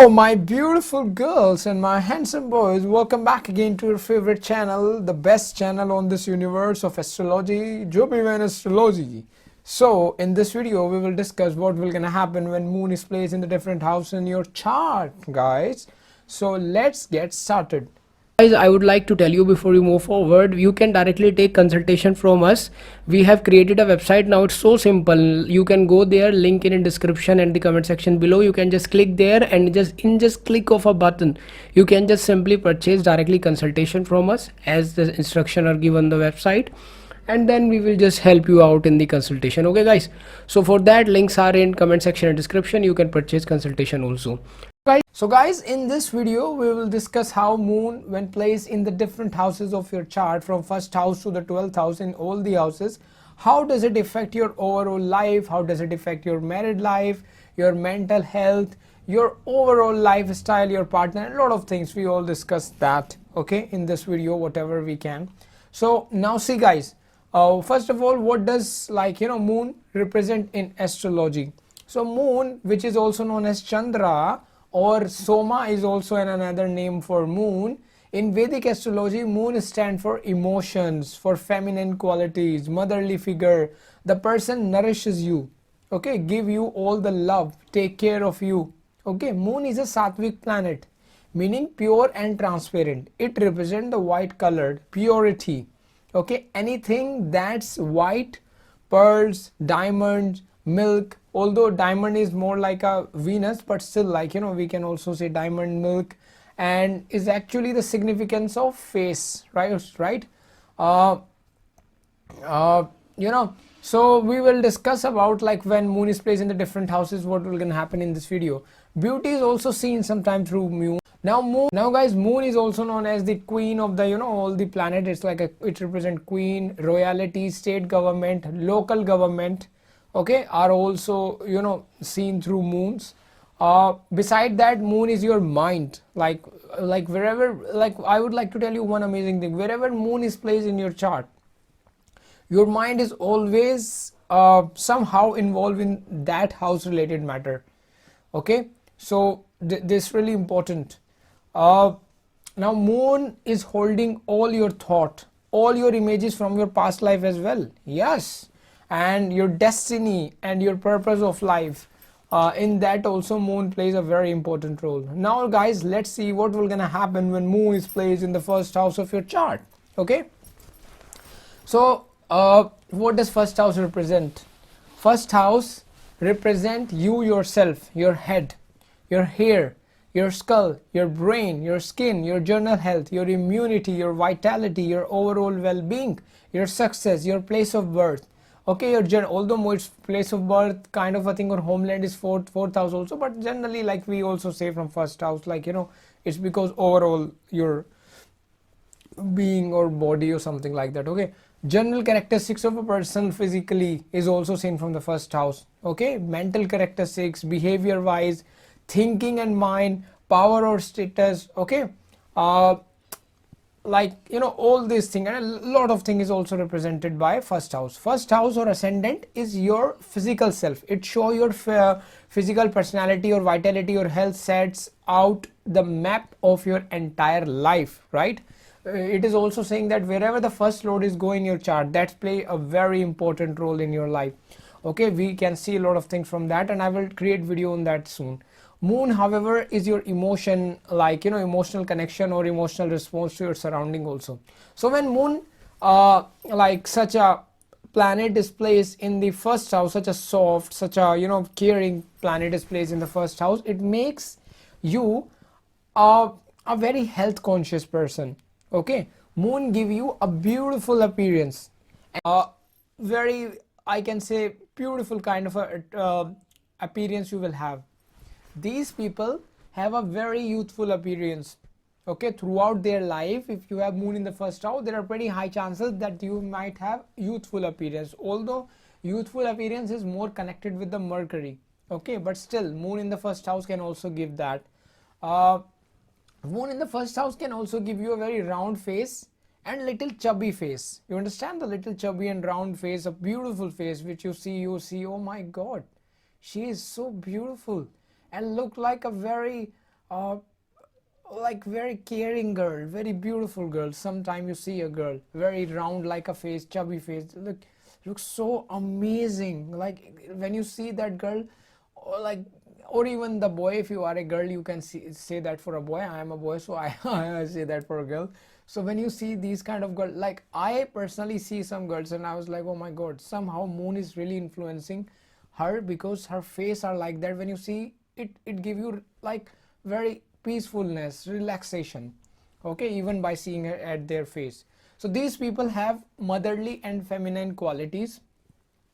Oh, my beautiful girls and my handsome boys, welcome back again to your favorite channel, the best channel on this universe of astrology, Vedic Astrology. So, in this video, we will discuss what will gonna happen when moon is placed in the different house in your chart, guys. So, let's get started. Guys, I would like to tell you before you move forward, you can directly take consultation from us. We have created a website now. It's so simple. You can go there, link in description and the comment section below. You can just click there and just click of a button, you can just simply purchase directly consultation from us as the instruction are given on the website, and then we will just help you out in the consultation. Okay guys, so for that, links are in comment section and description. You can purchase consultation also. So guys, in this video we will discuss how moon when placed in the different houses of your chart from first house to the 12th house in all the houses, how does it affect your overall life, how does it affect your married life, your mental health, your overall lifestyle, your partner, a lot of things. We all discuss that, okay, in this video whatever we can. So now see guys, first of all, what does moon represent in astrology? So moon, which is also known as Chandra or Soma, is also another name for moon. In Vedic astrology, moon stands for emotions, for feminine qualities, motherly figure. The person nourishes you, okay, give you all the love, take care of you. Okay, moon is a sattvic planet, meaning pure and transparent. It represents the white colored purity. Okay, anything that's white, pearls, diamonds, milk, although diamond is more like a Venus, but still, we can also say diamond, milk, and is actually the significance of face, right? uh, so we will discuss about when moon is placed in the different houses, what will gonna happen in this video. Beauty is also seen sometimes through moon. Now guys, moon is also known as the queen of the all the planet. It's it represents queen, royalty, state government, local government, okay, are also seen through moons. Beside that, moon is your mind. Wherever, I would like to tell you one amazing thing. Wherever moon is placed in your chart, your mind is always somehow involved in that house related matter. Okay, so this really important. Now moon is holding all your thought, all your images from your past life as well. Yes, and your destiny and your purpose of life. In that also moon plays a very important role. Now guys, let's see what will gonna happen when moon is placed in the first house of your chart. Okay, so what does first house represent? First house represent you yourself, your head, your hair, your skull, your brain, your skin, your general health, your immunity, your vitality, your overall well-being, your success, your place of birth. Okay, although it's place of birth kind of a thing, or homeland is fourth house also, but generally we also say from first house, it's because overall your being or body or something like that. Okay, general characteristics of a person physically is also seen from the first house. Okay, mental characteristics, behavior wise, thinking and mind, power or status. Okay, all these things, and a lot of things is also represented by first house. First house or ascendant is your physical self. It shows your physical personality or vitality or health, sets out the map of your entire life, right? It is also saying that wherever the first lord is going in your chart, that play a very important role in your life. Okay, we can see a lot of things from that, and I will create video on that soon. Moon, however, is your emotion, emotional connection or emotional response to your surrounding also. So when moon such a planet is placed in the first house, such a soft, such a caring planet is placed in the first house, it makes you a very health conscious person. Okay, moon give you a beautiful appearance, very, I can say, beautiful kind of a appearance you will have. These people have a very youthful appearance. Okay, throughout their life, if you have moon in the first house, there are pretty high chances that you might have youthful appearance, although youthful appearance is more connected with the Mercury. Okay, but still moon in the first house can also give that. Moon in the first house can also give you a very round face and little chubby face. You understand, the little chubby and round face, a beautiful face which you see, oh my god, she is so beautiful and look like a very uh, like very caring girl, very beautiful girl. Sometime you see a girl very round like a face, chubby face, looks so amazing. Like when you see that girl, or like, or even the boy, if you are a girl, you can say that for a boy. I am a boy, so I, I say that for a girl. So when you see these kind of girls, like I personally see some girls and I was like, oh my god, somehow moon is really influencing her, because her face are like that. When you see it, it give you like very peacefulness, relaxation, okay, even by seeing her at their face. So these people have motherly and feminine qualities,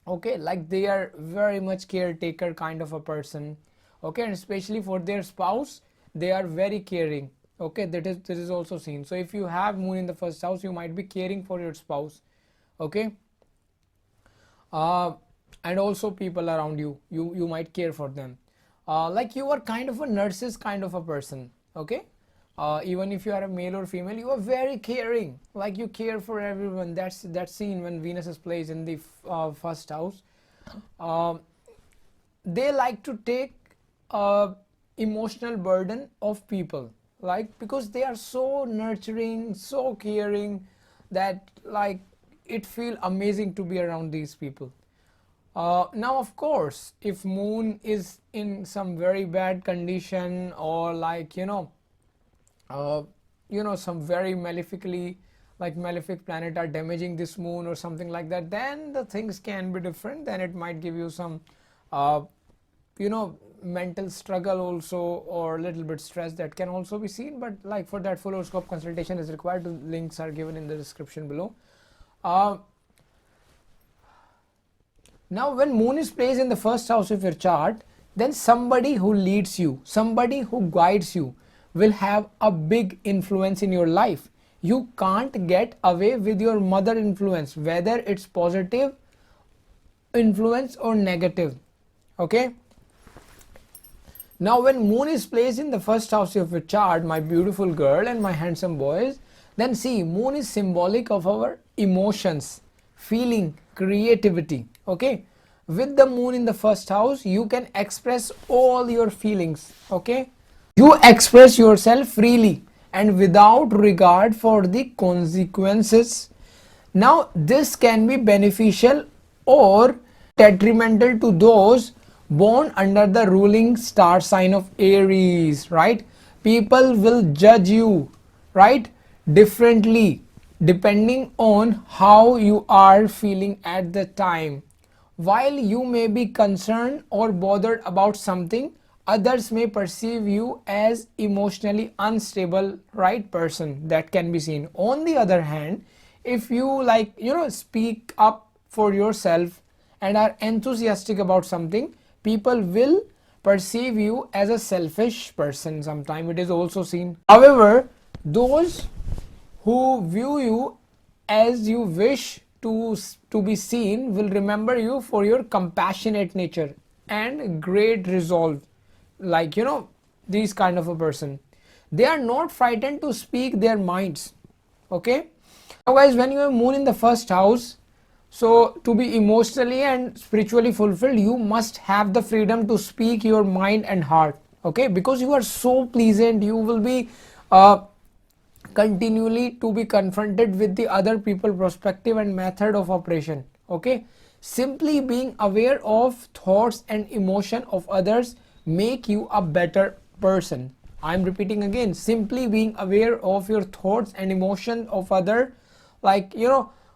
okay, like they are very much caretaker kind of a person, okay, and especially for their spouse they are very caring, okay. This is also seen. So if you have moon in the first house, you might be caring for your spouse, okay. uh, and also people around you, you might care for them. Like you are kind of a nurses kind of a person, okay. Even if you are a male or female, you are very caring, like you care for everyone. That's seen when Venus is placed in the first house. Um they like to take emotional burden of people, like because they are so nurturing, so caring, that like it feel amazing to be around these people. Now of course, if moon is in some very bad condition, or like uh, some very malefically, like malefic planet are damaging this moon or something like that, then the things can be different. Then it might give you some uh, mental struggle also, or a little bit stress, that can also be seen. But like for that, full horoscope consultation is required. The links are given in the description below. uh, Now when moon is placed in the first house of your chart, then somebody who leads you, somebody who guides you, will have a big influence in your life. You can't get away with your mother influence, whether it's positive influence or negative, okay. Now when moon is placed in the first house of your chart, my beautiful girl and my handsome boys, then see, moon is symbolic of our emotions, feeling, creativity, okay. With the moon in the first house, you can express all your feelings, okay. You express yourself freely and without regard for the consequences. Now this can be beneficial or detrimental to those born under the ruling star sign of Aries, right? People will judge you, right, differently depending on how you are feeling at the time. While you may be concerned or bothered about something, others may perceive you as emotionally unstable, right person. That can be seen. On the other hand, if you like speak up for yourself and are enthusiastic about something, people will perceive you as a selfish person. Sometimes it is also seen. However, those who view you as you wish to be seen will remember you for your compassionate nature and great resolve. Like these kind of a person, they are not frightened to speak their minds, okay. Now guys, when you have moon in the first house, so to be emotionally and spiritually fulfilled, you must have the freedom to speak your mind and heart, okay, because you are so pleasant. You will be continually to be confronted with the other people perspective and method of operation, okay. Simply being aware of thoughts and emotion of others make you a better person. I'm repeating again, simply being aware of your thoughts and emotion of other, like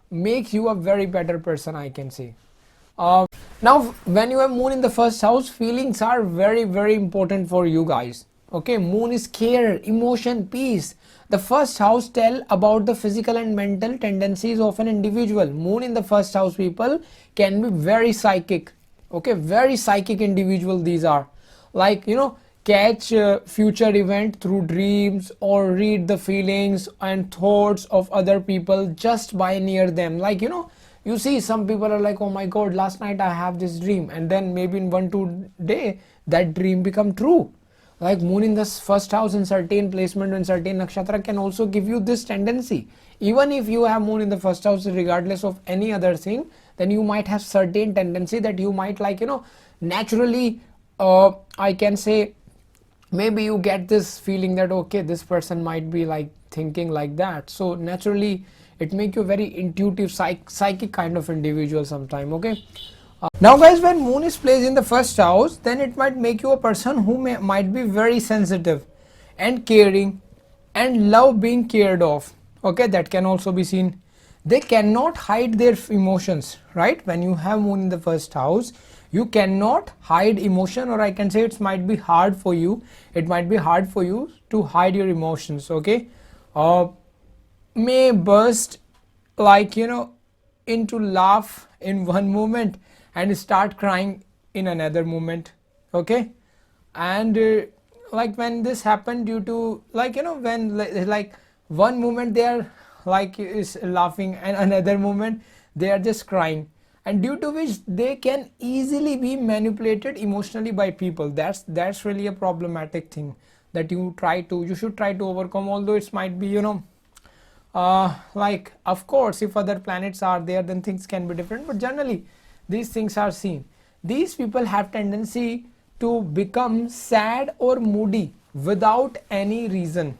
makes you a very better person, I can say. Now when you have moon in the first house, feelings are very important for you guys, okay. Moon is care, emotion, peace. The first house tell about the physical and mental tendencies of an individual. Moon in the first house people can be very psychic, okay, very psychic individual. These are like catch future event through dreams, or read the feelings and thoughts of other people just by near them. Like you see some people are like, oh my god, last night I have this dream, and then maybe in 1-2 day that dream become true. Like moon in the first house in certain placement and certain nakshatra can also give you this tendency. Even if you have moon in the first house, regardless of any other thing, then you might have certain tendency that you might like naturally I can say maybe you get this feeling that okay, this person might be like thinking like that. So naturally it make you a very intuitive psychic kind of individual sometime. Okay, now guys, when moon is placed in the first house, then it might make you a person who might be very sensitive and caring and love being cared of. Okay, that can also be seen. They cannot hide their emotions, right? When you have moon in the first house, you cannot hide emotion, or I can say it might be hard for you. It might be hard for you to hide your emotions. Okay, may burst like into laugh in one moment and start crying in another moment. Okay, and like when this happened due to like when like one moment they are like is laughing and another moment they are just crying, and due to which they can easily be manipulated emotionally by people. That's really a problematic thing that you should try to overcome, although it might be like of course if other planets are there then things can be different, but generally these things are seen. These people have tendency to become sad or moody without any reason.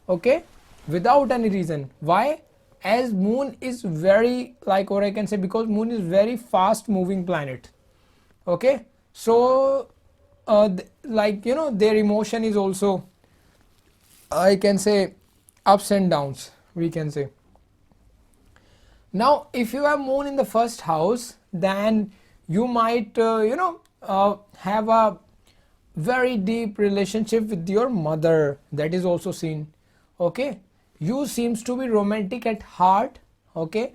Okay, without any reason. Why? As moon is very like, or I can say because moon is very fast moving planet. Okay, so like their emotion is also, I can say, ups and downs, we can say. Now if you have moon in the first house, then you might have a very deep relationship with your mother. That is also seen. Okay, you seems to be romantic at heart. Okay,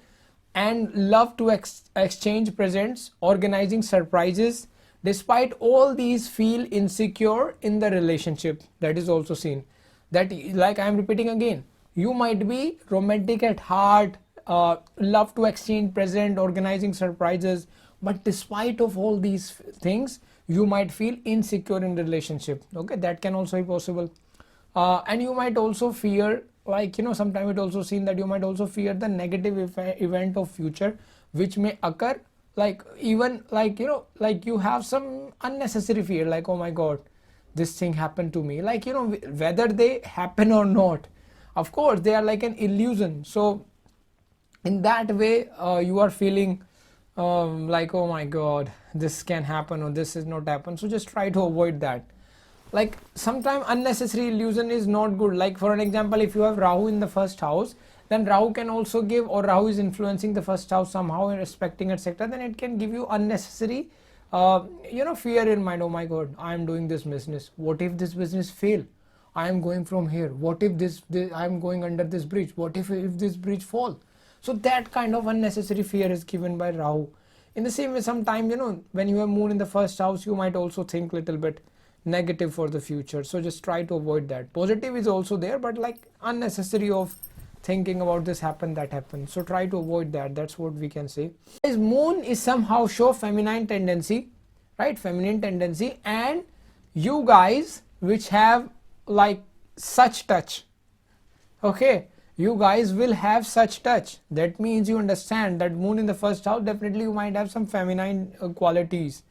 and love to exchange presents, organizing surprises. Despite all these, feel insecure in the relationship. That is also seen. That, like I am repeating again, you might be romantic at heart, love to exchange present, organizing surprises, but despite of all these things you might feel insecure in the relationship. Okay, that can also be possible. And you might also fear, like sometimes it also seen that you might also fear the negative event of future which may occur, like even like like you have some unnecessary fear, like oh my god, this thing happened to me, like whether they happen or not, of course they are like an illusion. So in that way you are feeling like oh my god, this can happen or this is not happen. So just try to avoid that. Like sometimes unnecessary illusion is not good. Like for an example, if you have Rahu in the first house, then Rahu can also give, or Rahu is influencing the first house somehow, respecting etc., then it can give you unnecessary fear in mind. Oh my god, I am doing this business, what if this business fail, I am going from here, what if this I am going under this bridge, what if this bridge fall. So that kind of unnecessary fear is given by Rahu. In the same way, sometime when you have moon in the first house, you might also think little bit negative for the future. So just try to avoid that. Positive is also there, but like unnecessary of thinking about this happen, that happened. So try to avoid that. That's what we can say. His moon is somehow show feminine tendency, right? Feminine tendency, and you guys which have like such touch, okay, you guys will have such touch. That means you understand that moon in the first house, definitely you might have some feminine qualities.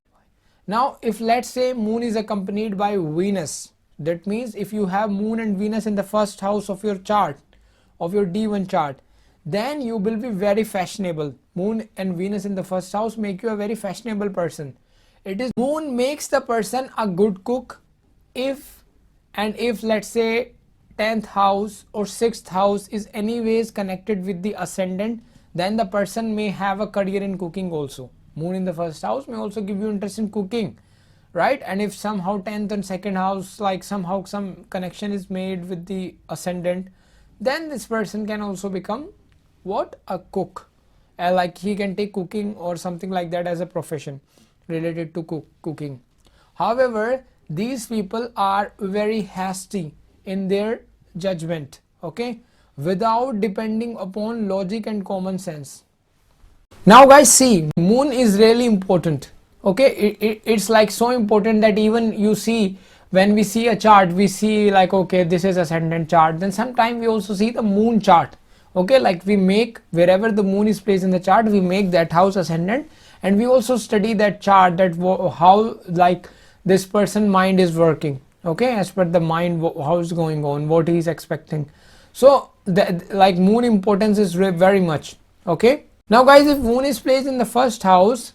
Now if let's say moon is accompanied by Venus, that means if you have moon and Venus in the first house of your chart, of your D1 chart, then you will be very fashionable. Moon and Venus in the first house make you a very fashionable person. It is moon makes the person a good cook. If let's say 10th house or 6th house is anyways connected with the ascendant, then the person may have a career in cooking also. Moon in the first house may also give you interest in cooking, right? And if somehow 10th and 2nd house, like somehow some connection is made with the ascendant, then this person can also become what? A cook. Like he can take cooking or something like that as a profession related to cooking. However, these people are very hasty in their judgment, okay, without depending upon logic and common sense. Now guys, see, moon is really important. Okay, it's like so important that even you see, when we see a chart, we see like okay, this is ascendant chart, then sometime we also see the moon chart. Okay, like we make wherever the moon is placed in the chart, we make that house ascendant, and we also study that chart, that how like this person mind is working. okay, as per the mind, how is going on, what he is expecting. So like moon importance is very much. Okay, now guys, if moon is placed in the first house,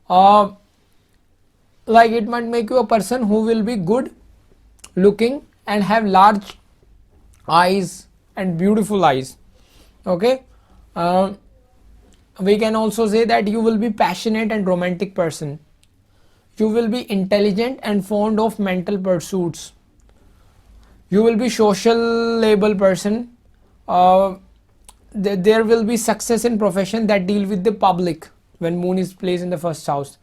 like it might make you a person who will be good looking and have large eyes and beautiful eyes. Okay, we can also say that you will be passionate and romantic person. You will be intelligent and fond of mental pursuits. You will be sociable person. There will be success in profession that deal with the public when moon is placed in the first house.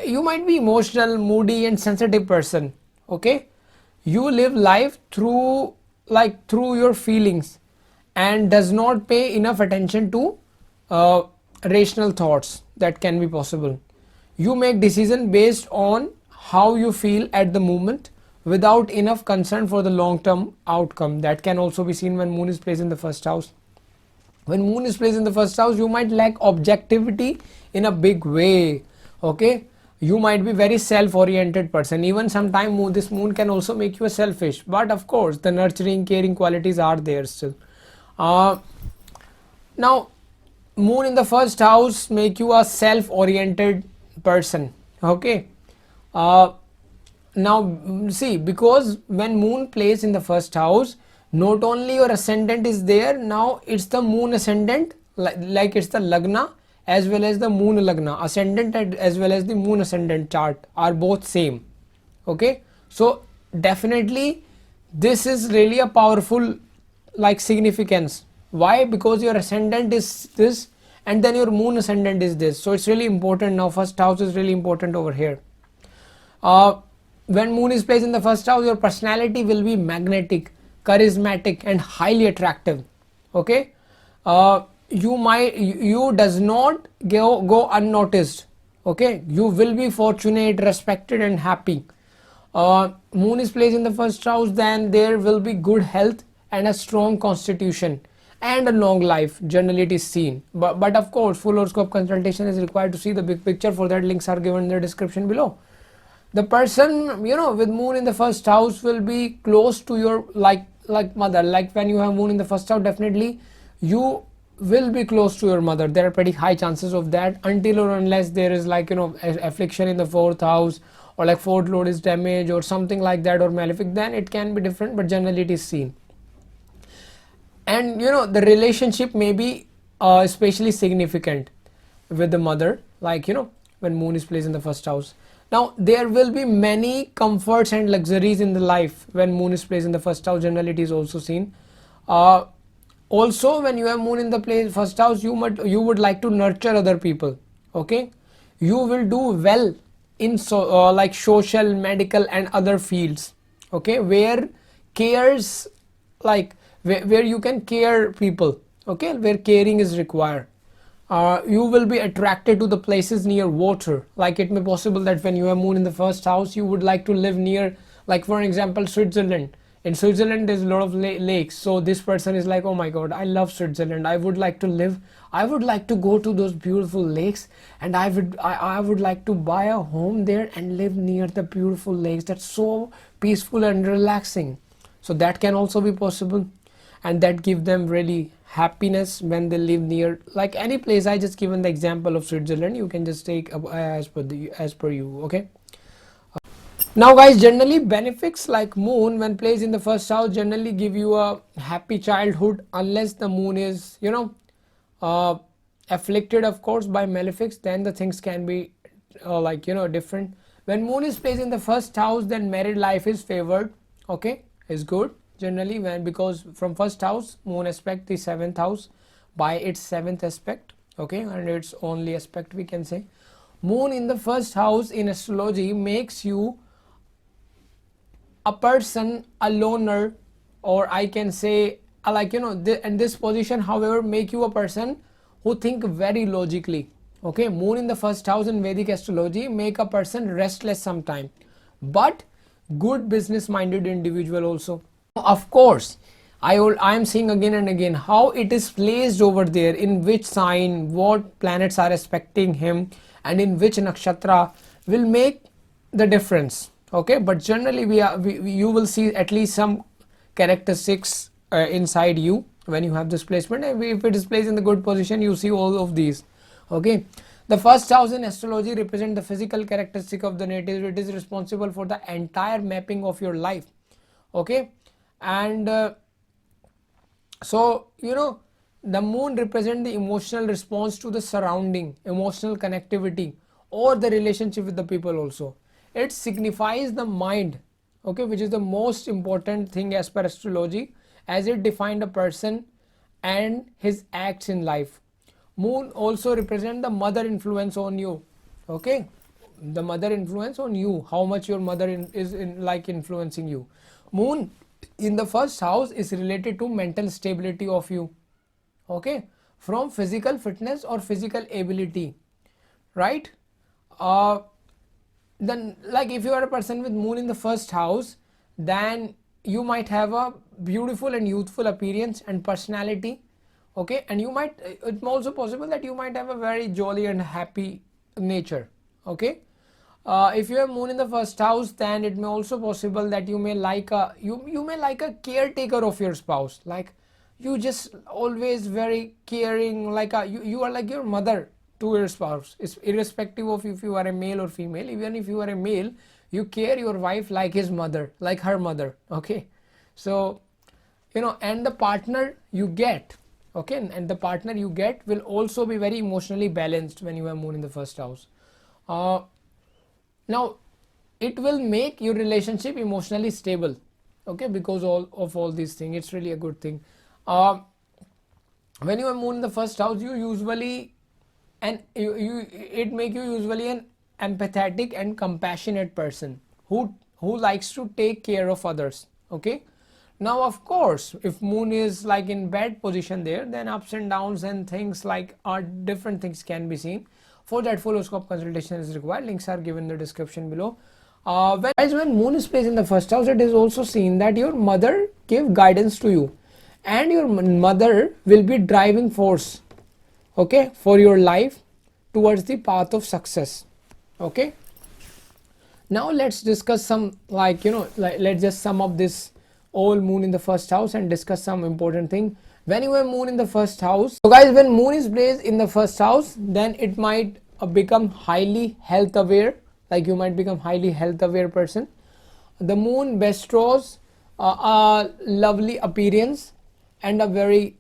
You might be emotional, moody and sensitive person. Okay, you live life through your feelings and does not pay enough attention to rational thoughts that can be possible. You make decision based on how you feel at the moment without enough concern for the long term outcome. That can also be seen when moon is placed in the first house. When moon is placed in the first house, you might lack objectivity in a big way. Okay, you might be very self-oriented person. Even sometime this moon can also make you a selfish, but of course the nurturing, caring qualities are there still. Now moon in the first house make you a self-oriented person. Okay, now see, because when moon plays in the first house, not only your ascendant is there, now it's the moon ascendant, like it's the Lagna as well as the moon Lagna. Ascendant as well as the moon ascendant chart are both same. Okay, so definitely this is really a powerful like significance. Why? Because your ascendant is this and then your moon ascendant is this, so it's really important. Now first house is really important over here. When moon is placed in the first house, your personality will be magnetic, charismatic and highly attractive. Okay, you does not go unnoticed. Okay, you will be fortunate, respected and happy. Moon is placed in the first house, then there will be good health and a strong constitution and a long life, generally it is seen. But of course full horoscope consultation is required to see the big picture. For that, links are given in the description below. The person with moon in the first house will be close to your like mother. Like when you have moon in the first house, definitely you will be close to your mother. There are pretty high chances of that, until or unless there is affliction in the fourth house, or like fourth lord is damaged or something like that, or malefic, then it can be different, but generally it is seen. And the relationship may be especially significant with the mother, when moon is placed in the first house. Now there will be many comforts and luxuries in the life when moon is placed in the first house. Generally it is also seen. Also when you have moon in the first house, you would like to nurture other people. Okay, you will do well in social, medical and other fields. Okay, where cares where you can care people. Okay, where caring is required. You will be attracted to the places near water. Like it may be possible that when you have moon in the first house, you would like to live near, like for example, Switzerland. In Switzerland there's a lot of lakes, so this person is like, oh my god, I love Switzerland, I would like to go to those beautiful lakes, and I would like to buy a home there and live near the beautiful lakes. That's so peaceful and relaxing. So that can also be possible, and that give them really happiness when they live near like any place. I just given the example of Switzerland, you can just take as per you. Okay, now guys, generally benefics like moon when placed in the first house generally give you a happy childhood, unless the moon is afflicted of course by malefics, then the things can be different. When moon is placed in the first house, then married life is favored. Okay, is good generally, because from first house moon aspect the seventh house by its seventh aspect. Okay, and its only aspect, we can say. Moon in the first house in astrology makes you a person, a loner, or I can say in this position, however, make you a person who think very logically. Okay, moon in the first house in Vedic astrology make a person restless sometime, but good business minded individual also. Of course, I am seeing again and again how it is placed over there, in which sign, what planets are aspecting him, and in which nakshatra will make the difference. okay, but generally you will see at least some characteristics inside you when you have this placement, and if it is placed in the good position, you see all of these. Okay, the first house in astrology represent the physical characteristic of the native. It is responsible for the entire mapping of your life. Okay, and so the moon represent the emotional response to the surrounding, emotional connectivity, or the relationship with the people also. It signifies the mind, okay, which is the most important thing as per astrology, as it defined a person and his acts in life. Moon also represent the mother influence on you. Okay, the mother influence on you, how much your mother is like influencing you. Moon in the first house is related to mental stability of you. Okay, from physical fitness or physical ability, right? Then like if you are a person with moon in the first house, then you might have a beautiful and youthful appearance and personality. Okay, and you might, it's also possible that you might have a very jolly and happy nature. Okay, if you have moon in the first house, then it may also possible that you may like a you may like a caretaker of your spouse, like you just always very caring, like you are like your mother to your spouse. It's irrespective of if you are a male or female. Even if you are a male, you care your wife like his mother, like her mother. Okay, so and the partner you get, okay, and the partner you get will also be very emotionally balanced when you have moon in the first house. Now it will make your relationship emotionally stable, okay, because all these things, it's really a good thing. When you have moon in the first house, you usually, and it make you usually an empathetic and compassionate person who likes to take care of others. Okay, now of course if moon is like in bad position there, then ups and downs and things like are different things can be seen. For that, full horoscope consultation is required. Links are given in the description below. When moon is placed in the first house, it is also seen that your mother give guidance to you, and your mother will be driving force, okay, for your life towards the path of success. Okay, now let's discuss some, like let's just sum up this all moon in the first house and discuss some important thing. When you have moon in the first house, so guys, when moon is placed in the first house, then it might become highly health aware, like you might become highly health aware person. The moon bestows a lovely appearance and a very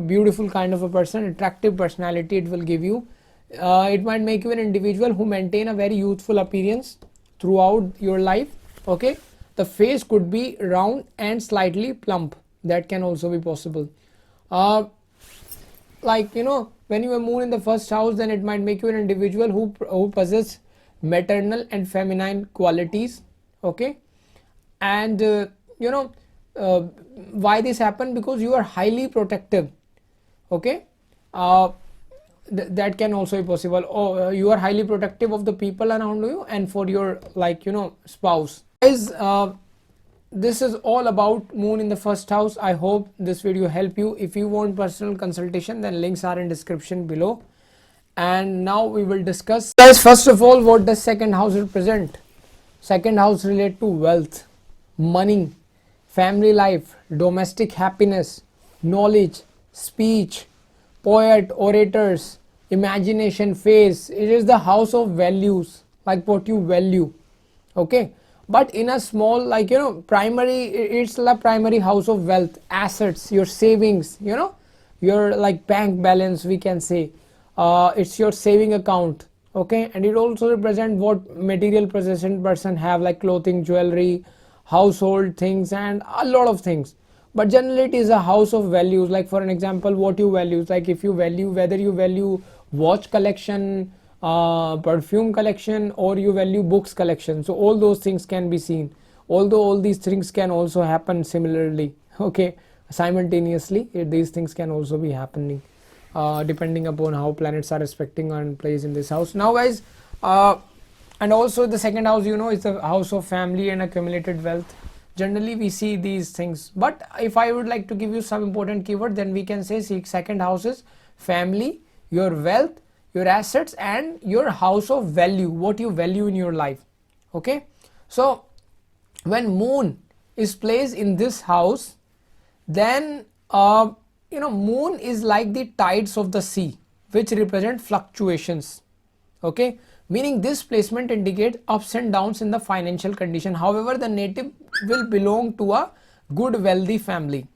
beautiful kind of a person, attractive personality it will give you. It might make you an individual who maintain a very youthful appearance throughout your life. Okay, the face could be round and slightly plump, that can also be possible. When you have moon in the first house, then it might make you an individual who possess maternal and feminine qualities. Okay, and why this happen? Because you are highly protective. Okay, that can also be possible. Or you are highly protective of the people around you and for your spouse. Guys, this is all about moon in the first house. I hope this video help you. If you want personal consultation, then links are in description below. And now we will discuss, guys, first of all, what does second house represent? Second house relate to wealth, money, family life, domestic happiness, knowledge, speech, poet, orators, imagination, face. It is the house of values, like what you value. Okay, but in a small, primary, it's the primary house of wealth, assets, your savings, your like bank balance, we can say. It's your saving account. Okay, and it also represent what material possession person have, like clothing, jewelry, household things, and a lot of things. But generally it is a house of values. Like for an example, what you value, like if you value, whether you value watch collection, perfume collection, or you value books collection, so all those things can be seen. Although all these things can also happen similarly, okay, simultaneously, these things can also be happening depending upon how planets are respecting and place in this house. Now guys, and also the second house, is the house of family and accumulated wealth. Generally we see these things, but if I would like to give you some important keyword, then we can say second house is family, your wealth, your assets, and your house of value, what you value in your life. Okay, so when moon is placed in this house, then moon is like the tides of the sea, which represent fluctuations. Okay, meaning this placement indicates ups and downs in the financial condition. However, the native will belong to a good wealthy family.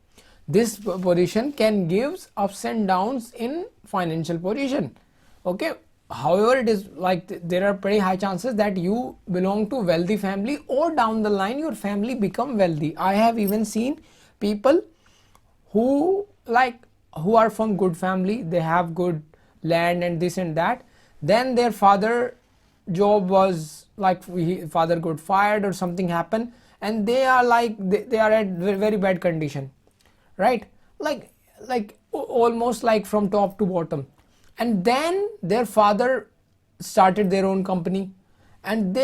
This position can give ups and downs in financial position. Okay, however, it is like there are pretty high chances that you belong to wealthy family, or down the line your family become wealthy. I have even seen people who are from good family, they have good land and this and that, then their father job was like father got fired or something happened, and they are like they are at very bad condition, right? Like almost like from top to bottom. And then their father started their own company, and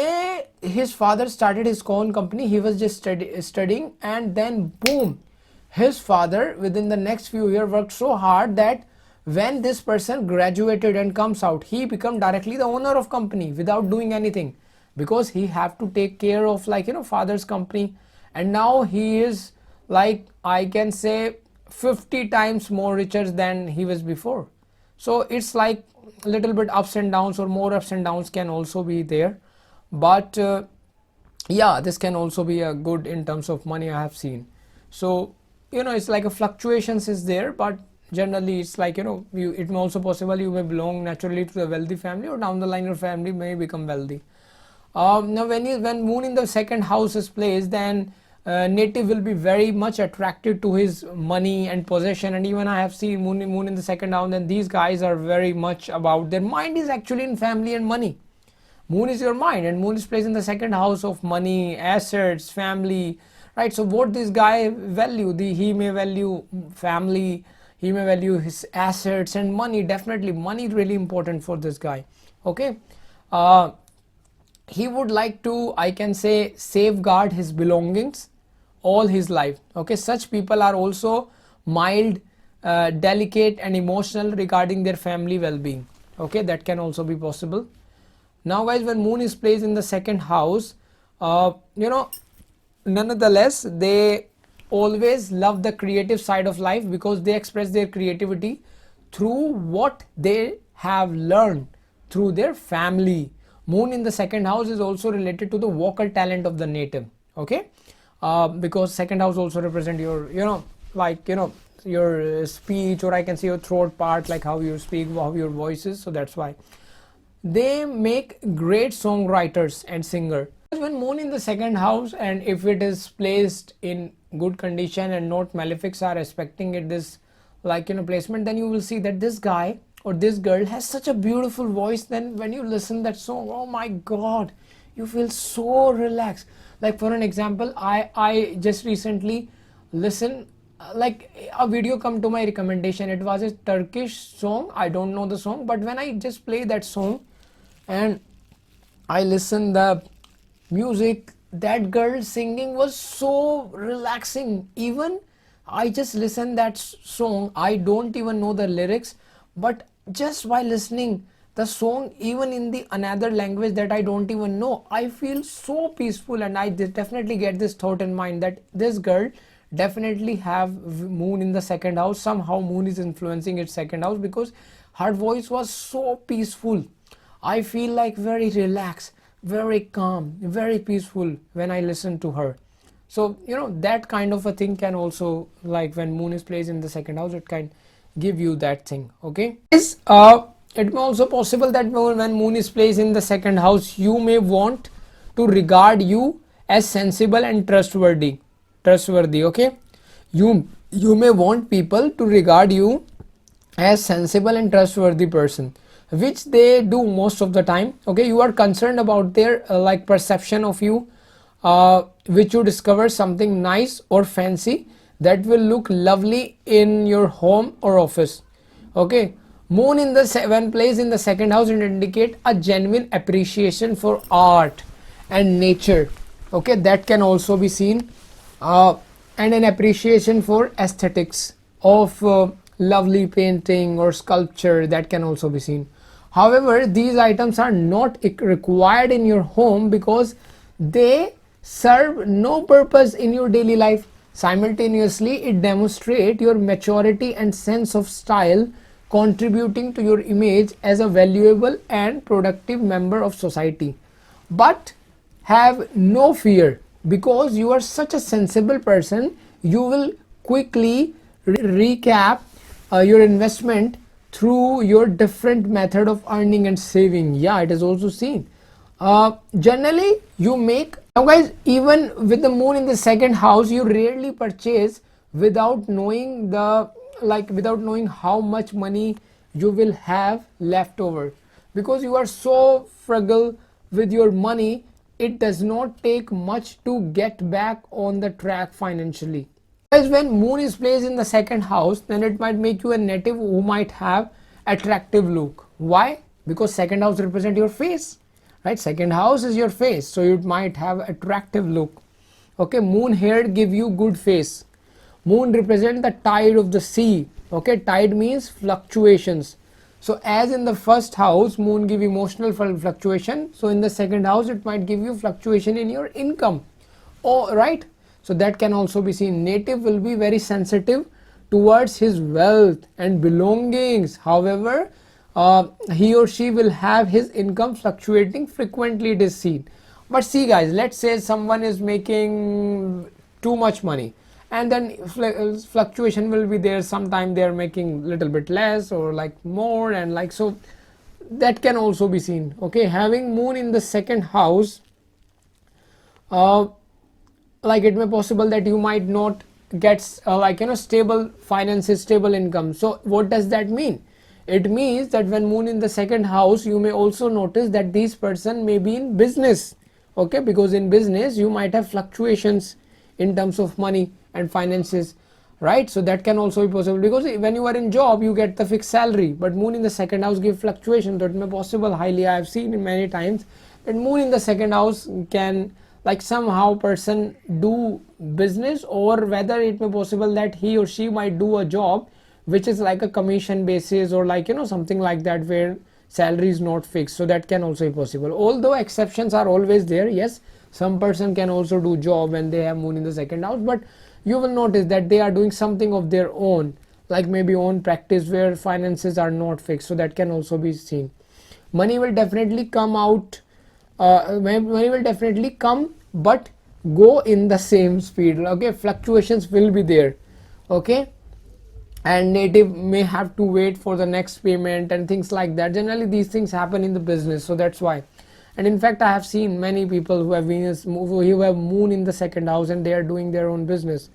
his father started his own company. He was just studying, and then boom, his father within the next few years worked so hard that when this person graduated and comes out, he become directly the owner of company without doing anything, because he have to take care of father's company. And now he is like, I can say, 50 times more richer than he was before. So it's like a little bit ups and downs, or more ups and downs can also be there. But yeah, this can also be a good in terms of money, I have seen. So it's like a fluctuations is there, but generally it's like it may also possible you may belong naturally to a wealthy family, or down the line your family may become wealthy. Now when moon in the second house is placed, then native will be very much attracted to his money and possession. And even I have seen moon in the second house, and these guys are very much about their mind is actually in family and money. Moon is your mind, and moon is placed in the second house of money, assets, family, right? So what this guy value, he may value family, he may value his assets and money. Definitely money is really important for this guy. Okay, he would like to, I can say, safeguard his belongings all his life. Okay, such people are also mild, delicate and emotional regarding their family well-being. Okay, that can also be possible. Now guys, when moon is placed in the second house, nonetheless they always love the creative side of life, because they express their creativity through what they have learned through their family. Moon in the second house is also related to the vocal talent of the native. Okay, because second house also represent your your speech, or I can say your throat part, like how you speak, how your voice is. So that's why they make great songwriters and singer. When moon in the second house, and if it is placed in good condition and not malefics are expecting it, this placement, then you will see that this guy or this girl has such a beautiful voice. Then when you listen that song, oh my god, you feel so relaxed. Like for an example, I just recently listened like a video come to my recommendation. It was a Turkish song, I don't know the song, but when I just play that song and I listen the music, that girl singing was so relaxing. Even I just listen that song, I don't even know the lyrics, but just by listening the song, even in the another language that I don't even know, I feel so peaceful. And I definitely get this thought in mind that this girl definitely have moon in the second house. Somehow moon is influencing its second house, because her voice was so peaceful. I feel like very relaxed, very calm, very peaceful when I listen to her. So that kind of a thing can also, like when moon is placed in the second house, it can give you that thing. Okay, it may also possible that when moon is placed in the second house, you may want to regard you as sensible and trustworthy. Okay, you may want people to regard you as sensible and trustworthy person, which they do most of the time. Okay, you are concerned about their perception of you, which you discover something nice or fancy that will look lovely in your home or office. Okay, moon in the when placed in the second house, it indicate a genuine appreciation for art and nature. Okay, that can also be seen, and an appreciation for aesthetics of lovely painting or sculpture, that can also be seen. However, these items are not required in your home, because they serve no purpose in your daily life. Simultaneously, it demonstrates your maturity and sense of style, contributing to your image as a valuable and productive member of society. But have no fear, because you are such a sensible person, you will quickly recap your investment through your different method of earning and saving. Yeah, it is also seen. Generally you make, now guys, even with the moon in the second house, you rarely purchase without knowing without knowing how much money you will have left over, because you are so frugal with your money. It does not take much to get back on the track financially. Guys, when moon is placed in the second house, then it might make you a native who might have attractive look. Why? Because second house represent your face, right? Second house is your face, so you might have attractive look. Okay, moon here give you good face. Moon represent the tide of the sea. Okay, tide means fluctuations. So as in the first house moon give emotional fluctuation, so in the second house it might give you fluctuation in your income. Oh, right. So that can also be seen. Native will be very sensitive towards his wealth and belongings. However, he or she will have his income fluctuating frequently, it is seen. But see guys, let's say someone is making too much money, and then fluctuation will be there. Sometime they are making little bit less or like more, and like, so that can also be seen. Okay, having moon in the second house, like it may possible that you might not get stable finances, stable income. So what does that mean? It means that when moon in the second house, you may also notice that this person may be in business. Okay, because in business you might have fluctuations in terms of money and finances, right? So that can also be possible, because when you are in job you get the fixed salary, but moon in the second house give fluctuation. So it may possible, highly I have seen in many times, that moon in the second house can like somehow person do business, or whether it may possible that he or she might do a job which is like a commission basis, or like something like that where salary is not fixed. So that can also be possible, although exceptions are always there. Yes, some person can also do job when they have moon in the second house, but you will notice that they are doing something of their own, like maybe own practice where finances are not fixed. So that can also be seen. Money will definitely come out, money will definitely come, but go in the same speed. Okay, fluctuations will be there. Okay, and native may have to wait for the next payment and things like that. Generally these things happen in the business, so that's why. And in fact I have seen many people who have Venus, who have moon in the second house, and they are doing their own business.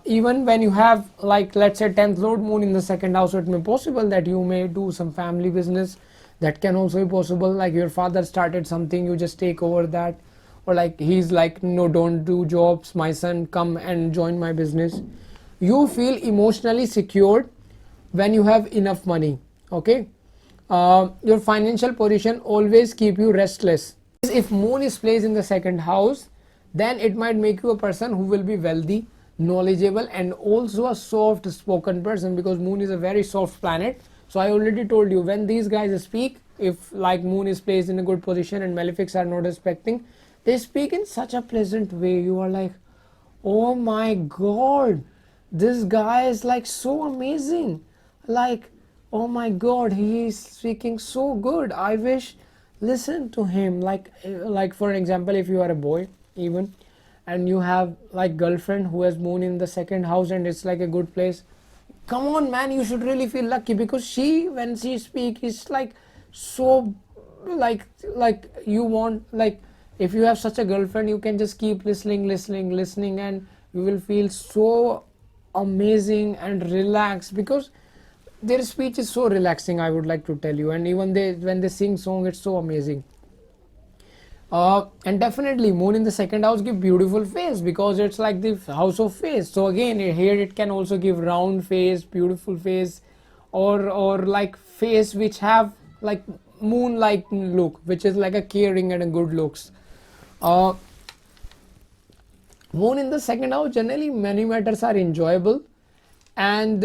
Even when you have, like, let's say 10th lord moon in the second house, so it may possible that you may do some family business. That can also be possible, like your father started something, you just take over that, or like he's like, no, don't do jobs, my son, come and join my business. You feel emotionally secured when you have enough money. Okay, your financial position always keep you restless. If moon is placed in the second house, then it might make you a person who will be wealthy, knowledgeable, and also a soft spoken person, because moon is a very soft planet. So I already told you, when these guys speak, if like moon is placed in a good position and malefics are not respecting, they speak in such a pleasant way. You are like, oh my god, this guy is like so amazing, like, oh my god, he is speaking so good, I wish listen to him. Like for example, if you are a boy even, and you have like girlfriend who has moon in the second house and it's like a good place, come on man, you should really feel lucky, because she, when she speak, is like so like you want, like if you have such a girlfriend, you can just keep listening, and you will feel so amazing and relaxed, because their speech is so relaxing, I would like to tell you. And even they, when they sing song, it's so amazing. And definitely moon in the second house give beautiful face, because it's like the house of face. So again, here it can also give round face, beautiful face, or like face which have like moon like look, which is like a caring and a good looks. Moon in the second house, generally many matters are enjoyable and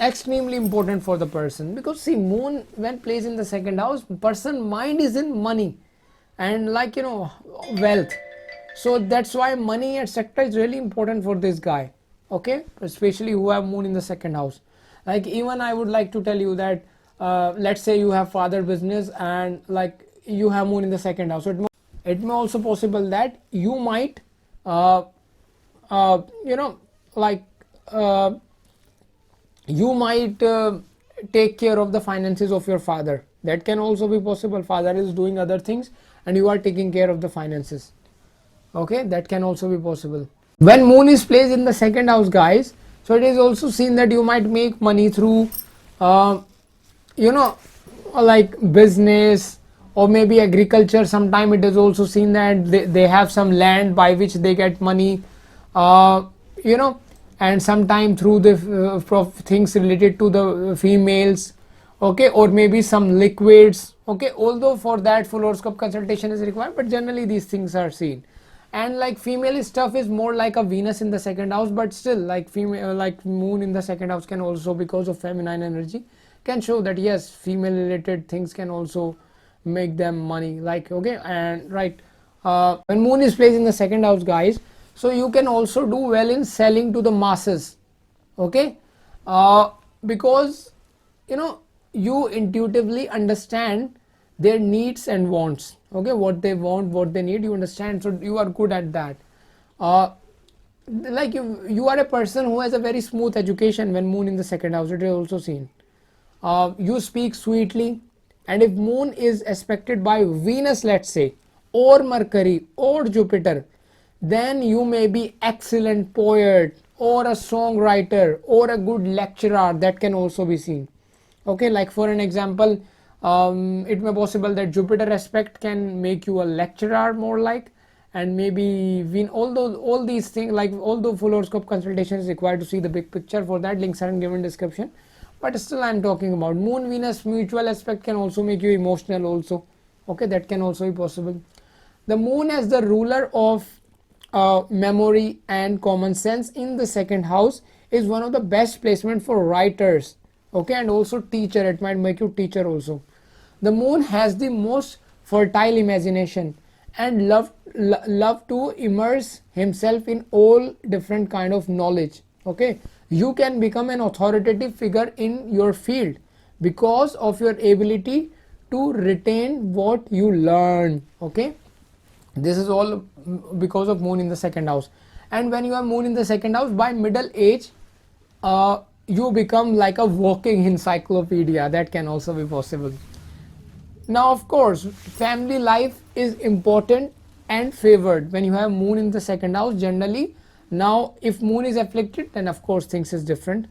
extremely important for the person, because see, moon when placed in the second house, person mind is in money, and like wealth. So that's why money etc is really important for this guy, okay, especially who have moon in the second house. Like even I would like to tell you that let's say you have father business and like you have moon in the second house, so it may also possible that you might uh, you know like you might take care of the finances of your father. That can also be possible. Father is doing other things and you are taking care of the finances, okay, that can also be possible. When moon is placed in the second house, guys, so it is also seen that you might make money through uh, you know like business or maybe agriculture. Sometime it is also seen that they have some land by which they get money, uh, you know and sometime through the things related to the females, okay, or maybe some liquids, okay, although for that full horoscope consultation is required, but generally these things are seen. And like female stuff is more like a Venus in the second house, but still like female, like moon in the second house can also, because of feminine energy, can show that yes, female related things can also make them money, like, okay. And right, when moon is placed in the second house, guys, so you can also do well in selling to the masses, okay, because you intuitively understand their needs and wants, okay, what they want, what they need, you understand, so you are good at that. uh, like you are a person who has a very smooth education when moon in the second house, it is also seen. You speak sweetly, and if moon is aspected by Venus, let's say, or Mercury or Jupiter, then you may be excellent poet or a songwriter or a good lecturer. That can also be seen, okay. Like for an example, it may possible that Jupiter aspect can make you a lecturer more like, and maybe although all these things, like although full horoscope consultation is required to see the big picture, for that links are given in description, but still I'm talking about moon Venus mutual aspect can also make you emotional also, okay, that can also be possible. The moon as the ruler of memory and common sense in the second house is one of the best placement for writers, okay, and also teacher. It might make you teacher also. The moon has the most fertile imagination and love to immerse himself in all different kind of knowledge, okay. You can become an authoritative figure in your field because of your ability to retain what you learn, okay. This is all because of moon in the second house. And when you have moon in the second house, by middle age you become like a walking encyclopedia. That can also be possible. Now of course family life is important and favored when you have moon in the second house generally. Now if moon is afflicted, then of course things is different.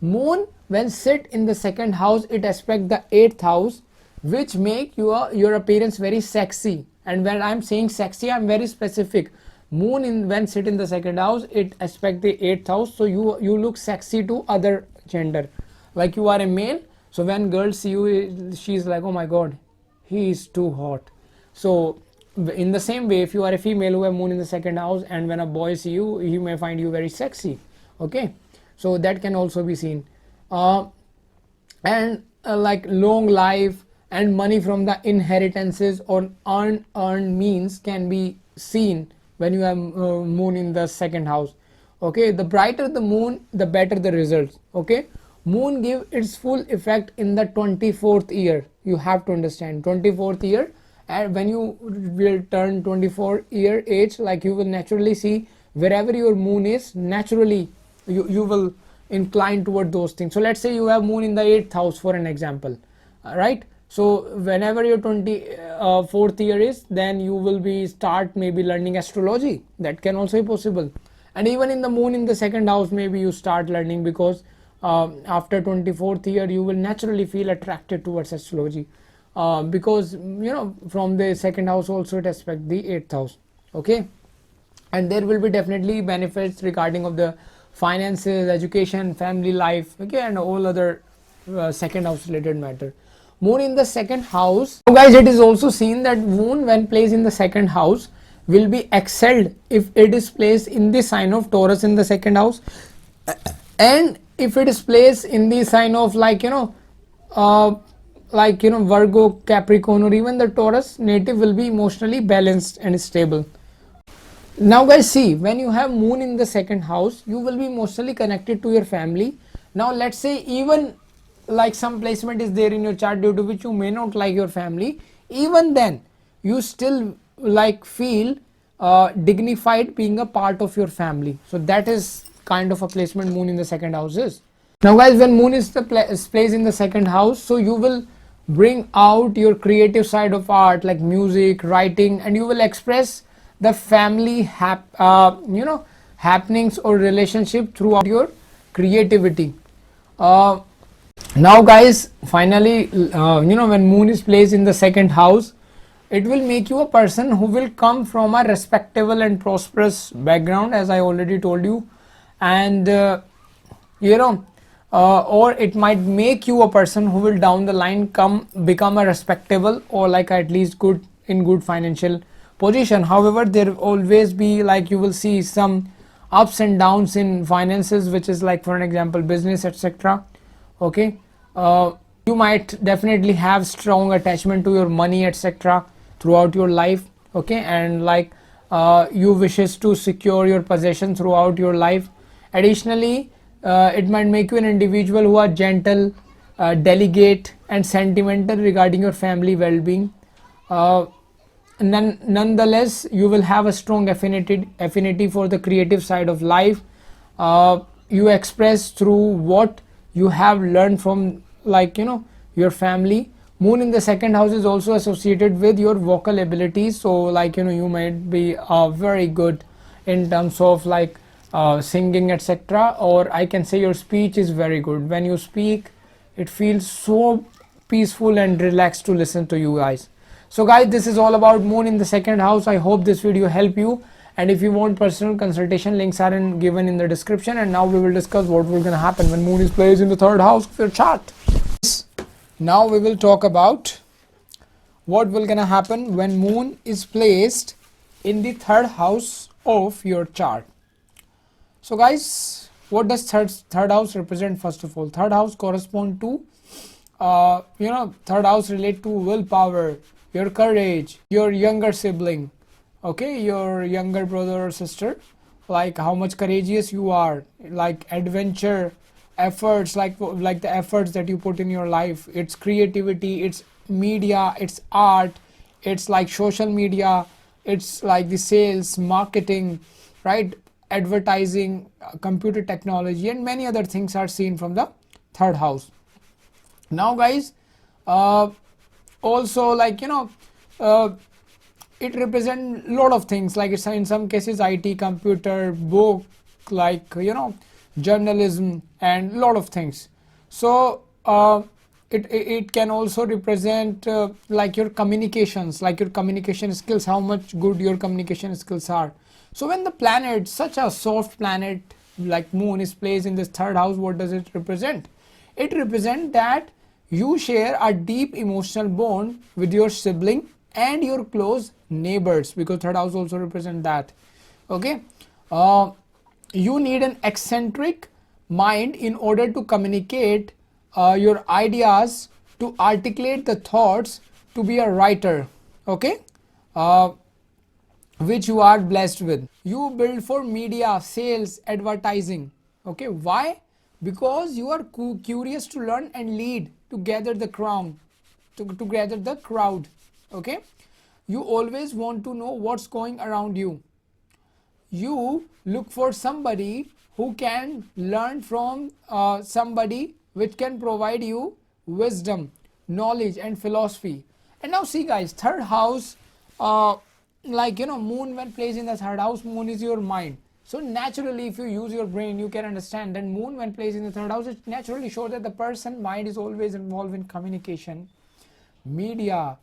Moon when sit in the second house, it aspect the 8th house, which make your appearance very sexy. And when I'm saying sexy, I'm very specific. Moon when sit in the second house, it aspect the 8th house, so you look sexy to other gender. Like you are a male, so when girls see you, she's like, oh my god, he is too hot. So in the same way, if you are a female who have moon in the second house, and when a boy see you, he may find you very sexy, okay. So that can also be seen. And like long life and money from the inheritances or unearned means can be seen when you have moon in the second house, okay. The brighter the moon, the better the results, okay. Moon give its full effect in the 24th year. You have to understand 24th year, and when you will turn 24 year age, like you will naturally see wherever your moon is, naturally you will incline toward those things. So let's say you have moon in the 8th house for an example, right. So whenever your 24th year is, then you will be start maybe learning astrology. That can also be possible. And even in the moon in the second house, maybe you start learning, because after 24th year you will naturally feel attracted towards astrology, because from the second house also it aspect the 8th house, okay. And there will be definitely benefits regarding of the finances, education, family life, okay, and all other second house related matter. Moon in the second house, so guys, it is also seen that moon when placed in the second house will be excelled if it is placed in the sign of Taurus in the second house, and if it is placed in the sign of like like Virgo, Capricorn, or even the Taurus native will be emotionally balanced and stable. Now guys, see, when you have moon in the second house, you will be emotionally connected to your family. Now let's say even like some placement is there in your chart due to which you may not like your family, even then you still like feel dignified being a part of your family. So that is kind of a placement moon in the second house is. Now guys, when moon is placed in the second house, so you will bring out your creative side of art like music, writing, and you will express the family happenings or relationship throughout your creativity. Now guys, finally, when moon is placed in the second house, it will make you a person who will come from a respectable and prosperous background, as I already told you. And or it might make you a person who will down the line become a respectable or like at least good financial position. However, there will always be like you will see some ups and downs in finances, which is like for an example business, etc. Okay, you might definitely have strong attachment to your money, etc. throughout your life. Okay, and like you wishes to secure your possession throughout your life. Additionally, it might make you an individual who are gentle, delicate, and sentimental regarding your family well-being. Nonetheless, you will have a strong affinity for the creative side of life. You express through what you have learned from like your family. Moon in the second house is also associated with your vocal abilities, so like you might be very good in terms of like singing, etc. Or I can say your speech is very good. When you speak, it feels so peaceful and relaxed to listen to you guys. So guys, this is all about moon in the second house. I hope this video helped you, and if you want personal consultation, links are given in the description. And now we will discuss what will gonna happen when moon is placed in the third house of your chart. Now we will talk about what will gonna happen when moon is placed in the third house of your chart. So guys, what does third house represent? First of all, third house correspond to third house relate to willpower, your courage, your younger sibling, okay, your younger brother or sister, like how much courageous you are, like adventure, efforts, like the efforts that you put in your life. It's creativity, it's media, it's art, it's like social media, it's like the sales, marketing, right, advertising, computer technology, and many other things are seen from the third house. Now guys, also like it represents a lot of things, like it's in some cases IT, computer, book, like journalism, and a lot of things. So it can also represent like your communications, like your communication skills, how much good your communication skills are. So when the planet, such a soft planet like moon, is placed in this third house, what does it represent? It represents that you share a deep emotional bond with your sibling and your close neighbors, because third house also represent that. Okay, you need an eccentric mind in order to communicate your ideas, to articulate the thoughts, to be a writer. Okay, which you are blessed with. You build for media, sales, advertising. Okay, why? Because you are curious to learn and lead, to gather the crown, to gather the crowd. Okay, you always want to know what's going around you. You look for somebody who can learn from somebody which can provide you wisdom, knowledge, and philosophy. And now see guys, third house, moon when placed in the third house, moon is your mind. So naturally, if you use your brain, you can understand that moon when placed in the third house, it naturally shows that the person mind is always involved in communication, media,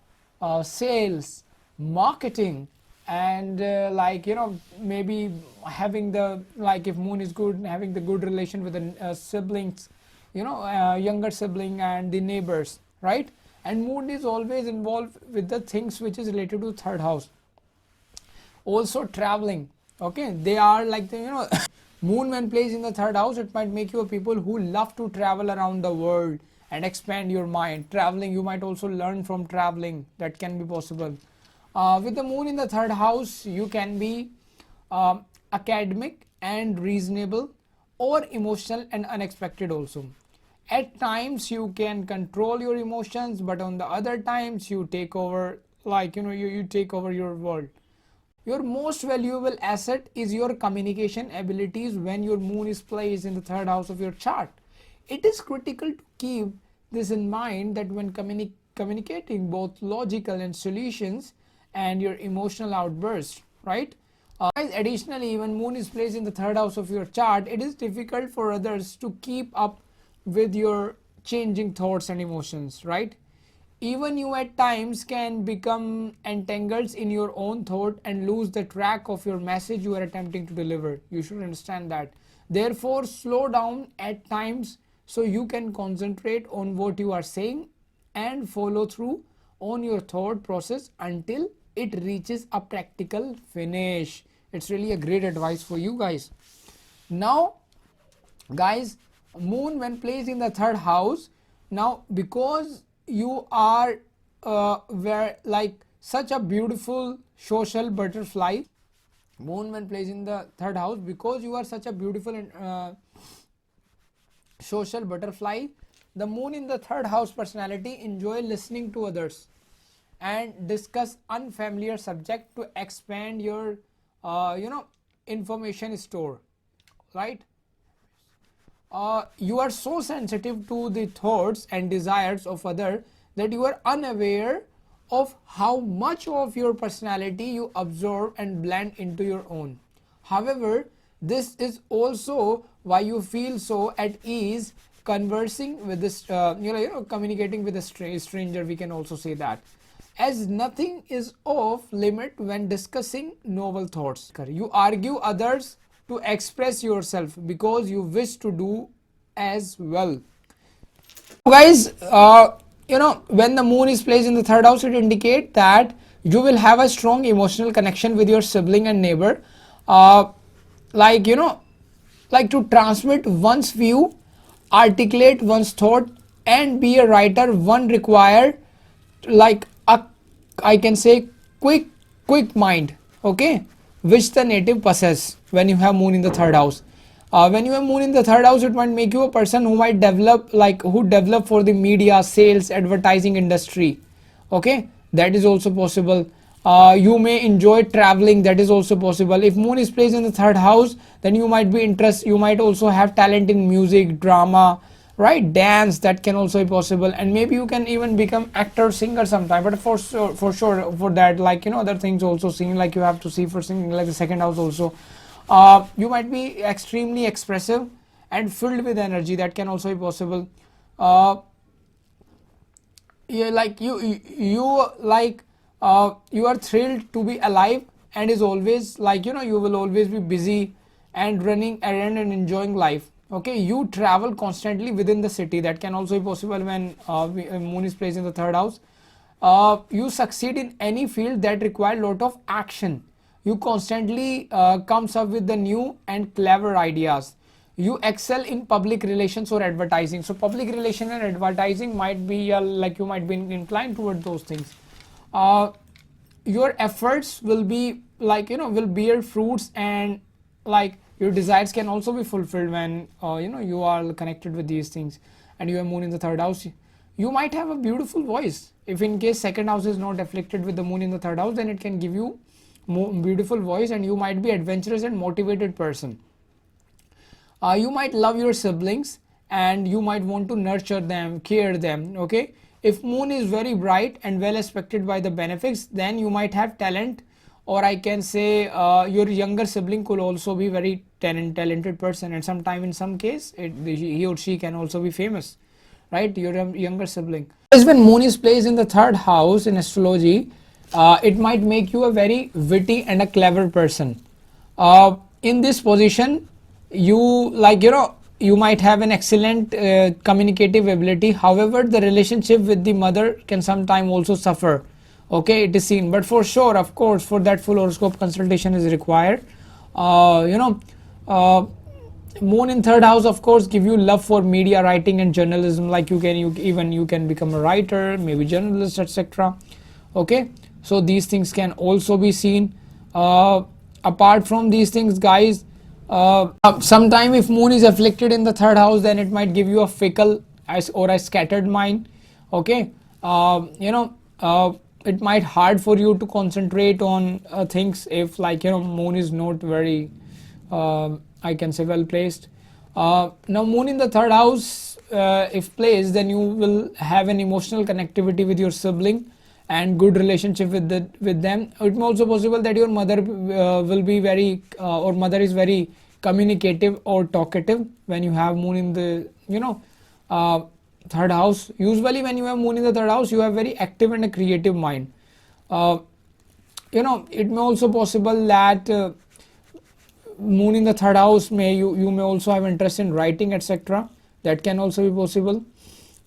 sales, marketing, and maybe having the, like if moon is good, having the good relation with the siblings, younger sibling and the neighbors, right? And moon is always involved with the things which is related to third house. Also traveling. Okay, they are like moon when placed in the third house, it might make you a people who love to travel around the world and expand your mind. Traveling, you might also learn from traveling, that can be possible. With the moon in the third house, you can be academic and reasonable, or emotional and unexpected also. At times you can control your emotions, but on the other times you take over, like you take over your world. Your most valuable asset is your communication abilities when your moon is placed in the third house of your chart. It is critical to keep this in mind, that when communicating both logical and solutions and your emotional outbursts, right? Guys, additionally, when moon is placed in the third house of your chart, it is difficult for others to keep up with your changing thoughts and emotions, right? Even you at times can become entangled in your own thought and lose the track of your message you are attempting to deliver. You should understand that. Therefore, slow down at times so you can concentrate on what you are saying and follow through on your thought process until it reaches a practical finish. It's really a great advice for you guys. Now, guys, moon when placed in the third house, now because you are like such a beautiful social butterfly, moon when placed in the third house, because you are such a beautiful and social butterfly, the moon in the third house personality enjoy listening to others and discuss unfamiliar subject to expand your information store, right? You are so sensitive to the thoughts and desires of others that you are unaware of how much of your personality you absorb and blend into your own. However, this is also why you feel so at ease conversing with this, communicating with a stranger. We can also say that, as nothing is off limit when discussing novel thoughts. You argue others to express yourself because you wish to do as well. Guys, when the moon is placed in the third house, it indicates that you will have a strong emotional connection with your sibling and neighbor, like to transmit one's view, articulate one's thought, and be a writer. One require like a, I can say, quick mind, okay, which the native possess when you have moon in the third house. When you have moon in the third house, it might make you a person who might develop, who develop for the media, sales, advertising industry, okay, that is also possible. You may enjoy traveling, that is also possible. If moon is placed in the third house, then you might be interested, you might also have talent in music, drama, right, dance, that can also be possible. And maybe you can even become actor, singer sometime. But for sure for that, other things also, singing, like you have to see for singing, like the second house also. You might be extremely expressive and filled with energy, that can also be possible. Yeah, you are thrilled to be alive, and is always you will always be busy and running errand and enjoying life, okay. You travel constantly within the city, that can also be possible when moon is placed in the third house. You succeed in any field that require lot of action. You constantly comes up with the new and clever ideas. You excel in public relations or advertising. So public relation and advertising might be you might be inclined toward those things. Your efforts will be will bear fruits, and your desires can also be fulfilled when you are connected with these things, and you have moon in the third house. You might have a beautiful voice. If in case second house is not afflicted with the moon in the third house, then it can give you beautiful voice, and you might be adventurous and motivated person. You might love your siblings, and you might want to nurture them, care them, okay. If moon is very bright and well expected by the benefics, then you might have talent, or I can say your younger sibling could also be very talented person, and sometime in some case he or she can also be famous, right, your younger sibling. As when moon is placed in the third house in astrology, it might make you a very witty and a clever person. In this position, you you might have an excellent communicative ability. However, the relationship with the mother can sometime also suffer, okay, it is seen. But for sure, of course, for that full horoscope consultation is required. Moon in third house, of course, give you love for media, writing and journalism. Like you can become a writer, maybe journalist, etc. Okay, so these things can also be seen. Apart from these things, guys, sometime if moon is afflicted in the third house, then it might give you a fickle or a scattered mind. Okay, it might hard for you to concentrate on things if, like, moon is not very I can say well placed. Now moon in the third house, if placed, then you will have an emotional connectivity with your sibling and good relationship with them. It may also possible that your mother will be very or mother is very communicative or talkative when you have moon in the third house. Usually when you have moon in the third house, you have very active and a creative mind. It may also possible that moon in the third house you may also have interest in writing, etc. That can also be possible.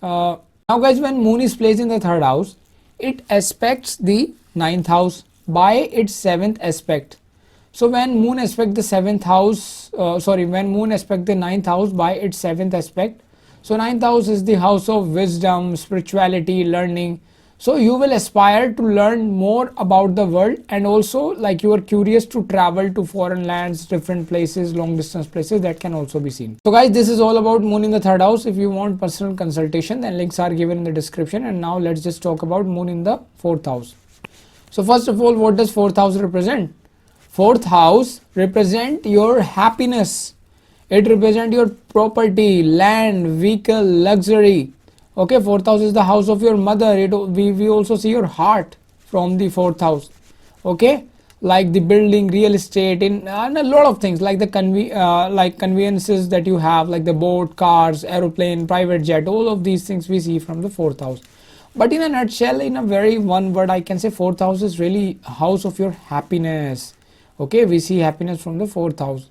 Now guys, when moon is placed in the third house, it aspects the ninth house by its seventh aspect. So when moon aspect the seventh house, when moon aspect the ninth house by its seventh aspect, so ninth house is the house of wisdom, spirituality, learning. So you will aspire to learn more about the world, and also like you are curious to travel to foreign lands, different places, long distance places. That can also be seen. So guys, this is all about moon in the third house. If you want personal consultation, then links are given in the description. And now let's just talk about moon in the fourth house. So first of all, what does fourth house represent? Fourth house represent your happiness. It represent your property, land, vehicle, luxury. Okay, fourth house is the house of your mother. We also see your heart from the fourth house. Okay, like the building, real estate, and a lot of things like the conveniences that you have, like the boat, cars, aeroplane, private jet. All of these things we see from the fourth house. But in a nutshell, in a very one word, I can say fourth house is really house of your happiness. Okay, we see happiness from the fourth house.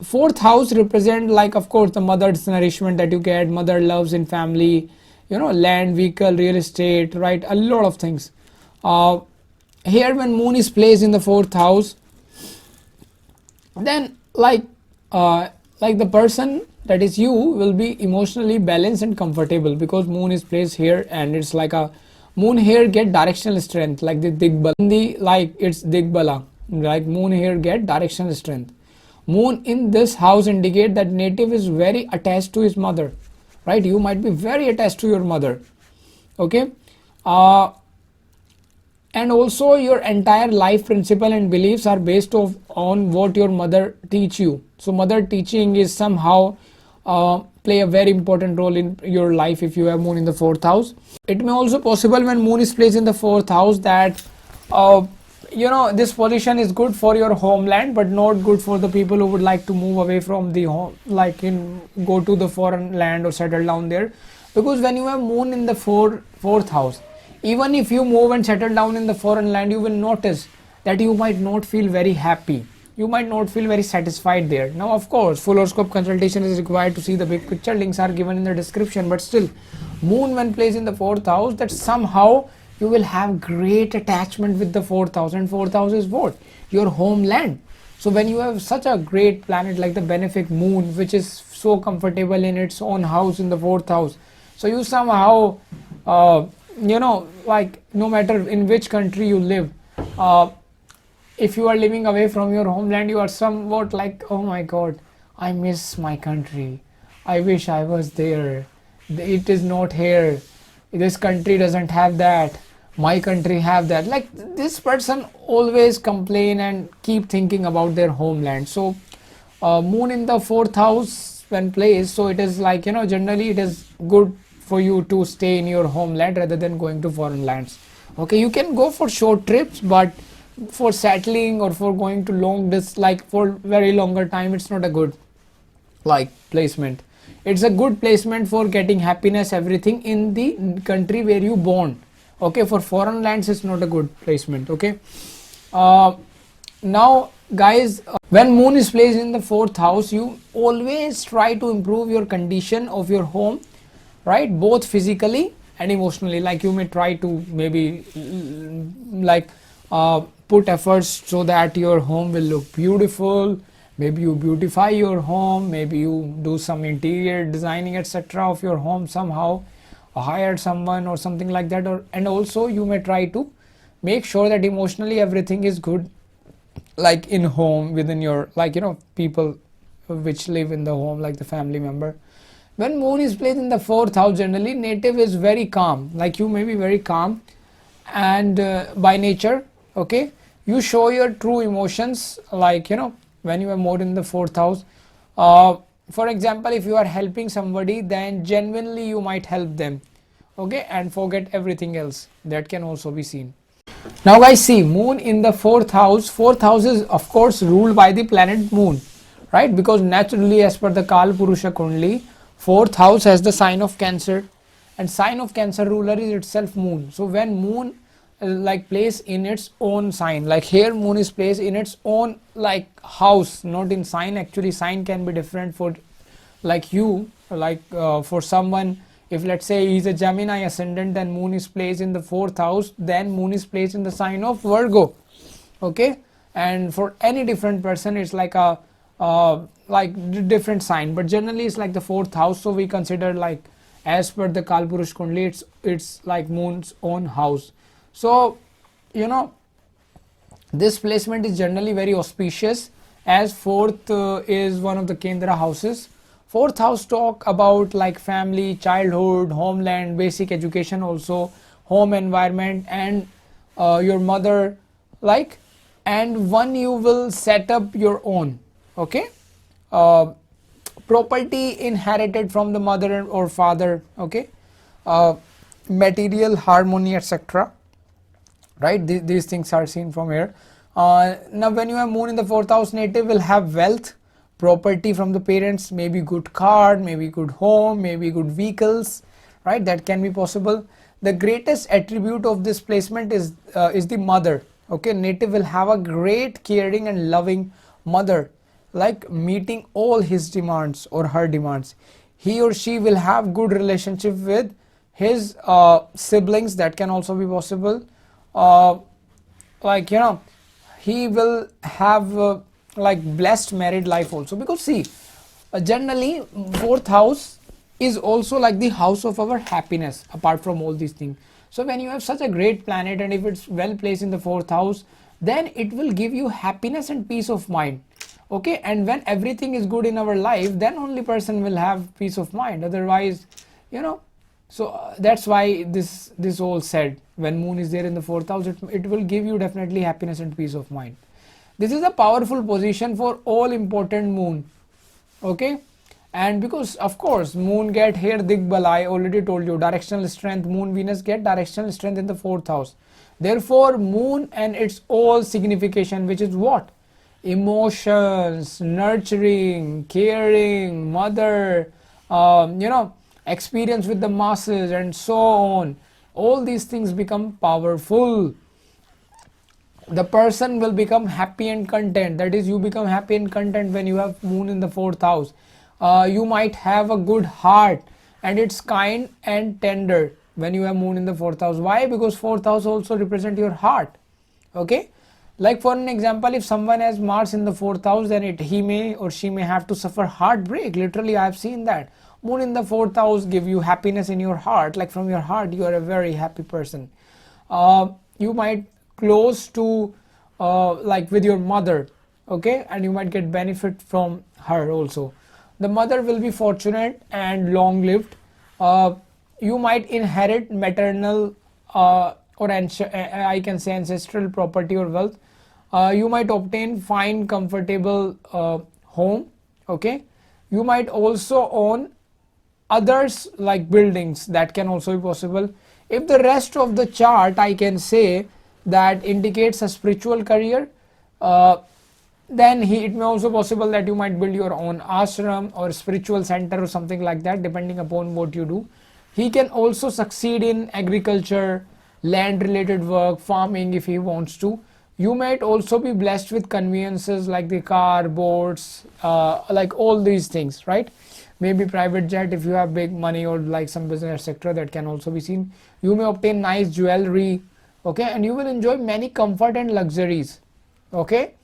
Fourth house represent, like, of course, the mother's nourishment that you get, mother loves in family, land, vehicle, real estate, right? A lot of things. Here when moon is placed in the fourth house, then like the person that is you will be emotionally balanced and comfortable, because moon is placed here, and it's like a moon here get directional strength, like the digbala, it's digbala, like moon here get directional strength. Moon in this house indicate that native is very attached to his mother, right? You might be very attached to your mother. Okay, and also your entire life principle and beliefs are based on what your mother teach you. So mother teaching is somehow play a very important role in your life if you have moon in the fourth house. It may also possible when moon is placed in the fourth house that this position is good for your homeland, but not good for the people who would like to move away from the home, go to the foreign land or settle down there. Because when you have moon in the fourth house, even if you move and settle down in the foreign land, you will notice that you might not feel very happy. You might not feel very satisfied there. Now, of course, full horoscope consultation is required to see the big picture. Links are given in the description. But still, moon when placed in the fourth house, that somehow you will have great attachment with the fourth house. And fourth house is what? Your homeland. So when you have such a great planet like the benefic moon, which is so comfortable in its own house in the fourth house, so you somehow no matter in which country you live, if you are living away from your homeland, you are somewhat like, oh my god, I miss my country, I wish I was there, it is not here, this country doesn't have that, my country have that. Like, this person always complain and keep thinking about their homeland. So moon in the fourth house when placed, so it is like, generally it is good for you to stay in your homeland rather than going to foreign lands. Okay, you can go for short trips, but for settling or for going to long distance, like for very longer time, it's not a good placement. It's a good placement for getting happiness, everything in the country where you born. Okay, for foreign lands it's not a good placement. Okay, now guys, when moon is placed in the fourth house, you always try to improve your condition of your home, right? Both physically and emotionally. Like, you may try to maybe put efforts so that your home will look beautiful, maybe you beautify your home, maybe you do some interior designing etc of your home somehow, or hire someone or something like that, or and also you may try to make sure that emotionally everything is good, like in home, within your, like, you know, people which live in the home, like the family member. When moon is placed in the fourth house, generally native is very calm, like you may be very calm and by nature, okay, you show your true emotions, like, you know, when you are more in the fourth house. For example, if you are helping somebody, then genuinely you might help them, okay, and forget everything else. That can also be seen. Now guys, see, moon in the fourth house. Fourth house is of course ruled by the planet moon, right? Because naturally, as per the Kal Purusha Kundli, fourth house has the sign of Cancer, and sign of Cancer ruler is itself moon. So when moon like placed in its own sign, like here moon is placed in its own like house, not in sign. Actually sign can be different for like you, like for someone, if let's say he's a Gemini ascendant, then moon is placed in the fourth house, then moon is placed in the sign of Virgo, okay. And for any different person it's like a different sign, but generally it's like the fourth house. So we consider, like, as per the Kalpurush Kundli, it's like moon's own house. So you know, this placement is generally very auspicious, as fourth is one of the Kendra houses. Fourth house talk about like family, childhood, homeland, basic education, also home environment, and your mother, like, and one you will set up your own, okay, property inherited from the mother or father, okay, material harmony etc, right. These things are seen from here. Now when you have moon in the fourth house, native will have wealth, property from the parents, maybe good car, maybe good home, maybe good vehicles, right. That can be possible. The greatest attribute of this placement is the mother, okay. Native will have a great caring and loving mother, like meeting all his demands or her demands. He or she will have good relationship with his siblings. That can also be possible. Like, you know, he will have like blessed married life also, because see, generally fourth house is also like the house of our happiness apart from all these things. So when you have such a great planet, and if it's well placed in the fourth house, then it will give you happiness and peace of mind, okay. And when everything is good in our life, then only person will have peace of mind, otherwise, you know. So that's why this all said, when moon is there in the fourth house, it will give you definitely happiness and peace of mind. This is a powerful position for all important moon, okay. And because of course moon get here Digbal, I already told you, directional strength, moon Venus get directional strength in the fourth house. Therefore moon and its all signification, which is what? Emotions, nurturing, caring, mother, you know, experience with the masses and so on, all these things become powerful. The person will become happy and content, that is, you become happy and content when you have moon in the fourth house. You might have a good heart, and it's kind and tender when you have moon in the fourth house. Why? Because fourth house also represent your heart, okay. Like for an example, if someone has Mars in the fourth house, then he may or she may have to suffer heartbreak. Literally I have seen that. Moon in the fourth house give you happiness in your heart, like from your heart you are a very happy person. You might close to like with your mother, okay, and you might get benefit from her also. The mother will be fortunate and long lived. You might inherit maternal or I can say ancestral property or wealth. You might obtain fine comfortable home, okay. You might also own others like buildings. That can also be possible. If the rest of the chart, I can say, that indicates a spiritual career, then it may also possible that you might build your own ashram or spiritual center or something like that, depending upon what you do. He can also succeed in agriculture, land related work, farming if he wants to. You might also be blessed with conveniences like the car, boats, like all these things, right. Maybe private jet if you have big money, or like some business sector, that can also be seen. You may obtain nice jewelry, okay, and you will enjoy many comfort and luxuries, okay,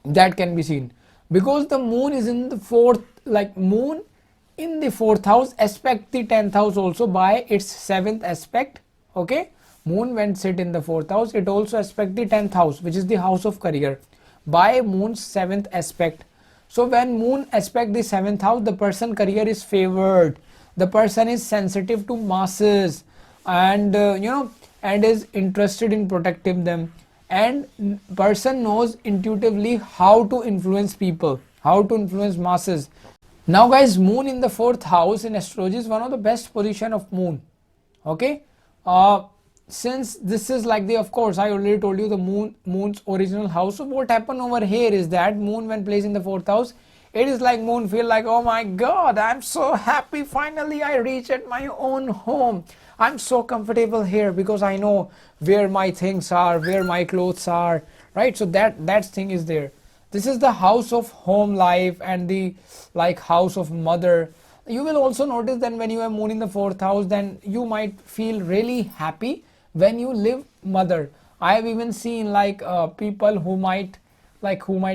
that can be seen. because the moon is in the fourth, like moon in the fourth house aspect the 10th house also by its seventh aspect. Okay, moon when sit in the fourth house, it also aspect the 10th house, which is the house of career, by moon's seventh aspect. So when moon aspect the seventh house, the person career is favored, the person is sensitive to masses, and and is interested in protecting them, and person knows intuitively how to influence people, how to influence masses. Now guys, moon in the fourth house in astrology is one of the best position of moon. Okay, since this is like the, of course I already told you the moon's original house. So what happened over here is that moon when placed in the fourth house, it is like moon feel like, oh my god, I'm so happy, finally I reach at my own home, I'm so comfortable here because I know where my things are, where my clothes are, right? So that thing is there. This is the house of home life and the like house of mother. You will also notice that when you have moon in the fourth house, then you might feel really happy when you live mother. I have even seen like people who might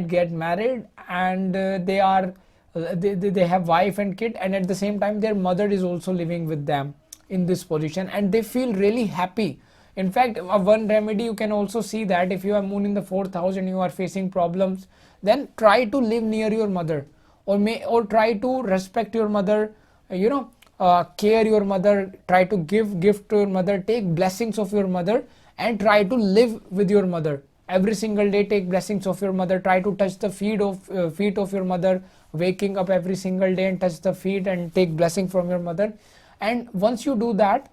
get married, and they have wife and kid, and at the same time their mother is also living with them in this position, and they feel really happy. In fact, one remedy you can also see that if you have moon in the fourth house and you are facing problems, then try to live near your mother, or try to respect your mother, care your mother, try to give gift to your mother, take blessings of your mother, and try to live with your mother every single day. Take blessings of your mother, try to touch the feet of your mother, waking up every single day and touch the feet and take blessing from your mother. And once you do that,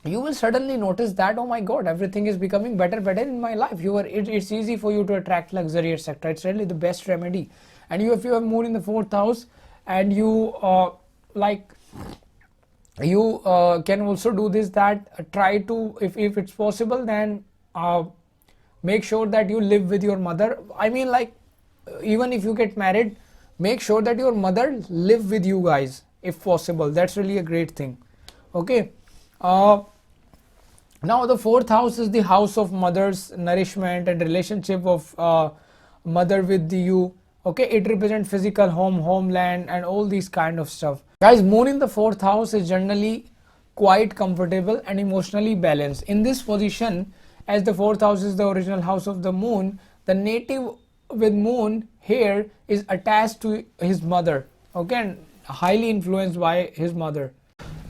you will suddenly notice that, oh my god, everything is becoming better in my life. It's easy for you to attract luxury, etc. It's really the best remedy. And if you have moon in the fourth house, and you can also do this, that try to, if it's possible, then make sure that you live with your mother. I mean, like, even if you get married, make sure that your mother live with you guys if possible. That's really a great thing. Okay, now the fourth house is the house of mother's nourishment and relationship of mother with you. Okay, it represents physical home, homeland, and all these kind of stuff. Guys, moon in the fourth house is generally quite comfortable and emotionally balanced. In this position, as the fourth house is the original house of the moon, the native with moon here is attached to his mother. Okay, and highly influenced by his mother.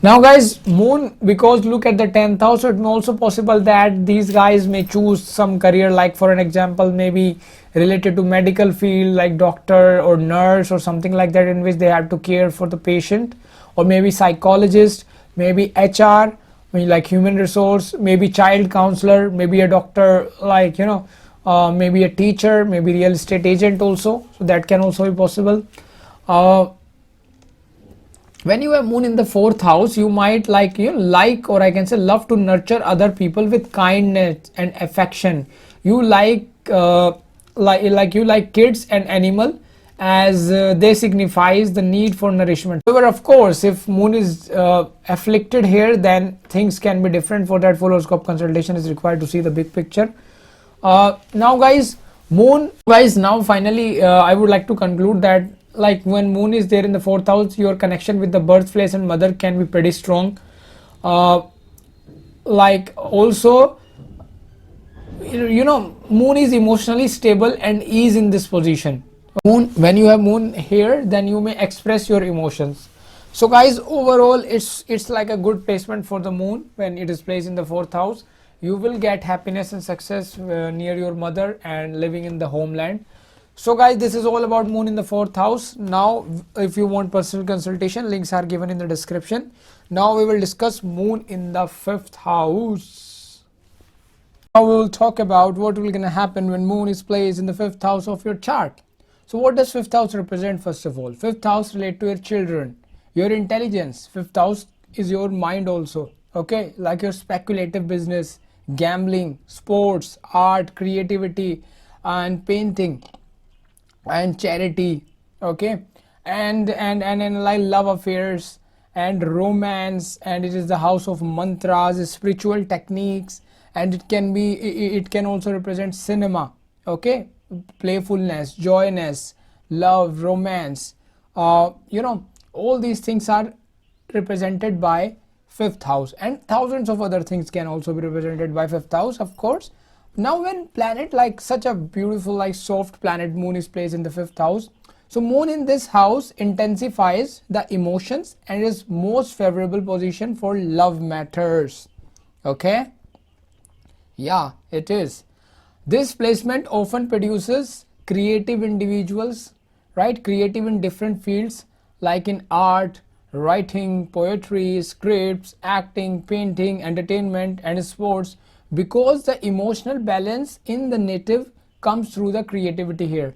Now guys, moon, because look at the 10th house, so it may also possible that these guys may choose some career, like for an example, maybe related to medical field, like doctor or nurse or something like that, in which they have to care for the patient, or maybe psychologist, maybe HR, maybe like human resource, maybe child counselor, maybe a doctor, like maybe a teacher, maybe real estate agent also. So that can also be possible. When you have moon in the fourth house, you might or I can say love to nurture other people with kindness and affection. You like kids and animal, as they signifies the need for nourishment. However, of course, if moon is afflicted here, then things can be different. For that, full horoscope consultation is required to see the big picture. Now guys, now finally I would like to conclude that, like, when moon is there in the fourth house, your connection with the birthplace and mother can be pretty strong. Like also, moon is emotionally stable and is in this position. When you have moon here, then you may express your emotions. So guys, overall it's like a good placement for the moon when it is placed in the fourth house. You will get happiness and success near your mother and living in the homeland. So guys, this is all about moon in the fourth house. Now if you want personal consultation, links are given in the description. Now we will discuss moon in the fifth house. Now we will talk about what will gonna happen when moon is placed in the fifth house of your chart. So what does fifth house represent? First of all, fifth house relate to your children, your intelligence. Fifth house is your mind also. Okay, like your speculative business, gambling, sports, art, creativity, and painting, and charity. Okay, and like love affairs and romance, and it is the house of mantras, spiritual techniques, and it can also represent cinema. Okay, playfulness, joyness, love, romance, all these things are represented by fifth house, and thousands of other things can also be represented by fifth house, of course. Now when planet, like such a beautiful, like soft planet moon, is placed in the fifth house, so moon in this house intensifies the emotions and is most favorable position for love matters. Okay, yeah, it is. This placement often produces creative individuals, right? Creative in different fields like in art, writing, poetry, scripts, acting, painting, entertainment, and sports, because the emotional balance in the native comes through the creativity here.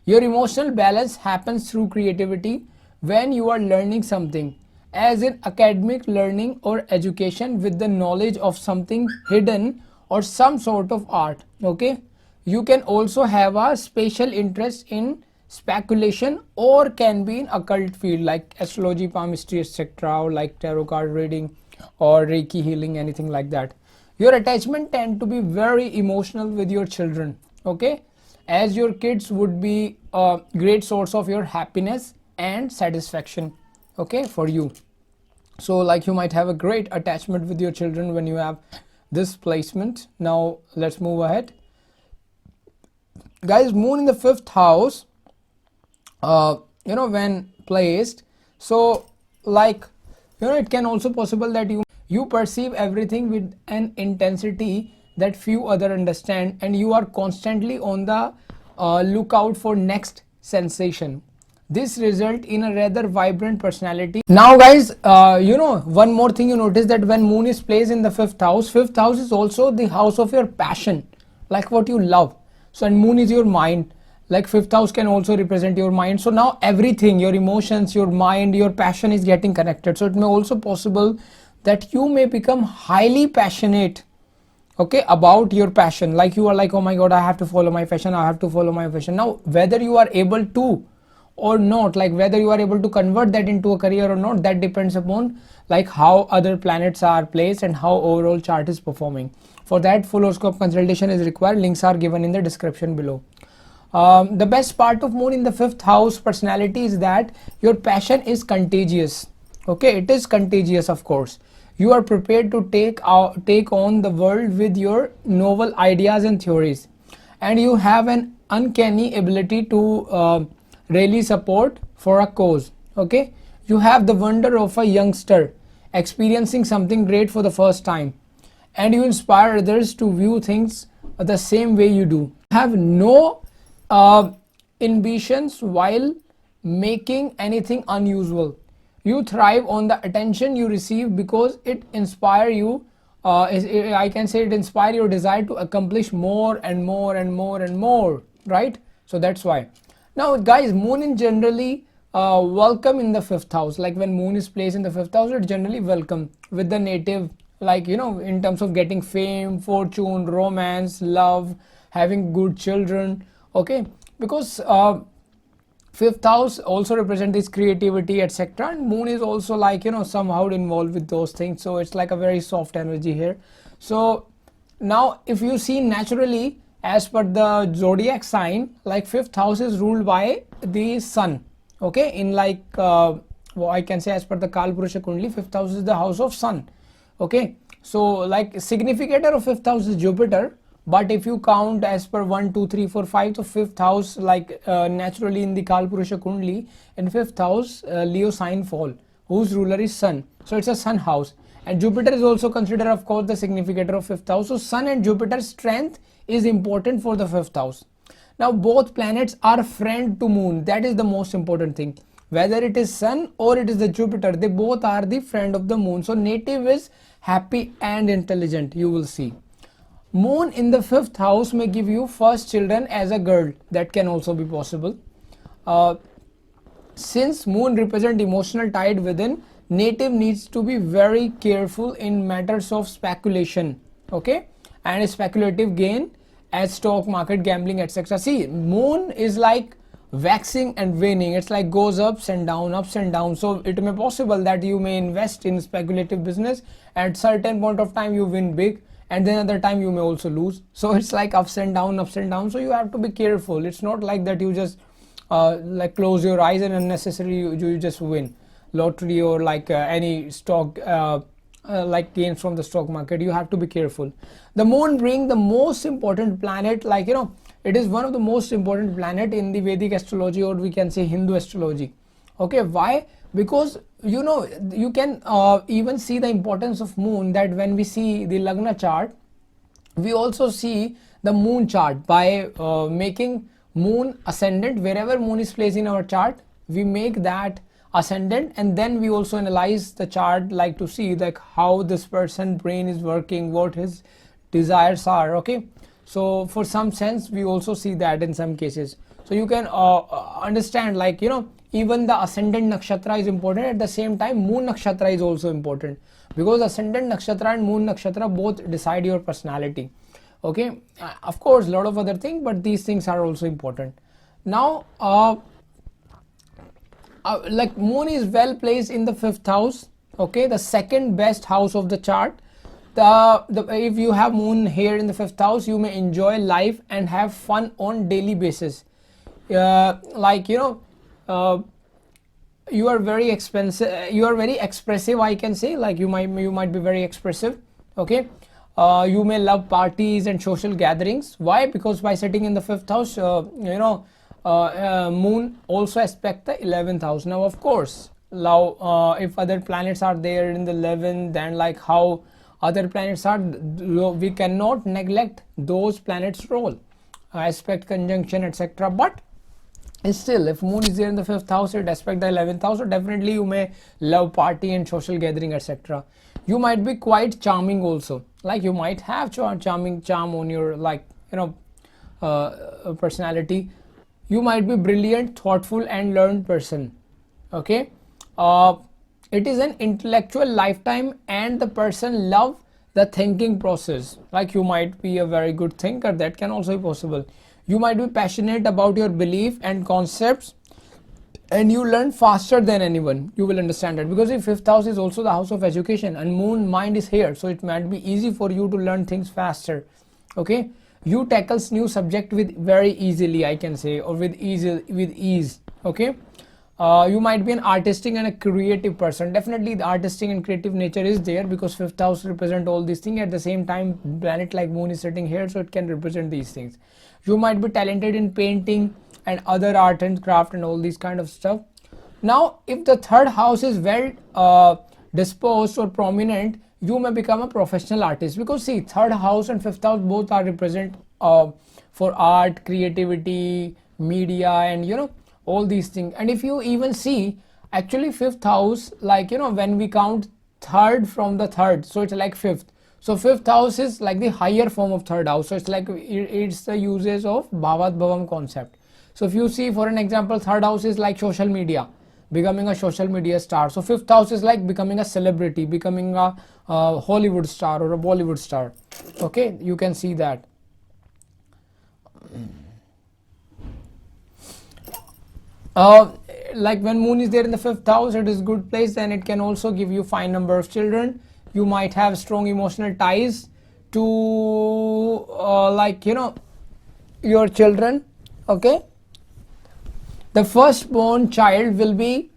Your emotional balance happens through creativity when you are learning something, as in academic learning or education with the knowledge of something hidden or some sort of art. Okay, you can also have a special interest in speculation or can be in occult field like astrology, palmistry, etc., or like tarot card reading or reiki healing, anything like that. Your attachment tend to be very emotional with your children. Okay, as your kids would be a great source of your happiness and satisfaction, okay, for you. So like you might have a great attachment with your children when you have this placement. Now let's move ahead, guys. Moon in the fifth house, when placed, so like it can also possible that you perceive everything with an intensity that few other understand, and you are constantly on the lookout for next sensation. This result in a rather vibrant personality. Now guys, one more thing you notice, that when moon is placed in the fifth house is also the house of your passion, like what you love. So and moon is your mind, like fifth house can also represent your mind. So now everything, your emotions, your mind, your passion is getting connected. So it may also possible that you may become highly passionate, okay, about your passion. Like you are like, oh my god, I have to follow my passion, I have to follow my passion. Now whether you are able to or not, like whether you are able to convert that into a career or not, that depends upon like how other planets are placed and how overall chart is performing. For that, full horoscope consultation is required. Links are given in the description below. The best part of moon in the fifth house personality is that your passion is contagious. Okay, it is contagious, of course. You are prepared to take on the world with your novel ideas and theories, and you have an uncanny ability to really support for a cause. Okay, you have the wonder of a youngster experiencing something great for the first time, and you inspire others to view things the same way you do. You have no ambitions while making anything unusual. You thrive on the attention you receive because it inspire you, I can say it inspire your desire to accomplish more and more and more and more, right? So that's why. Now guys, moon is generally welcome in the fifth house. Like when moon is placed in the fifth house, it generally welcome with the native, like in terms of getting fame, fortune, romance, love, having good children. Okay, because fifth house also represent this creativity, etc., and moon is also like somehow involved with those things. So it's like a very soft energy here. So now if you see naturally, as per the zodiac sign, like fifth house is ruled by the sun. Okay, in like I can say as per the Kalpurusha Kundli, fifth house is the house of sun. Okay, so like significator of fifth house is Jupiter, but if you count as per 1 2 3 4 5, so fifth house, like naturally in the Kalpurusha Kundli, in fifth house Leo sign fall, whose ruler is sun. So it's a sun house, and Jupiter is also considered, of course, the significator of fifth house. So sun and Jupiter's strength is important for the fifth house. Now both planets are friend to moon. That is the most important thing. Whether it is sun or it is the Jupiter, they both are the friend of the moon. So native is happy and intelligent, you will see. Moon in the fifth house may give you first children as a girl. That can also be possible. Since moon represent emotional tide within, native needs to be very careful in matters of speculation, okay, and speculative gain as stock market, gambling, etc. See, moon is like waxing and waning. It's like goes ups and down. So it may possible that you may invest in speculative business, at certain point of time you win big, and then other time you may also lose. So it's like ups and down. So you have to be careful. It's not like that you just like close your eyes and unnecessarily you just win lottery or like any stock like gains from the stock market. You have to be careful. The moon being the most important planet, like it is one of the most important planet in the Vedic astrology, or we can say Hindu astrology. Okay, why? Because you can even see the importance of moon, that when we see the Lagna chart, we also see the moon chart by making moon ascendant. Wherever moon is placed in our chart, we make that ascendant, and then we also analyze the chart, like to see like how this person brain is working, what his desires are. Okay, so for some sense we also see that in some cases. So you can understand, like even the ascendant nakshatra is important. At the same time, moon nakshatra is also important, because ascendant nakshatra and moon nakshatra both decide your personality. Okay, of course a lot of other things, but these things are also important. Now like moon is well placed in the 5th house. Okay, the second best house of the chart. If you have moon here in the 5th house, you may enjoy life and have fun on daily basis. Like you are very expressive, I can say. Like you might be very expressive. Okay, you may love parties and social gatherings. Why? Because by sitting in the 5th house, moon also aspect the 11th house. Now of course, if other planets are there in the 11th, then like how other planets are, we cannot neglect those planets role, aspect, conjunction, etc. But still, if moon is there in the 5th house, it aspect the 11th house, so definitely you may love party and social gathering, etc. You might be quite charming also, like you might have charm on your personality. You might be brilliant, thoughtful and learned person. Okay, it is an intellectual lifetime, and the person love the thinking process. Like you might be a very good thinker, that can also be possible. You might be passionate about your belief and concepts, and you learn faster than anyone. You will understand that, because if 5th house is also the house of education and moon mind is here, so it might be easy for you to learn things faster. Okay, you tackles new subject with very easily, I can say, or with ease. Okay, you might be an artistic and a creative person. Definitely the artistic and creative nature is there, because 5th house represent all these things. At the same time, planet like moon is sitting here, so it can represent these things. You might be talented in painting and other art and craft and all these kind of stuff. Now if the 3rd house is well disposed or prominent, you may become a professional artist, because see, 3rd house and 5th house both are represent for art, creativity, media, and all these things. And if you even see, actually 5th house, like when we count 3rd from the 3rd, so it's like 5th. So 5th house is like the higher form of 3rd house, so it's like it's the uses of bhavat bhavam concept. So if you see, for an example, 3rd house is like social media, becoming a social media star. So 5th house is like becoming a celebrity, becoming a Hollywood star or a Bollywood star. Okay, you can see that. Like when moon is there in the 5th house, it is good place, and it can also give you fine number of children. You might have strong emotional ties to your children. Okay, the firstborn child will be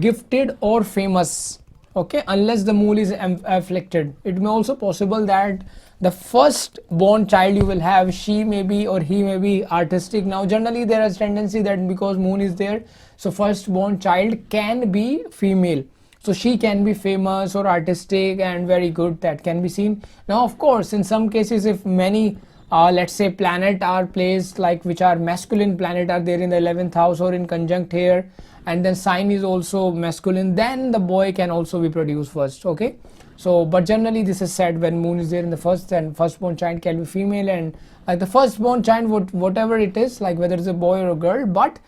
gifted or famous. Okay, unless the moon is afflicted. It may also possible that the firstborn child you will have, she may be or he may be artistic. Now generally there is tendency that because moon is there, so firstborn child can be female, so she can be famous or artistic and very good, that can be seen. Now of course, in some cases, if many let's say planet are placed, like which are masculine planet are there in the 11th house or in conjunct here, and then sign is also masculine, then the boy can also be produced first. Okay, so but generally this is said when moon is there in the first, and firstborn child can be female, and like the firstborn child, whatever it is, like whether it's a boy or a girl, but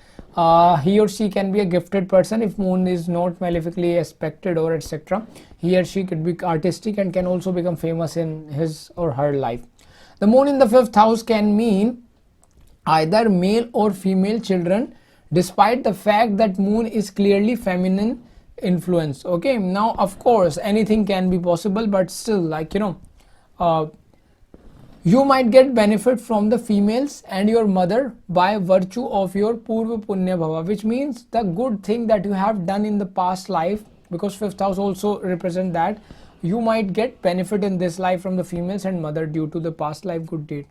he or she can be a gifted person if moon is not malefically aspected or etc. He or she could be artistic and can also become famous in his or her life. The moon in the 5th house can mean either male or female children, despite the fact that moon is clearly feminine influence. Okay, now of course anything can be possible, but still, like You might get benefit from the females and your mother by virtue of your Purva Punya Bhava, which means the good thing that you have done in the past life, because fifth house also represent that. You might get benefit in this life from the females and mother due to the past life good deed.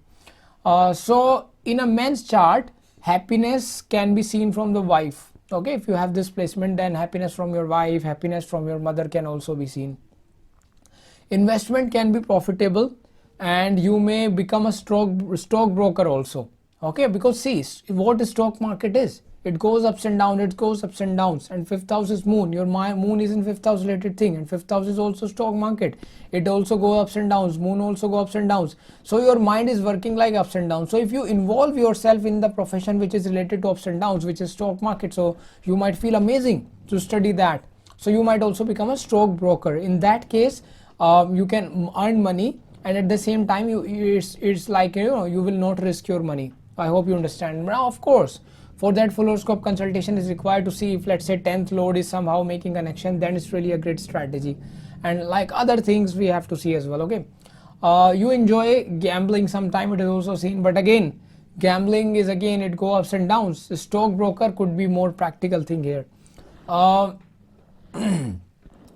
So in a man's chart, happiness can be seen from the wife. Okay, if you have this placement, then happiness from your wife, happiness from your mother can also be seen. Investment can be profitable, and you may become a stockbroker also. Okay, because see what the stock market is, it goes ups and downs, it goes ups and downs, and fifth house is moon. Your moon is in fifth house related thing, and fifth house is also stock market. It also go ups and downs, moon also go ups and downs. So your mind is working like ups and downs. So if you involve yourself in the profession which is related to ups and downs, which is stock market, so you might feel amazing to study that. So you might also become a stockbroker. In that case, you can earn money, and at the same time it's like, you know, you will not risk your money. I hope you understand. Now of course, for that full horoscope consultation is required to see if, let's say, 10th lord is somehow making connection, then it's really a great strategy. And like other things we have to see as well. Okay, you enjoy gambling sometime, it is also seen, but again gambling is, again, it go ups and downs. The stockbroker could be more practical thing here.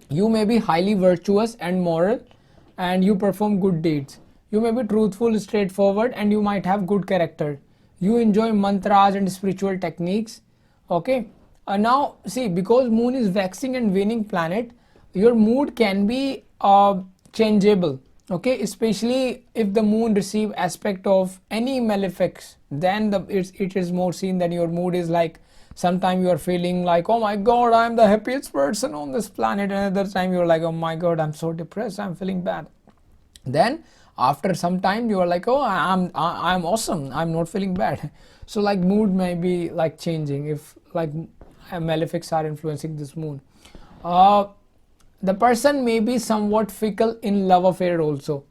You may be highly virtuous and moral, and you perform good deeds. You may be truthful, straightforward, and you might have good character. You enjoy mantras and spiritual techniques. Okay, now see, because moon is waxing and waning planet, your mood can be changeable. Okay, especially if the moon receive aspect of any malefics, then it is more seen that your mood is like, sometime you are feeling like, oh my god, I'm the happiest person on this planet, and another time you're like, oh my god, I'm so depressed, I'm feeling bad. Then after some time you are like, oh, I'm awesome, I'm not feeling bad. So like mood may be like changing if like malefics are influencing this moon. The person may be somewhat fickle in love affair also.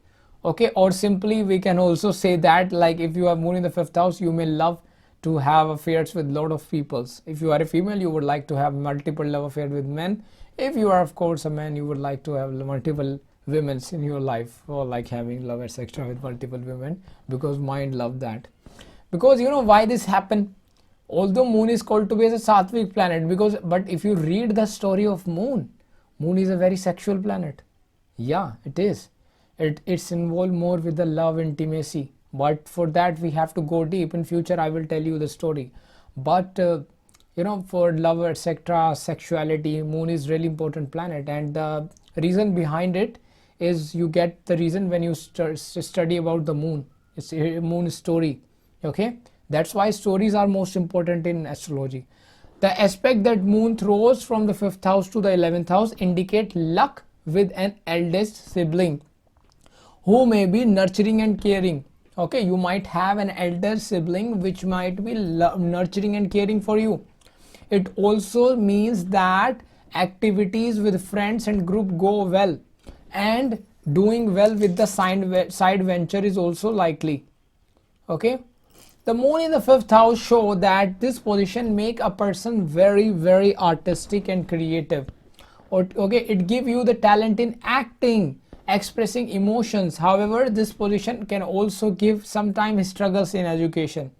Okay, or simply we can also say that, like, if you have moon in the fifth house, you may love to have affairs with lot of peoples. If you are a female, you would like to have multiple love affairs with men. If you are of course a man, you would like to have multiple women in your life, or like having love etc with multiple women, because mind love that. Because you know why this happen, although moon is called to be as a sattvic planet, because but if you read the story of moon is a very sexual planet. Yeah, it is. It's involved more with the love, intimacy, but for that we have to go deep. In future I will tell you the story, but you know, for love etc, sexuality, moon is really important planet. And the reason behind it is, you get the reason when you study about the moon. It's a moon story. Okay, that's why stories are most important in astrology. The aspect that moon throws from the 5th house to the 11th house indicate luck with an eldest sibling who may be nurturing and caring. Okay, you might have an elder sibling which might be nurturing and caring for you. It also means that activities with friends and group go well, and doing well with the side venture is also likely. Okay, the moon in the 5th house show that this position make a person very artistic and creative. Okay, it give you the talent in acting, expressing emotions. However, this position can also give sometimes struggles in education.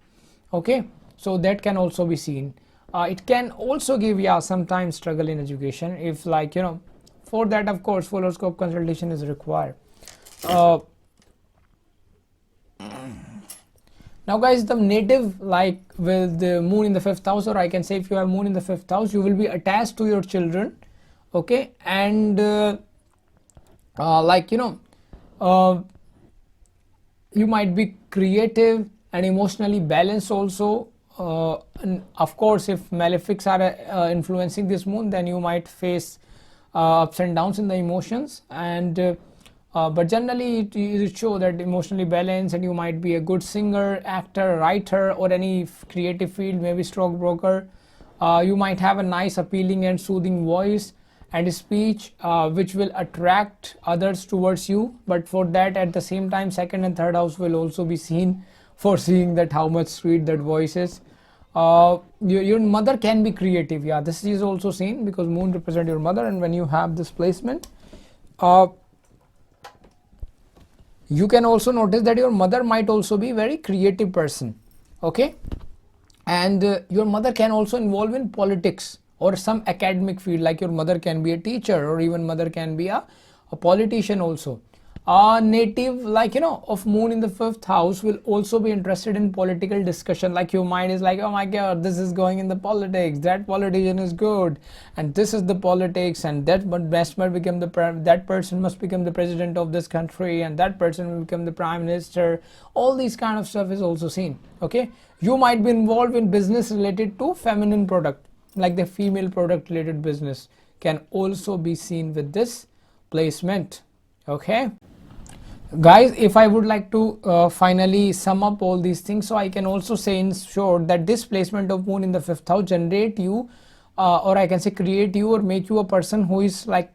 Okay, so that can also be seen. It can also give, yeah, sometimes struggle in education, if, like, you know, for that of course full horoscope consultation is required. Now guys, the native, like with the moon in the 5th house, or I can say if you have moon in the 5th house, you will be attached to your children. Okay, and like, you know, you might be creative and emotionally balanced also. And of course, if malefics are influencing this moon, then you might face ups and downs in the emotions, and but generally it show that emotionally balanced, and you might be a good singer, actor, writer, or any creative field, maybe stockbroker. You might have a nice, appealing and soothing voice and speech, which will attract others towards you. But for that, at the same time, 2nd and 3rd house will also be seen for seeing that how much sweet that voice is. Your mother can be creative. Yeah, this is also seen because moon represents your mother, and when you have this placement, You can also notice that your mother might also be very creative person, okay, and your mother can also involve in politics or some academic field, like your mother can be a teacher, or even mother can be a politician also. A native, like, of moon in the 5th house will also be interested in political discussion. Like your mind is like, oh my god, this is going in the politics, that politician is good, and this is the politics, and that best must become that person must become the president of this country, and that person will become the prime minister. All these kind of stuff is also seen, okay. You might be involved in business related to feminine product, like the female product related business can also be seen with this placement, okay. Guys, if I would like to finally sum up all these things, so I can also say in short that this placement of moon in the 5th house generate you, or I can say create you or make you a person who is like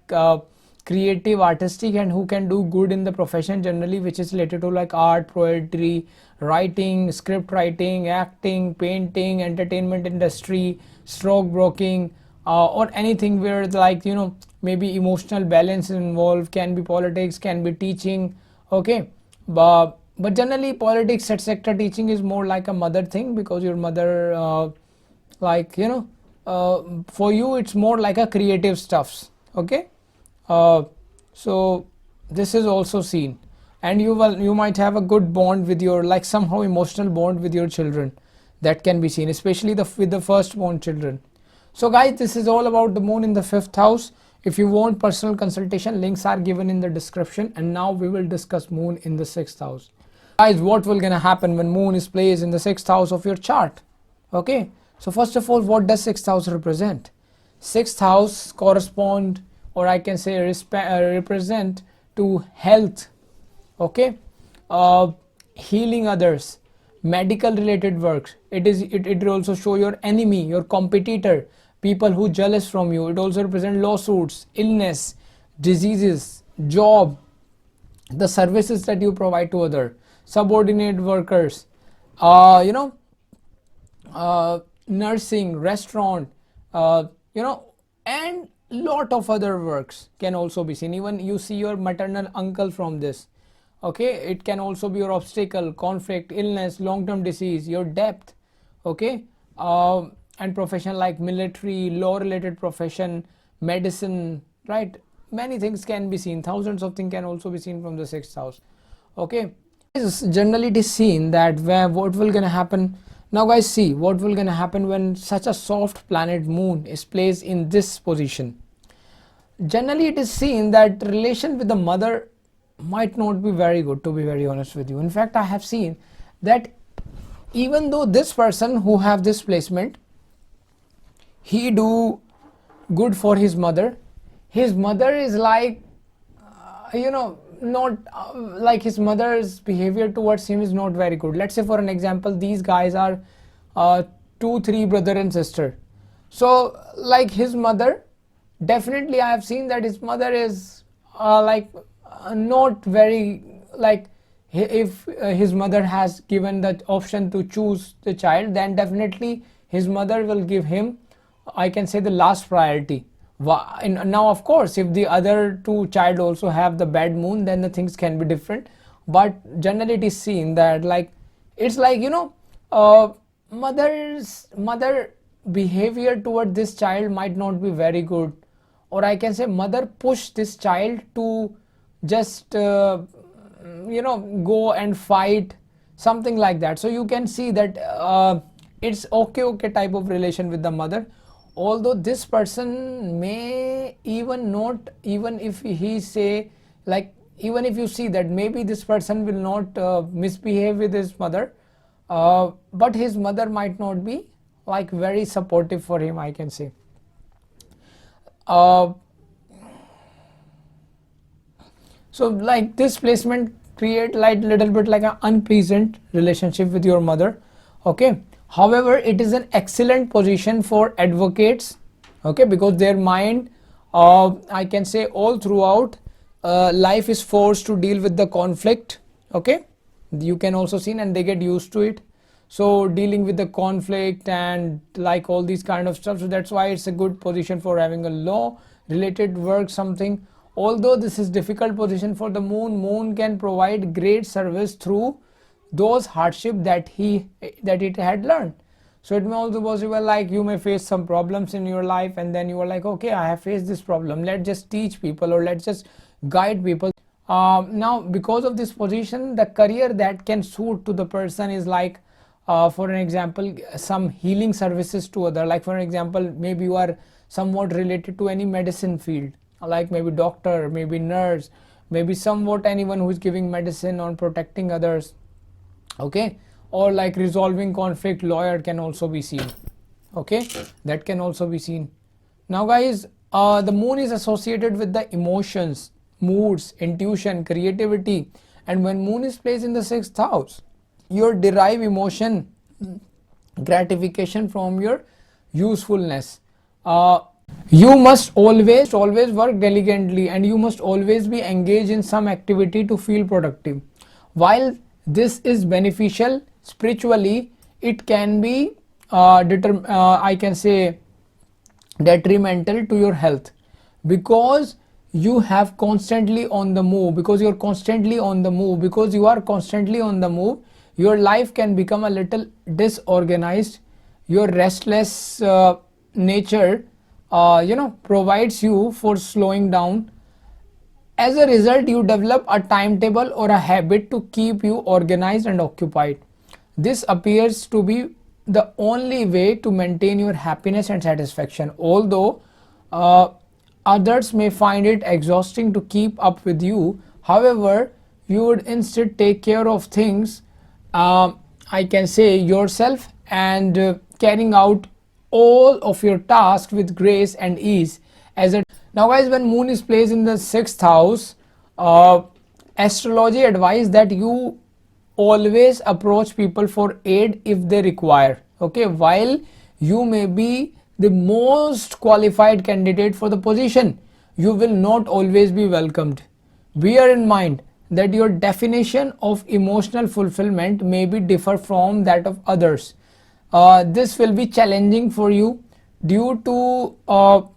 creative, artistic, and who can do good in the profession generally, which is related to like art, poetry, writing, script writing, acting, painting, entertainment industry, stockbroking, or anything where, like, maybe emotional balance is involved, can be politics, can be teaching, okay. But generally politics etc teaching is more like a mother thing, because your mother like, for you it's more like a creative stuffs, okay. So this is also seen, and you might have a good bond with your, like, somehow emotional bond with your children, that can be seen, especially with the firstborn children. So guys, this is all about the moon in the 5th house. If you want personal consultation, links are given in the description. And now we will discuss moon in the 6th house. Guys, what will gonna happen when moon is placed in the 6th house of your chart? Okay, so first of all, what does 6th house represent? 6th house correspond, or I can say represent to health, okay, healing others, medical related works. It will also show your enemy, your competitor, people who jealous from you. It also represents lawsuits, illness, diseases, job, the services that you provide to other, subordinate workers, nursing, restaurant, and lot of other works can also be seen. Even you see your maternal uncle from this, okay. It can also be your obstacle, conflict, illness, long-term disease, your debt, okay. And profession like military, law related profession, medicine, right? Many things can be seen, thousands of things can also be seen from the 6th house, okay. Generally it is seen that what will gonna happen now. Guys, see what will gonna happen when such a soft planet moon is placed in this position. Generally it is seen that relation with the mother might not be very good, to be very honest with you. In fact, I have seen that even though this person who have this placement, he do good for his mother is like, not like his mother's behavior towards him is not very good. Let's say for an example, these guys are 2-3 brother and sister. So like his mother, definitely I have seen that his mother is not very, like, if his mother has given the option to choose the child, then definitely his mother will give him, I can say, the last priority. Now of course, if the other two child also have the bad moon, then the things can be different. But generally it is seen that, like, it's like, mother behavior toward this child might not be very good, or I can say mother push this child to just go and fight, something like that. So you can see that it's okay type of relation with the mother. Although this person may even not, even if he say, like, even if you see that maybe this person will not misbehave with his mother, but his mother might not be like very supportive for him, I can say. So like this placement create like little bit like an unpleasant relationship with your mother, okay. However, it is an excellent position for advocates, okay, because their mind, I can say, all throughout life is forced to deal with the conflict, okay. You can also see, and they get used to it. So dealing with the conflict and like all these kind of stuff, so that's why it's a good position for having a law related work, something, Although this is difficult position for the moon can provide great service through those hardship that it had learned. So it may also possible like you may face some problems in your life, and then you are like, okay, I have faced this problem, let's just teach people or let's just guide people. Now because of this position, the career that can suit to the person is like for an example, some healing services to other, like for example, maybe you are somewhat related to any medicine field, like maybe doctor, maybe nurse, maybe somewhat anyone who is giving medicine on protecting others, okay, or like resolving conflict, lawyer can also be seen, okay, that can also be seen. Now guys, the moon is associated with the emotions, moods, intuition, creativity, and when moon is placed in the 6th house, you derive emotion, gratification from your usefulness. You must always work diligently, and you must always be engaged in some activity to feel productive. While this is beneficial spiritually, it can be I can say detrimental to your health, because you have constantly on the move, because you are constantly on the move, your life can become a little disorganized. Your restless nature provides you for slowing down. As a result, you develop a timetable or a habit to keep you organized and occupied. This appears to be the only way to maintain your happiness and satisfaction, although others may find it exhausting to keep up with you. However, you would instead take care of things, I can say yourself, and carrying out all of your tasks with grace and ease. Now guys, when moon is placed in the 6th house, astrology advises that you always approach people for aid if they require, okay. While you may be the most qualified candidate for the position, you will not always be welcomed. Bear in mind that your definition of emotional fulfillment may be differ from that of others. This will be challenging for you due to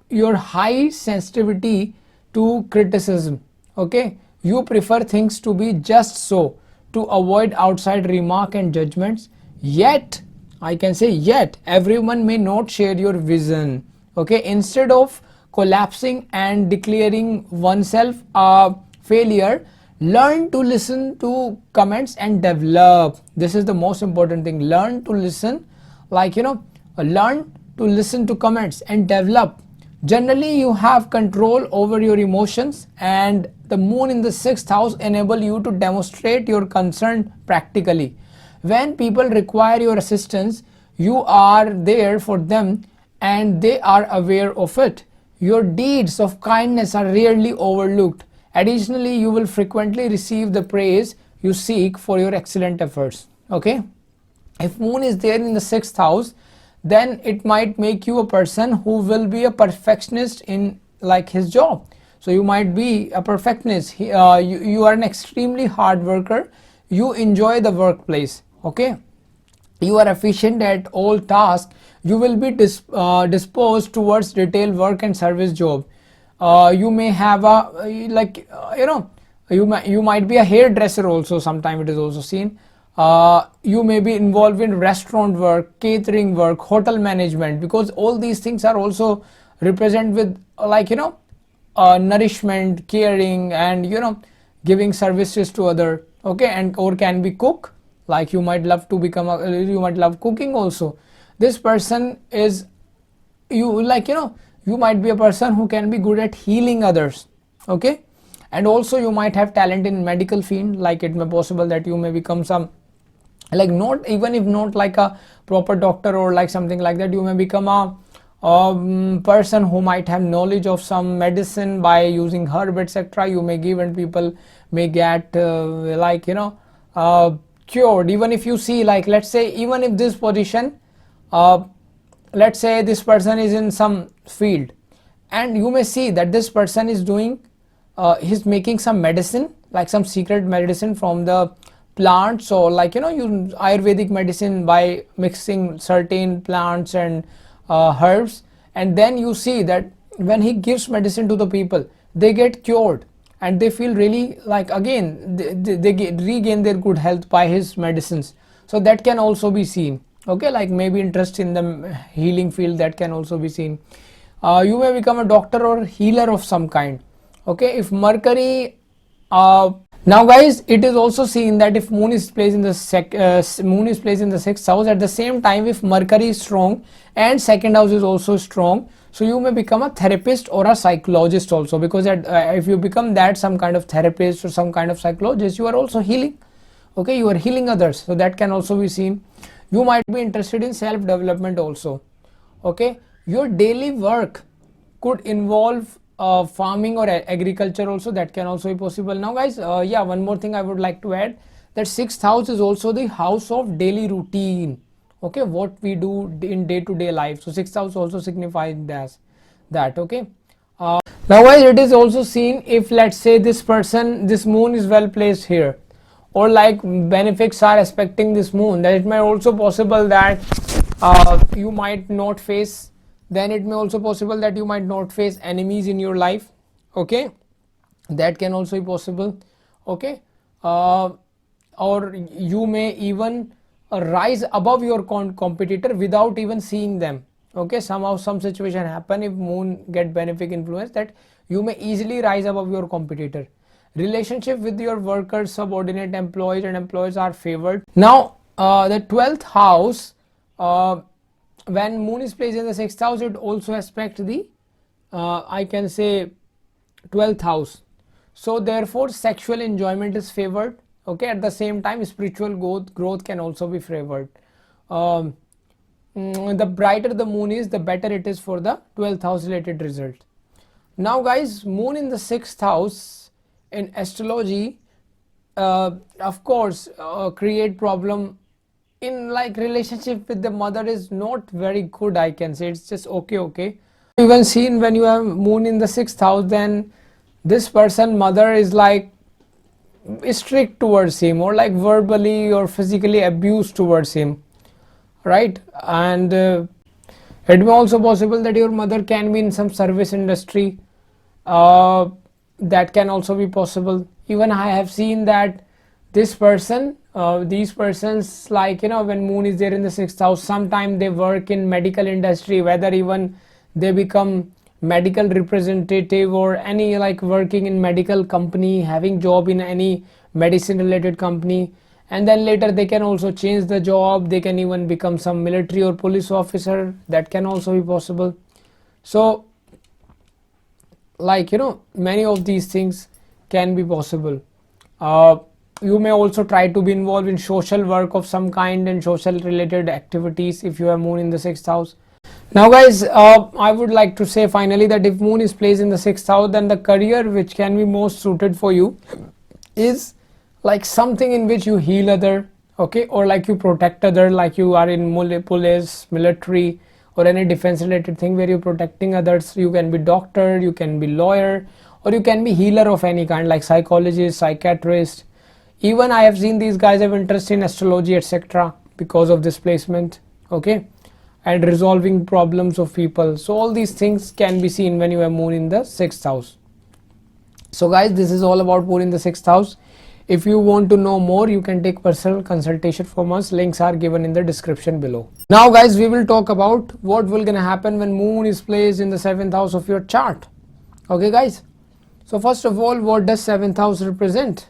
your high sensitivity to criticism, okay. You prefer things to be just so, to avoid outside remark and judgments. Yet I can say everyone may not share your vision, okay. Instead of collapsing and declaring oneself a failure, learn to listen to comments and develop. This is the most important thing. Learn to listen, learn to listen to comments and develop. Generally, you have control over your emotions, and the moon in the 6th house enable you to demonstrate your concern practically. When people require your assistance, you are there for them and they are aware of it. Your deeds of kindness are rarely overlooked. Additionally, you will frequently receive the praise you seek for your excellent efforts, okay. If moon is there in the 6th house, then it might make you a person who will be a perfectionist in like his job. So you might be a perfectionist. You are an extremely hard worker. You enjoy the workplace, okay. You are efficient at all tasks. You will be disposed towards detailed work and service job. You may have a you might be a hairdresser also. Sometime it is also seen. You may be involved in restaurant work, catering work, hotel management, because all these things are also represent with nourishment, caring, and giving services to other, okay. And or can be cook, like you might love to become you might love cooking also. This person is you might be a person who can be good at healing others, okay. And also you might have talent in medical field, like it may possible that you may become some, like not even if not like a proper doctor or like something like that, you may become a person who might have knowledge of some medicine by using herb, etc. You may give and people may get cured. Even if you see, like let's say, even if this position, let's say this person is in some field, and you may see that this person is doing he's making some medicine, like some secret medicine from the plants, or use Ayurvedic medicine by mixing certain plants and herbs. And then you see that when he gives medicine to the people, they get cured and they feel really like again regain their good health by his medicines. So that can also be seen. Okay, like maybe interest in the healing field, that can also be seen. You may become a doctor or healer of some kind. Okay, if Mercury now guys, it is also seen that if moon is placed in the sixth house, at the same time if Mercury is strong and second house is also strong, so you may become a therapist or a psychologist also, because if you become that, some kind of therapist or some kind of psychologist, you are also healing. Okay, you are healing others, so that can also be seen. You might be interested in self development also. Okay, your daily work could involve farming or agriculture also, that can also be possible. Now guys, yeah, one more thing I would like to add, that sixth house is also the house of daily routine. Okay, what we do in day-to-day life, so sixth house also signifies that. Okay, now guys, it is also seen if let's say this moon is well placed here, or like benefics are aspecting this moon, that it may also possible that you might not face, then it may also possible that you might not face enemies in your life. Okay, that can also be possible. Okay, or you may even rise above your competitor without even seeing them. Okay, somehow some situation happen if moon get benefic influence, that you may easily rise above your competitor. Relationship with your workers, subordinate employees and employees are favored. Now the 12th house, when moon is placed in the sixth house, it also aspect the I can say 12th house. So therefore sexual enjoyment is favored. Okay, at the same time spiritual growth can also be favored. The brighter the moon is, the better it is for the 12th house related result. Now guys, moon in the sixth house in astrology of course create problem in like relationship with the mother is not very good, I can say. It's just okay. Even seen when you have moon in the sixth house, then this person mother is like strict towards him, or like verbally or physically abused towards him, right? And it may also possible that your mother can be in some service industry, that can also be possible. Even I have seen that this person these persons, like when moon is there in the sixth house, sometime they work in medical industry, whether even they become medical representative or any like working in medical company, having job in any medicine related company, and then later they can also change the job, they can even become some military or police officer, that can also be possible. So like many of these things can be possible. You may also try to be involved in social work of some kind and social related activities if you have moon in the sixth house. Now guys, I would like to say finally that if moon is placed in the sixth house, then the career which can be most suited for you is like something in which you heal other, okay, or like you protect other, like you are in police, military, or any defense related thing where you're protecting others. You can be doctor, you can be lawyer, or you can be healer of any kind, like psychologist, psychiatrist. Even I have seen these guys have interest in astrology, etc., because of this placement. Okay, and resolving problems of people. So all these things can be seen when you have moon in the sixth house. So guys, this is all about moon in the sixth house. If you want to know more, you can take personal consultation from us. Links are given in the description below. Now guys, we will talk about what will gonna happen when moon is placed in the seventh house of your chart. Okay guys, so first of all, what does seventh house represent?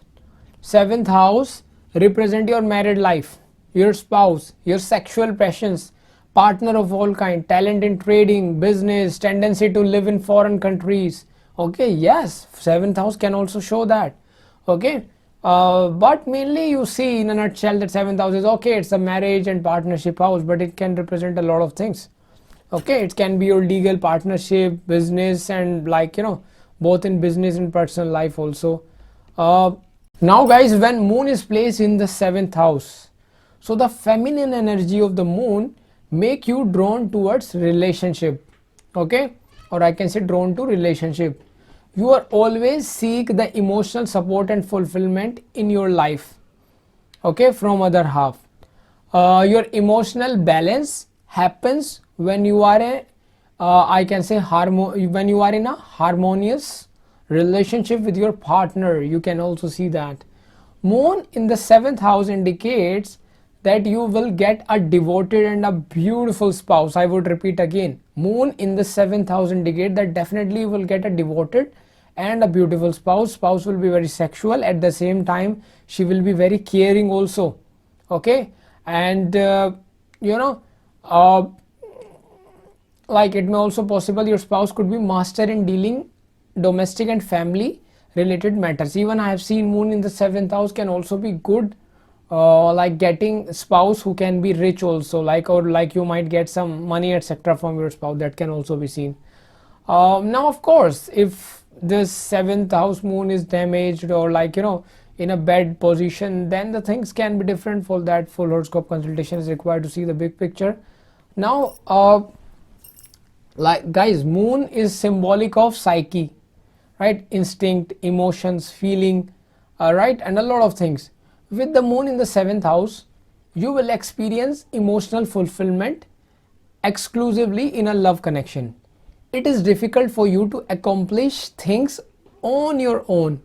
Seventh house represent your married life, your spouse, your sexual passions, partner of all kind, talent in trading, business, tendency to live in foreign countries. Okay, yes, seventh house can also show that. Okay, but mainly you see in a nutshell that seventh house is okay, it's a marriage and partnership house, but it can represent a lot of things. Okay, it can be your legal partnership, business, and like both in business and personal life also. Now guys, when moon is placed in the seventh house, so the feminine energy of the moon make you drawn towards relationship. Okay, or I can say drawn to relationship. You are always seek the emotional support and fulfillment in your life, okay, from other half. Your emotional balance happens when you are I can say when you are in a harmonious relationship with your partner. You can also see that. Moon in the 7th house indicates that you will get a devoted and a beautiful spouse. I would repeat again, moon in the 7th house indicate that definitely you will get a devoted and a beautiful spouse. Spouse will be very sexual, at the same time she will be very caring also. Okay, and like it may also possible your spouse could be master in dealing domestic and family related matters. Even I have seen moon in the 7th house can also be good, like getting spouse who can be rich also, or like you might get some money etc from your spouse. That can also be seen. Now of course, if this 7th house moon is damaged or in a bad position, then the things can be different. For that, full horoscope consultation is required to see the big picture. Now like guys, moon is symbolic of psyche, right? Instinct, emotions, feeling, right, and a lot of things. With the moon in the 7th house, you will experience emotional fulfillment exclusively in a love connection. It is difficult for you to accomplish things on your own.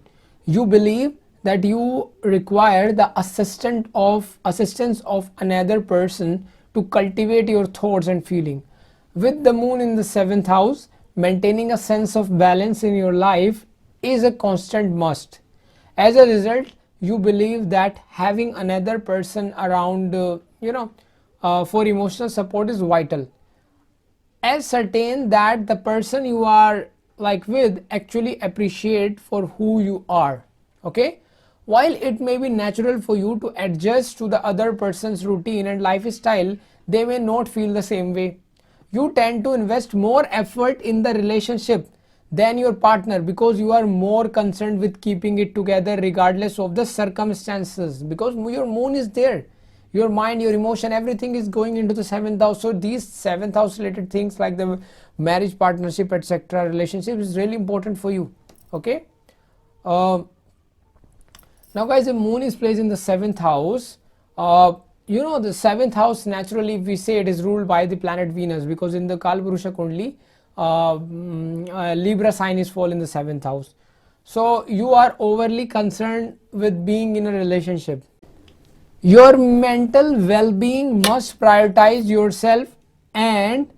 You believe that you require the assistance of another person to cultivate your thoughts and feeling. With the moon in the 7th house, maintaining a sense of balance in your life is a constant must. As a result, you believe that having another person around for emotional support is vital. Ascertain that the person you are with actually appreciate for who you are. Okay, while it may be natural for you to adjust to the other person's routine and lifestyle, they may not feel the same way. You tend to invest more effort in the relationship than your partner because you are more concerned with keeping it together regardless of the circumstances, because your moon is there. Your mind, your emotion, everything is going into the 7th house. So these 7th house related things like the marriage, partnership, etc, relationship is really important for you. Okay, now guys, the moon is placed in the 7th house. The 7th house, naturally we say it is ruled by the planet Venus, because in the Kalpurusha Kundli, Libra sign is fall in the 7th house. So you are overly concerned with being in a relationship. Your mental well-being must prioritize yourself and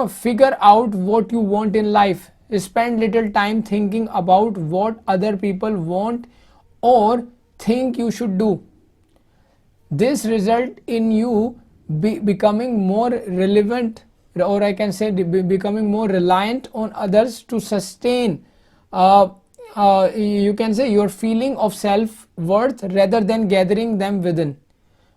figure out what you want in life. Spend little time thinking about what other people want or think you should do. This result in you becoming more relevant, or I can say becoming more reliant on others to sustain you can say your feeling of self-worth rather than gathering them within.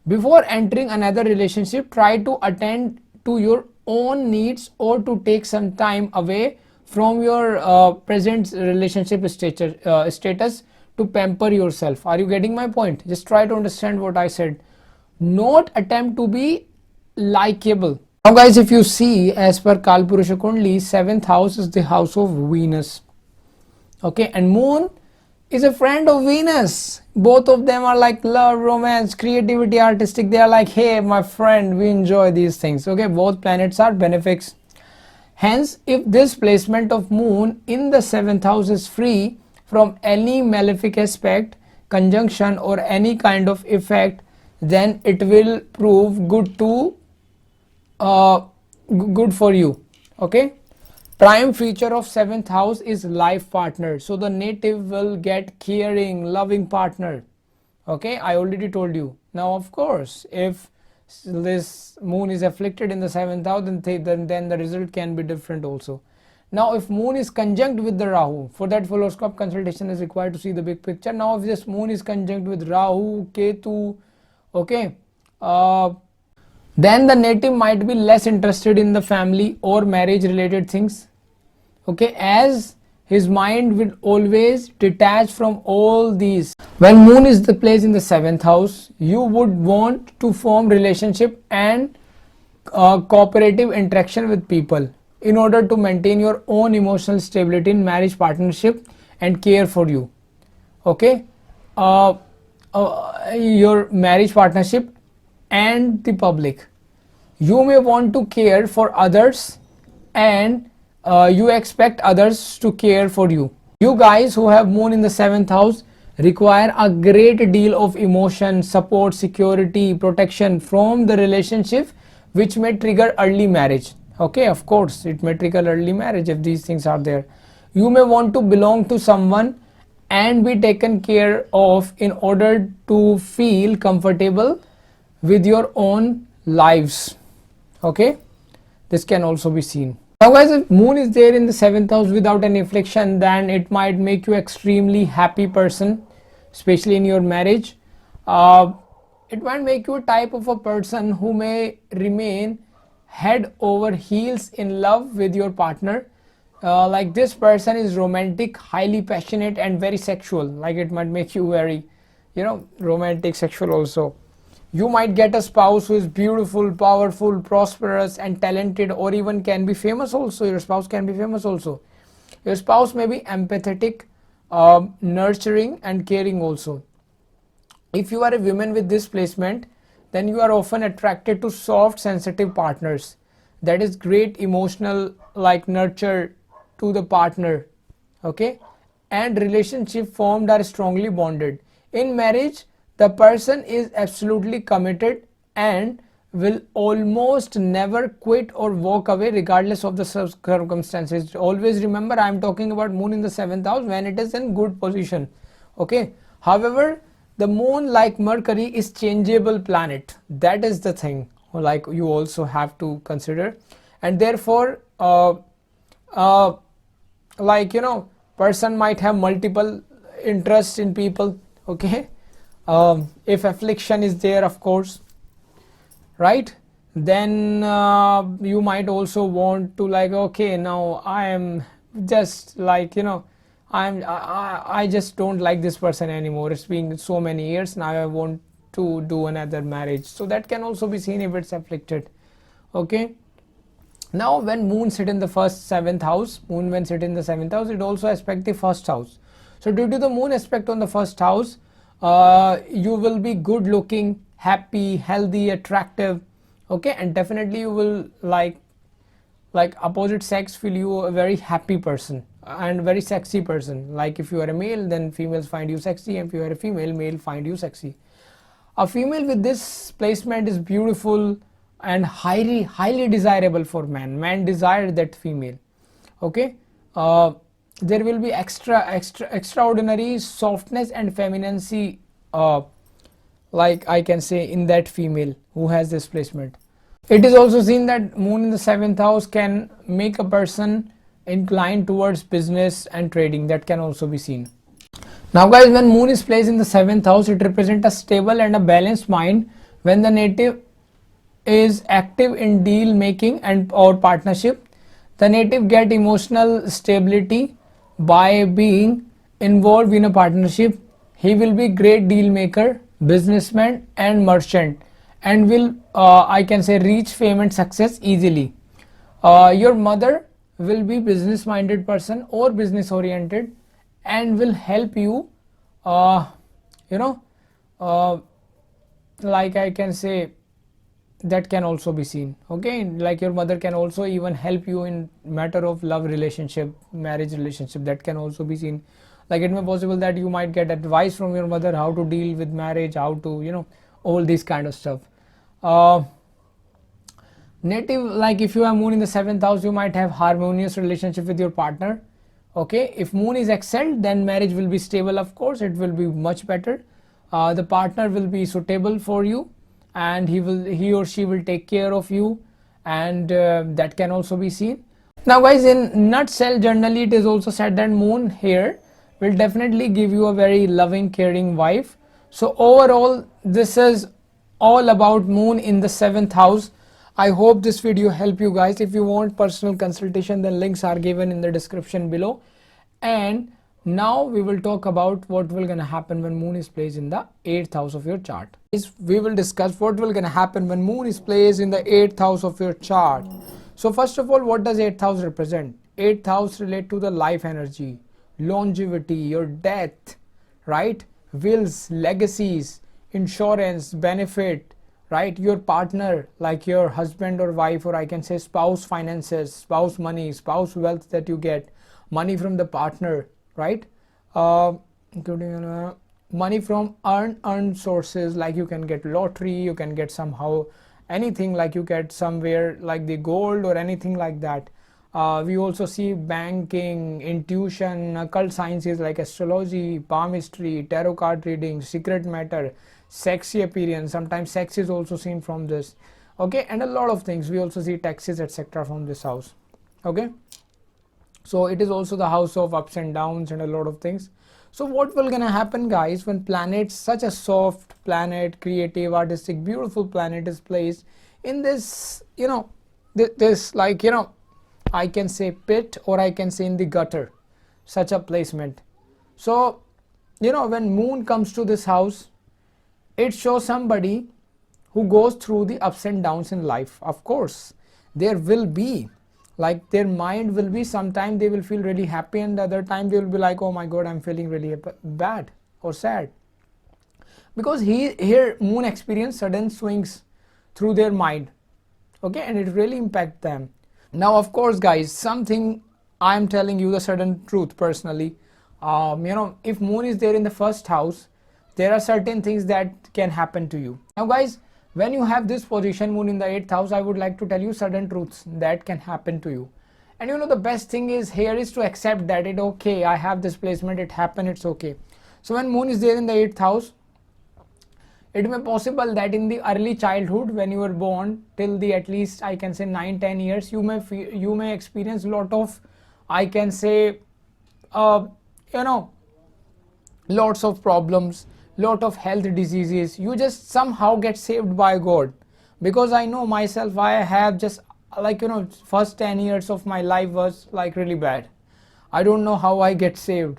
Before entering another relationship, try to attend to your own needs or to take some time away from your present relationship status to pamper yourself. Are you getting my point? Just try to understand what I said. Not attempt to be likable. Now guys, if you see, as per Kalpurusha Kundli, 7th house is the house of Venus. Okay, and moon is a friend of Venus. Both of them are like love, romance, creativity, artistic. They are like, hey my friend, we enjoy these things. Okay, both planets are benefics. Hence, if this placement of moon in the 7th house is free from any malefic aspect, conjunction or any kind of effect, then it will prove good for you. Okay, prime feature of 7th house is life partner. So the native will get caring, loving partner. Okay, I already told you. Now of course, if this moon is afflicted in the 7th house, then the result can be different also. Now if moon is conjunct with the Rahu, for that full horoscope consultation is required to see the big picture. Now if this moon is conjunct with Rahu, Ketu, okay, then the native might be less interested in the family or marriage related things. Okay, as his mind will always detach from all these. When moon is the place in the 7th house, you would want to form relationship and cooperative interaction with people in order to maintain your own emotional stability in marriage, partnership and care for you. Okay, your marriage, partnership and the public. You may want to care for others and you expect others to care for you. You guys who have moon in the 7th house require a great deal of emotion, support, security, protection from the relationship, which may trigger early marriage. Okay, of course, it may trigger early marriage if these things are there. You may want to belong to someone and be taken care of in order to feel comfortable with your own lives. Okay, this can also be seen. Now guys, if moon is there in the 7th house without any affliction, then it might make you extremely happy person, especially in your marriage. It might make you a type of a person who may remain head over heels in love with your partner. Like this person is romantic, highly passionate and very sexual. Like it might make you very, romantic, sexual also. You might get a spouse who is beautiful, powerful, prosperous and talented, or even can be famous also. Your spouse can be famous also. Your spouse may be empathetic, nurturing and caring also. If you are a woman with this placement, then you are often attracted to soft, sensitive partners. That is great emotional like nurture to the partner. Okay, and relationship formed are strongly bonded. In marriage, the person is absolutely committed and will almost never quit or walk away regardless of the circumstances. Always remember, I am talking about moon in the 7th house when it is in good position. Okay, however, the moon, like Mercury, is changeable planet. That is the thing like you also have to consider, and therefore person might have multiple interests in people. Okay, if affliction is there, of course, right, then you might also want to like, okay, now I am just like, I just don't like this person anymore. It's been so many years now, I want to do another marriage. So that can also be seen if it's afflicted. Okay, now when moon sit in the 7th house, moon when sit in the 7th house, it also aspect the 1st house. So due to the moon aspect on the 1st house, you will be good looking, happy, healthy, attractive. Okay, and definitely you will like opposite sex feel you a very happy person and very sexy person. Like if you are a male, then females find you sexy, and if you are a female, male find you sexy. A female with this placement is beautiful and highly desirable for man desire that female. Okay, there will be extraordinary softness and femininity, like I can say, in that female who has this placement. It is also seen that moon in the 7th house can make a person inclined towards business and trading. That can also be seen. Now guys, when moon is placed in the 7th house, it represents a stable and a balanced mind. When the native is active in deal making and or partnership, the native get emotional stability by being involved in a partnership. He will be great deal maker, businessman and merchant, and will I can say reach fame and success easily. Your mother will be business minded person or business oriented and will help you, like I can say, that can also be seen. Okay, like your mother can also even help you in matter of love relationship, marriage relationship. That can also be seen. Like it may possible that you might get advice from your mother how to deal with marriage, how to all this kind of stuff. Native, like if you have moon in the 7th house, you might have harmonious relationship with your partner. Okay, if moon is excelled, then marriage will be stable. Of course, it will be much better. The partner will be suitable for you, and he or she will take care of you, and that can also be seen. Now guys, in nutshell, generally it is also said that moon here will definitely give you a very loving, caring wife. So overall, this is all about moon in the 7th house. I hope this video helped you guys. If you want personal consultation, then links are given in the description below. And now we will talk about what will gonna happen when moon is placed in the 8th house of your chart. We will discuss what will gonna happen when moon is placed in the 8th house of your chart. So first of all, what does 8th house represent? 8th house relate to the life energy, longevity, your death, right? Wills, legacies, insurance, benefit, right? Your partner, like your husband or wife, or I can say spouse finances, spouse money, spouse wealth that you get, money from the partner, right? Including money from earned sources, like you can get lottery, you can get somehow anything, like you get somewhere like the gold or anything like that. We also see banking, intuition, occult sciences like astrology, palmistry, tarot card reading, secret matter, sexy appearance. Sometimes sex is also seen from this. Okay, and a lot of things. We also see taxes, etc. from this house. Okay, so it is also the house of ups and downs and a lot of things. So what will gonna happen, guys, when planets, such a soft planet, creative, artistic, beautiful planet is placed in this, you know, this, like, you know, I can say pit, or I can say in the gutter, such a placement. So, you know, when moon comes to this house, it shows somebody who goes through the ups and downs in life. Of course, there will be, like, their mind will be, sometime they will feel really happy, and the other time they will be like, oh my god, I'm feeling really bad or sad, because here moon experience sudden swings through their mind. Okay, and it really impact them. Now, of course, guys, something I'm telling you the sudden truth personally. You know, if moon is there in the first house, there are certain things that can happen to you. Now, guys, when you have this position, moon in the 8th house, I would like to tell you sudden truths that can happen to you. And you know, the best thing is here is to accept that it okay, I have this placement, it happened, it's okay. So when moon is there in the 8th house, it may possible that in the early childhood, when you were born till the, at least I can say 9-10 years, you may experience a lot of, I can say, you know, lots of problems, lot of health diseases. You just somehow get saved by God, because I know myself, I have just, like, you know, first 10 years of my life was like really bad. I don't know how I get saved.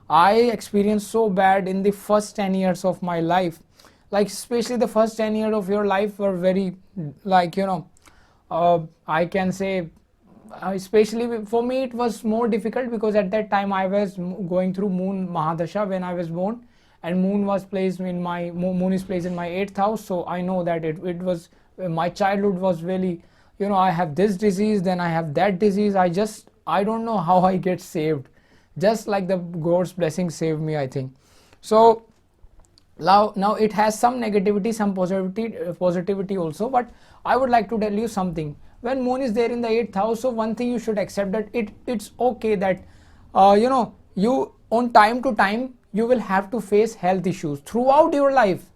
I experienced so bad in the first 10 years of my life, like especially the first 10 years of your life were very, like, you know, I can say, especially for me it was more difficult, because at that time I was going through moon mahadasha when I was born, and moon was placed in my, moon is placed in my 8th house. So I know that it was, my childhood was really, you know, I have this disease, then I have that disease. I don't know how I get saved, just like the God's blessing saved me, I think. So now it has some negativity, some positivity also, but I would like to tell you something. When moon is there in the 8th house, so one thing you should accept, that it's okay that you know, you on time to time you will have to face health issues throughout your life.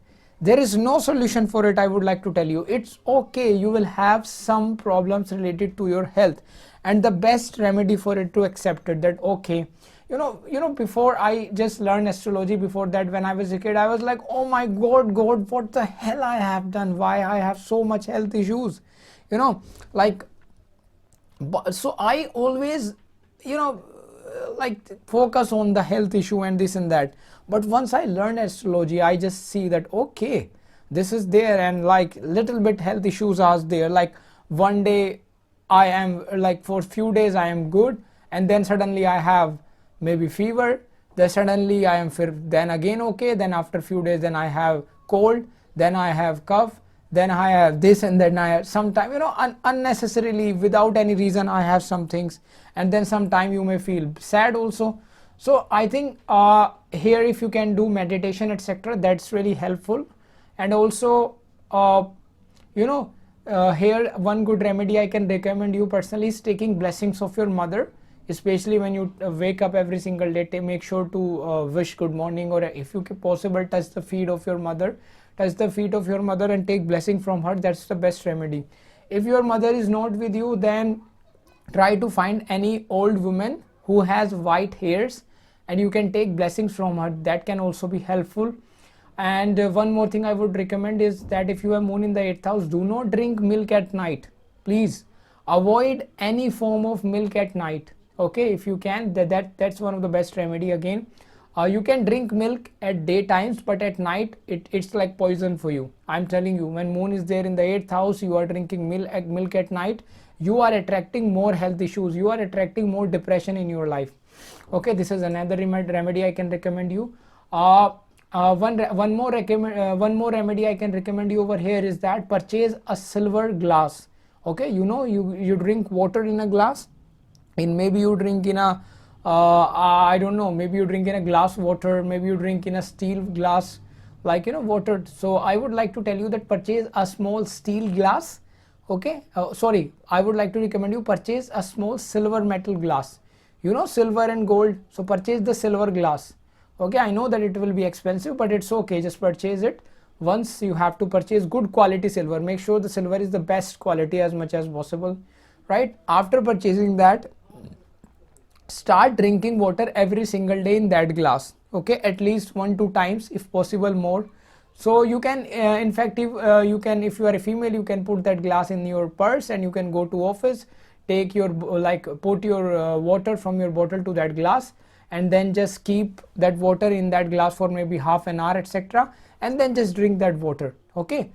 There is no solution for it. I would like to tell you, it's okay, you will have some problems related to your health, and the best remedy for it to accept it, that okay, you know, before I just learned astrology, before that when I was a kid, I was like, oh my god, what the hell I have done, why I have so much health issues, you know, like, so I always, you know, like focus on the health issue and this and that. But once I learned astrology, I just see that okay, this is there, and like little bit health issues are there, like one day I am, like for few days I am good, and then suddenly I have maybe fever, then suddenly I am then again okay, then after few days then I have cold, then I have cough, then I have this, and then I have sometime, you know, unnecessarily without any reason I have some things, and then sometime you may feel sad also. So I think here if you can do meditation, etc., that's really helpful. And also you know, here one good remedy I can recommend you personally is taking blessings of your mother, especially when you wake up every single day. Make sure to wish good morning, or if you possible, touch the feet of your mother, and take blessing from her. That's the best remedy. If your mother is not with you, then try to find any old woman who has white hairs, and you can take blessings from her. That can also be helpful. And one more thing I would recommend is that if you have moon in the 8th house, do not drink milk at night. Please avoid any form of milk at night. Okay, if you can, that's one of the best remedy. Again, you can drink milk at day times, but at night it's like poison for you. I'm telling you, when moon is there in the 8th house, you are drinking milk at night, you are attracting more health issues, you are attracting more depression in your life. Okay, this is another remedy I can recommend you. one more remedy I can recommend you over here is that purchase a silver glass. Okay, you know, you drink water in a glass, and maybe you drink in a I don't know, maybe you drink in a glass water, maybe you drink in a steel glass, like, you know, water. So I would like to tell you that purchase a small steel glass. Okay, sorry, I would like to recommend you purchase a small silver metal glass, you know, silver and gold. So purchase the silver glass. Okay, I know that it will be expensive, but it's okay, just purchase it. Once you have to purchase good quality silver, make sure the silver is the best quality as much as possible, right? After purchasing that, start drinking water every single day in that glass. Okay, at least 1-2 times, if possible more. So you can in fact, if you are a female, you can put that glass in your purse and you can go to office, take your put your water from your bottle to that glass, and then just keep that water in that glass for maybe half an hour, etc., and then just drink that water. Okay,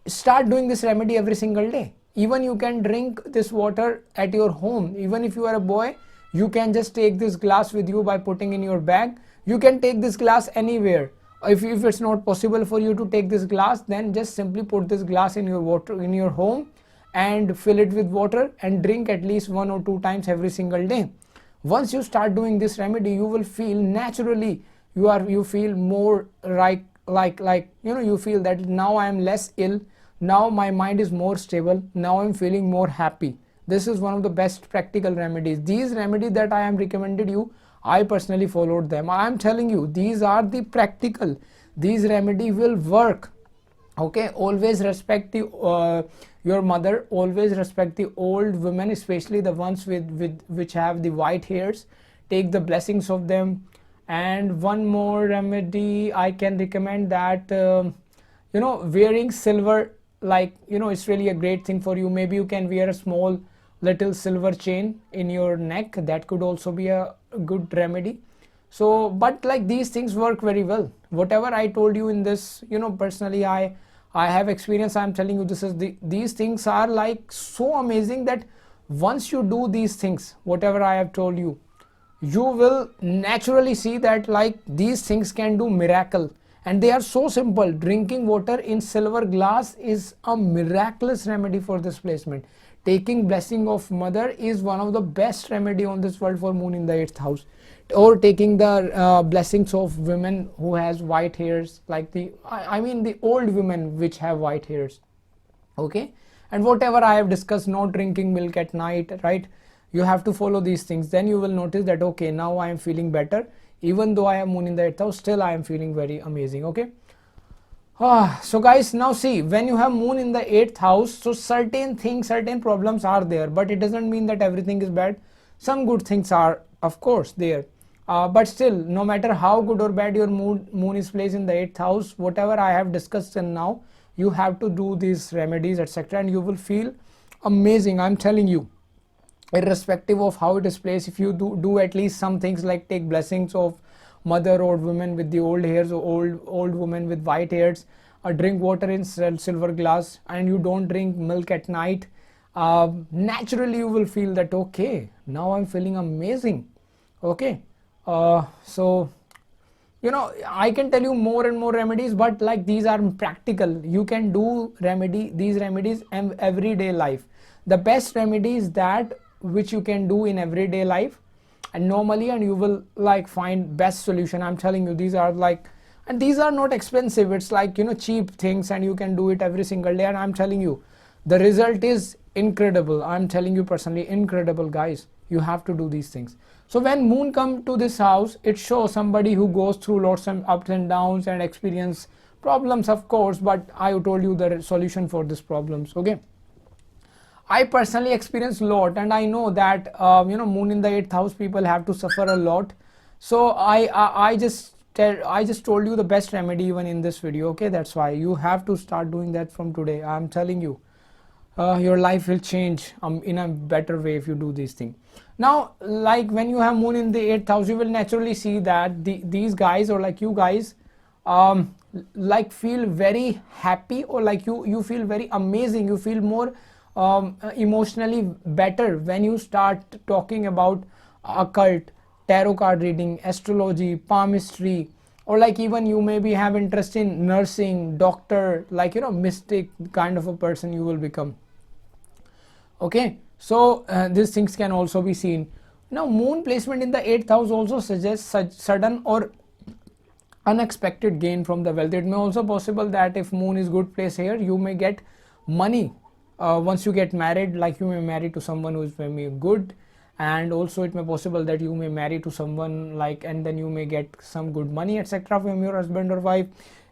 start doing this remedy every single day. Even you can drink this water at your home. Even if you are a boy, you can just take this glass with you by putting in your bag. You can take this glass anywhere. If it's not possible for you to take this glass, then just simply put this glass in your water in your home and fill it with water and drink at least 1 or 2 times every single day. Once you start doing this remedy, you will feel naturally, you feel more like you know, you feel that now I am less ill, now my mind is more stable, now I'm feeling more happy. This is one of the best practical remedies. These remedies that I am recommended you, I personally followed them. I am telling you, these are the practical. These remedy will work. Okay, always respect the your mother. Always respect the old women, especially the ones which have the white hairs. Take the blessings of them. And one more remedy I can recommend, that you know, wearing silver, like, you know, it's really a great thing for you. Maybe you can wear a small little silver chain in your neck. That could also be a good remedy. So, but like, these things work very well. Whatever I told you in this, you know, personally I have experience. I'm telling you, these things are like so amazing that once you do these things, whatever I have told you, you will naturally see that like these things can do miracle, and they are so simple. Drinking water in silver glass is a miraculous remedy for this placement. Taking blessing of mother is one of the best remedy on this world for moon in the 8th house, or taking the blessings of women who has white hairs, like I mean the old women which have white hairs. Okay, and whatever I have discussed, not drinking milk at night, right? You have to follow these things. Then you will notice that okay, now I am feeling better. Even though I have moon in the 8th house, still I am feeling very amazing. Okay. So guys, now see, when you have moon in the 8th house, so certain things, certain problems are there, but it doesn't mean that everything is bad. Some good things are of course there, but still, no matter how good or bad your moon is placed in the 8th house, whatever I have discussed till now, you have to do these remedies, etc., and you will feel amazing. I'm telling you, irrespective of how it is placed, if you do at least some things like take blessings of mother or women with the old hairs, or old women with white hairs, drink water in silver glass, and you don't drink milk at night, naturally you will feel that okay, now I'm feeling amazing. Okay, so you know, I can tell you more and more remedies, but like these are practical. You can do these remedies in everyday life. The best remedy is that which you can do in everyday life and normally, and you will like find best solution. I'm telling you, these are like, and these are not expensive. It's like, you know, cheap things, and you can do it every single day, and I'm telling you, the result is incredible. I'm telling you personally, incredible, guys. You have to do these things. So when moon come to this house, it shows somebody who goes through lots of ups and downs and experience problems, of course, but I told you the solution for these problems. Okay, I personally experienced a lot, and I know that you know, moon in the 8th house, people have to suffer a lot. So I just told you the best remedy even in this video. Okay, that's why you have to start doing that from today. I'm telling you, your life will change in a better way if you do these things. Now, like when you have moon in the 8th house, you will naturally see that these guys, or like you guys, like feel very happy, or like you feel very amazing. You feel more emotionally better when you start talking about occult, tarot card reading, astrology, palmistry, or like even you maybe have interest in nursing, doctor, like mystic kind of a person you will become. Okay, so these things can also be seen. Now moon placement in the 8th house also suggests such sudden or unexpected gain from the wealth. It may also possible that if moon is good place here, you may get money once you get married, like you may marry to someone who is very good, and also it may possible that you may marry to someone like, and then you may get some good money, etc., from your husband or wife.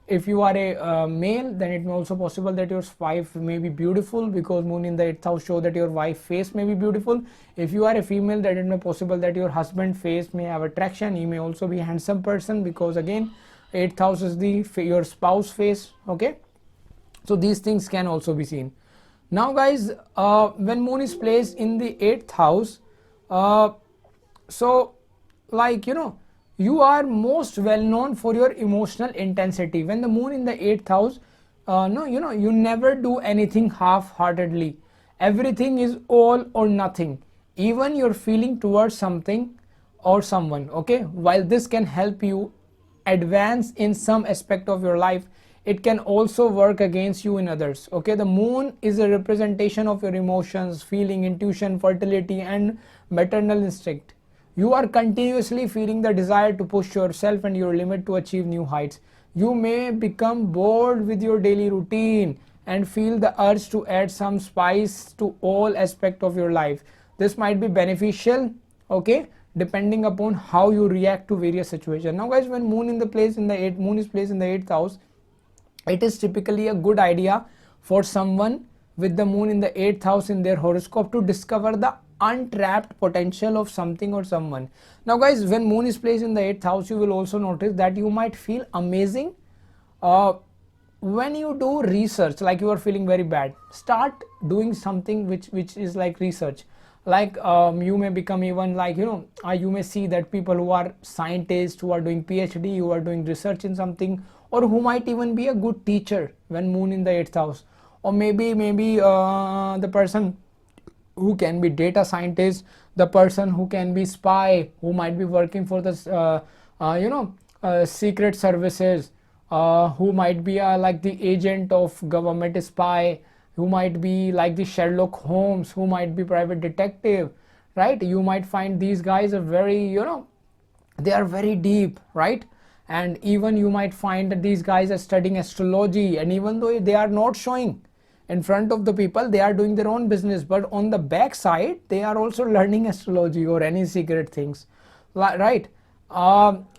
If you are a male, then it may also possible that your wife may be beautiful, because moon in the 8th house show that your wife face may be beautiful. If you are a female, then it may possible that your husband face may have attraction. He may also be a handsome person, because again 8th house is the your spouse face. Okay, so these things can also be seen. Now guys, when moon is placed in the 8th house, so like you are most well known for your emotional intensity. When the moon in the 8th house, no, you never do anything half-heartedly. Everything is all or nothing, even your feeling towards something or someone. Okay, while this can help you advance in some aspect of your life, it can also work against you in others. Okay, the moon is a representation of your emotions, feeling, intuition, fertility, and maternal instinct. You are continuously feeling the desire to push yourself and your limit to achieve new heights. You may become bored with your daily routine and feel the urge to add some spice to all aspects of your life. This might be beneficial, okay, depending upon how you react to various situations. Now guys, when moon is placed in the 8th house, it is typically a good idea for someone with the moon in the 8th house in their horoscope to discover the untapped potential of something or someone. Now guys, when moon is placed in the 8th house, you will also notice that you might feel amazing when you do research. Like you are feeling very bad, start doing something which is like research. Like you may become even like you may see that people who are scientists, who are doing PhD, who are doing research in something, or who might even be a good teacher when moon in the 8th house. Or maybe the person who can be data scientist, the person who can be spy, who might be working for the secret services, who might be like the agent of government spy, who might be like the Sherlock Holmes, who might be private detective, right? You might find these guys are very, they are very deep, right? And even you might find that these guys are studying astrology, and even though they are not showing in front of the people, they are doing their own business, but on the back side they are also learning astrology or any secret things, right?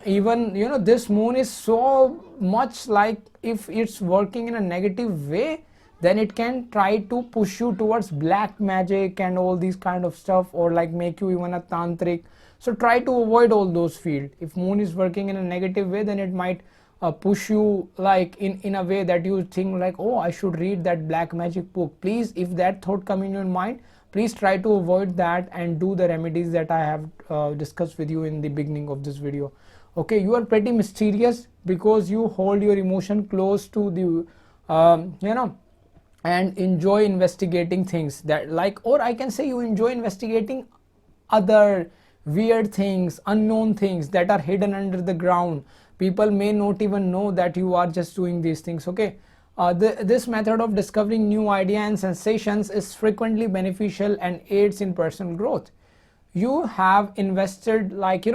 Even this moon is so much like, if it's working in a negative way, then it can try to push you towards black magic and all these kind of stuff, or like make you even a tantric. So try to avoid all those fields. If moon is working in a negative way, then it might push you like in a way that you think like, oh, I should read that black magic book. Please, if that thought come in your mind, please try to avoid that and do the remedies that I have discussed with you in the beginning of this video. Okay, you are pretty mysterious because you hold your emotion close to the and enjoy investigating things that like, or I can say you enjoy investigating other weird things, unknown things that are hidden under the ground. People may not even know that you are just doing these things. Okay, this method of discovering new idea and sensations is frequently beneficial and aids in personal growth. You have invested like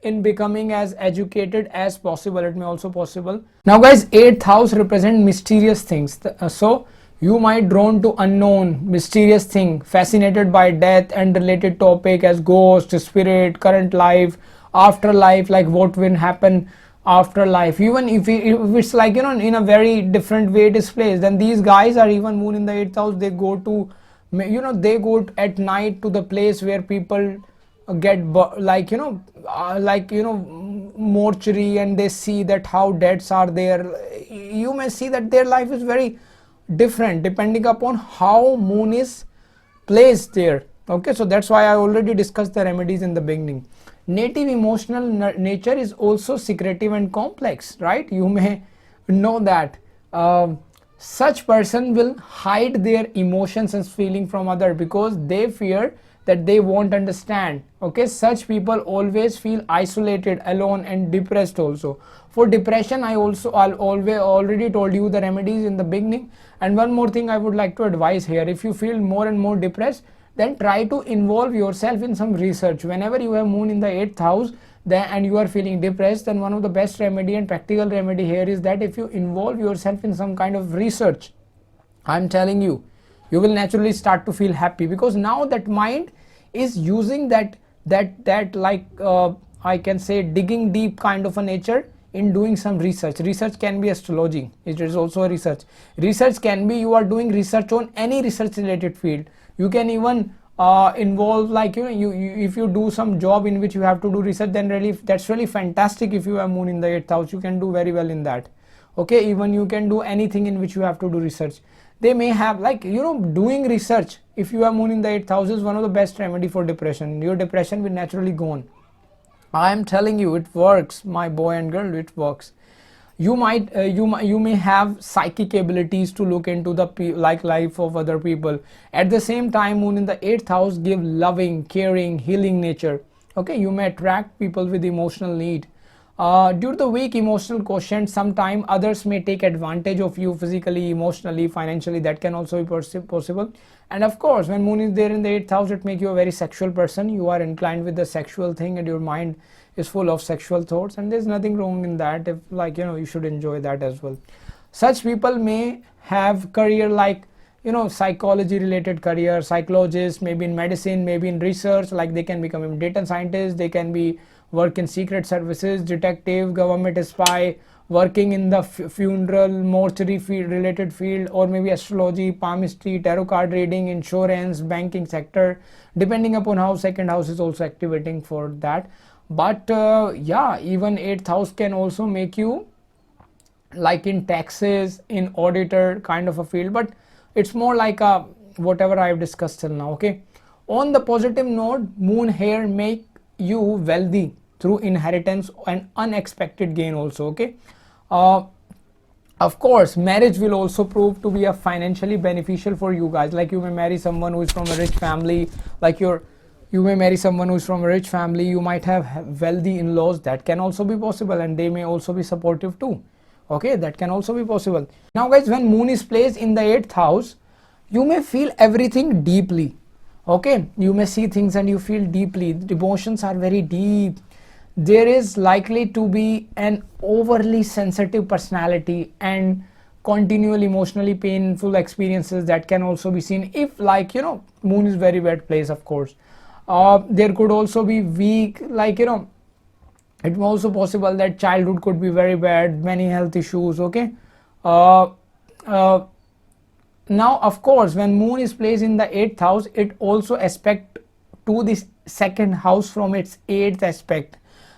in becoming as educated as possible. It may also possible. Now guys, 8th house represent mysterious things, so you might drawn to unknown mysterious thing, fascinated by death and related topic as ghost, spirit, current life, afterlife, like what will happen after life. Even if it's like in a very different way it is placed, then these guys are even moon in the 8th house, they go to they go at night to the place where people get mortuary, and they see that how deaths are there. You may see that their life is very different depending upon how moon is placed there. Okay, so that's why I already discussed the remedies in the beginning. Native emotional nature is also secretive and complex, right? You may know that such person will hide their emotions and feeling from other because they fear that they won't understand. Okay, such people always feel isolated, alone, and depressed also. For depression, I'll already told you the remedies in the beginning. And one more thing I would like to advise here: if you feel more and more depressed, then try to involve yourself in some research. Whenever you have moon in the 8th house and you are feeling depressed, then one of the best remedy and practical remedy here is that if you involve yourself in some kind of research, I'm telling you, you will naturally start to feel happy, because now that mind is using that I can say digging deep kind of a nature in doing some research. Research can be astrology, it is also a research. Research can be you are doing research on any research related field. You can even involve, like, you if you do some job in which you have to do research, then really that's really fantastic. If you have moon in the 8th house, you can do very well in that. Okay, even you can do anything in which you have to do research. They may have, like, doing research, if you have moon in the 8th house, is one of the best remedy for depression. Your depression will naturally go on. I am telling you, it works, my boy and girl, it works. You may have psychic abilities to look into the life of other people. At the same time, moon in the 8th house give loving, caring, healing nature. Okay, you may attract people with emotional need. Due to the weak emotional quotient, sometime others may take advantage of you physically, emotionally, financially. That can also be possible. And of course, when moon is there in the 8th house, it makes you a very sexual person. You are inclined with the sexual thing, and your mind is full of sexual thoughts, and there's nothing wrong in that. If, like, you should enjoy that as well. Such people may have career like, psychology related career, psychologists, maybe in medicine, maybe in research, like they can become a data scientist, they can be work in secret services, detective, government spy, working in the funeral, mortuary field related field, or maybe astrology, palmistry, tarot card reading, insurance, banking sector, depending upon how second house is also activating for that. But yeah, even 8th house can also make you like in taxes, in auditor kind of a field, but it's more like a whatever I've discussed till now. Okay, on the positive note, moon here make you wealthy through inheritance and unexpected gain also. Okay, of course, marriage will also prove to be a financially beneficial for you guys. Like, you may marry someone who is from a rich family, like you may marry someone who is from a rich family. You might have wealthy in-laws. That can also be possible, and they may also be supportive too. Okay, that can also be possible. Now guys, when moon is placed in the 8th house, you may feel everything deeply. Okay, you may see things and you feel deeply. The emotions are very deep. There is likely to be an overly sensitive personality and continual emotionally painful experiences that can also be seen if, like, moon is very bad place. Of course, there could also be weak, like, it was also possible that childhood could be very bad, many health issues. Okay, now of course, when moon is placed in the 8th house, it also aspect to this second house from its 8th aspect.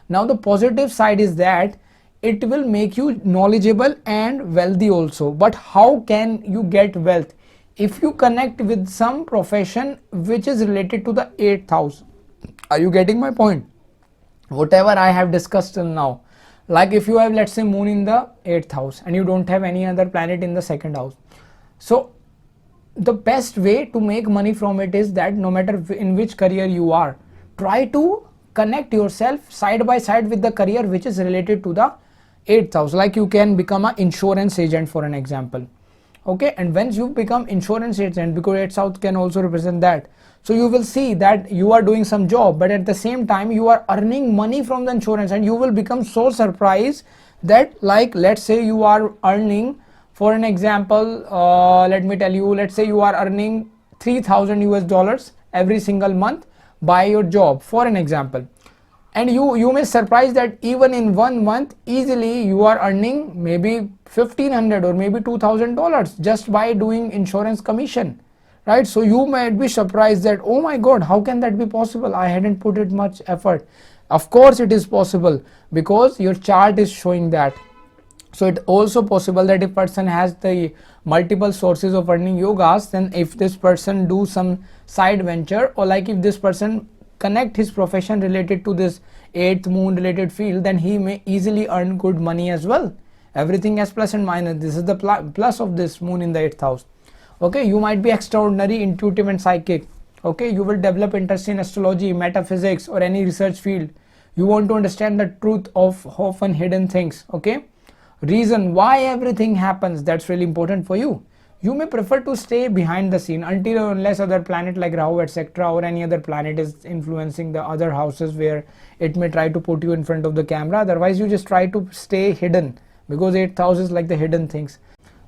Now the positive side is that it will make you knowledgeable and wealthy also. But how can you get wealth? If you connect with some profession which is related to the 8th house. Are you getting my point? Whatever I have discussed till now, like if you have, let's say, moon in the 8th house and you don't have any other planet in the second house, so the best way to make money from it is that no matter in which career you are, try to connect yourself side by side with the career which is related to the 8th house. Like, you can become an insurance agent, for an example. Okay, and once you become insurance agent, because 8th house can also represent that, so you will see that you are doing some job, but at the same time you are earning money from the insurance, and you will become so surprised that, like, let's say you are earning, for an example, let me tell you, let's say you are earning $3,000 every single month by your job, for an example, and you may surprise that even in 1 month easily you are earning maybe $1,500 or maybe $2,000 just by doing insurance commission, right? So you might be surprised that, oh my god, how can that be possible? I hadn't put it much effort. Of course it is possible, because your chart is showing that. So it's also possible that if person has the multiple sources of earning yogas, then if this person do some side venture, or like if this person connect his profession related to this 8th moon related field, then he may easily earn good money as well. Everything has plus and minus. This is the plus of this moon in the 8th house. Okay, you might be extraordinary, intuitive and psychic. Okay, you will develop interest in astrology, metaphysics, or any research field. You want to understand the truth of often hidden things. Okay, reason why everything happens, that's really important for you. You may prefer to stay behind the scene until or unless other planet like Rahu, etc., or any other planet is influencing the other houses where it may try to put you in front of the camera. Otherwise, you just try to stay hidden, because 8th house is like the hidden things.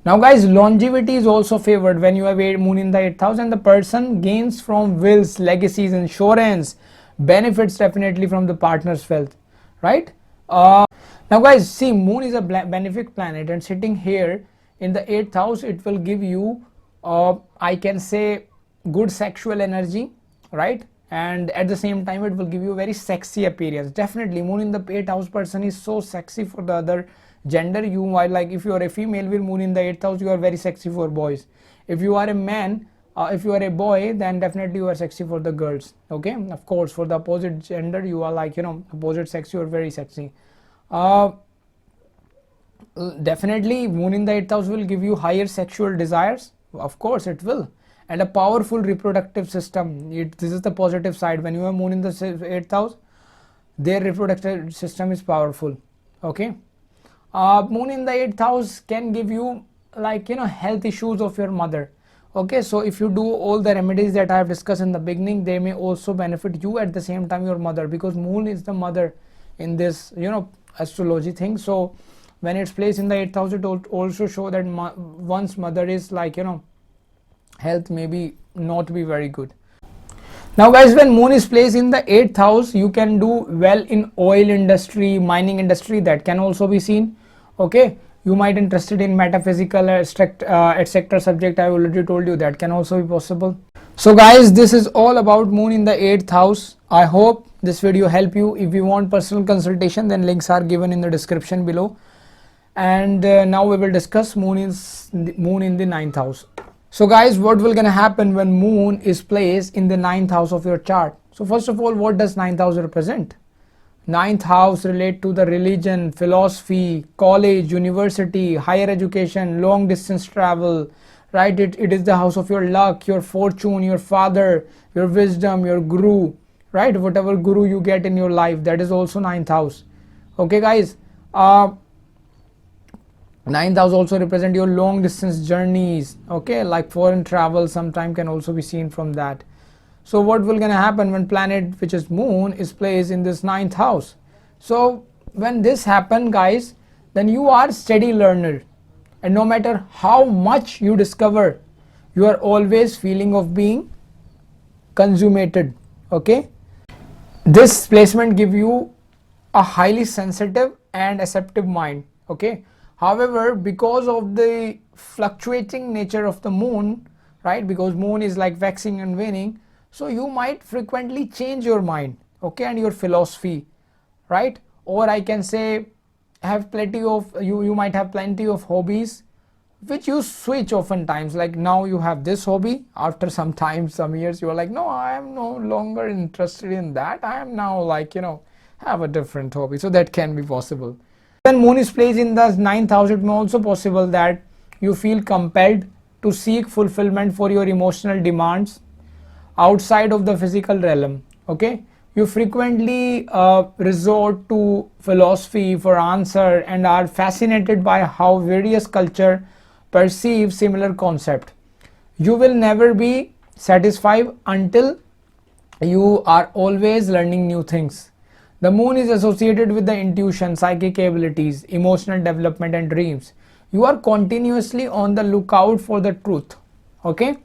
Now guys, longevity is also favored when you have a moon in the 8th house, and the person gains from wills, legacies, insurance, benefits definitely from the partner's wealth, right? Now guys, see, moon is a benefic planet, and sitting here in the 8th house, it will give you I can say good sexual energy, right? And at the same time, it will give you a very sexy appearance. Definitely moon in the 8th house person is so sexy for the other gender. You might, like, if you are a female with moon in the 8th house, you are very sexy for boys. If you are a man, if you are a boy, then definitely you are sexy for the girls. Okay, of course, for the opposite gender, you are like, opposite sex, you are very sexy. Definitely moon in the 8th house will give you higher sexual desires. Of course it will. And a powerful reproductive system. This is the positive side. When you have moon in the 8th house, their reproductive system is powerful. Okay, moon in the 8th house can give you, like, health issues of your mother. Okay, so if you do all the remedies that I have discussed in the beginning, they may also benefit you, at the same time your mother, because moon is the mother in this astrology thing. So when it's placed in the 8th house, it also show that one's mother is, like, health maybe not be very good. Now guys, when moon is placed in the 8th house, you can do well in oil industry, mining industry. That can also be seen. Okay, you might interested in metaphysical etc. subject. I already told you that can also be possible. So guys, this is all about moon in the 8th house. I hope this video help you. If you want personal consultation, then links are given in the description below. And now we will discuss moon in the 9th house. So guys, what will gonna happen when moon is placed in the 9th house of your chart? So first of all, what does 9th house represent? 9th house relate to the religion, philosophy, college, university, higher education, long distance travel, right? It is the house of your luck, your fortune, your father, your wisdom, your guru, right? Whatever guru you get in your life, that is also 9th house. Okay guys, 9th house also represent your long distance journeys. Okay, like foreign travel sometime can also be seen from that. So what will gonna happen when planet, which is moon, is placed in this 9th house? So when this happen guys, then you are steady learner, and no matter how much you discover, you are always feeling of being consummated. Okay, this placement give you a highly sensitive and acceptive mind. Okay, however, because of the fluctuating nature of the moon, right, because moon is like waxing and waning, so you might frequently change your mind, okay, and your philosophy, right? Or I can say have plenty of, you might have plenty of hobbies which you switch oftentimes. Like now you have this hobby, after some time, some years, you are like, no, I am no longer interested in that, I am now like, have a different hobby. So that can be possible. When moon is placed in the 9th house, it may also possible that you feel compelled to seek fulfillment for your emotional demands outside of the physical realm. Okay, you frequently resort to philosophy for answer and are fascinated by how various culture perceive similar concept. You will never be satisfied until you are always learning new things. The moon is associated with the intuition, psychic abilities, emotional development and dreams. You are continuously on the lookout for the truth, okay,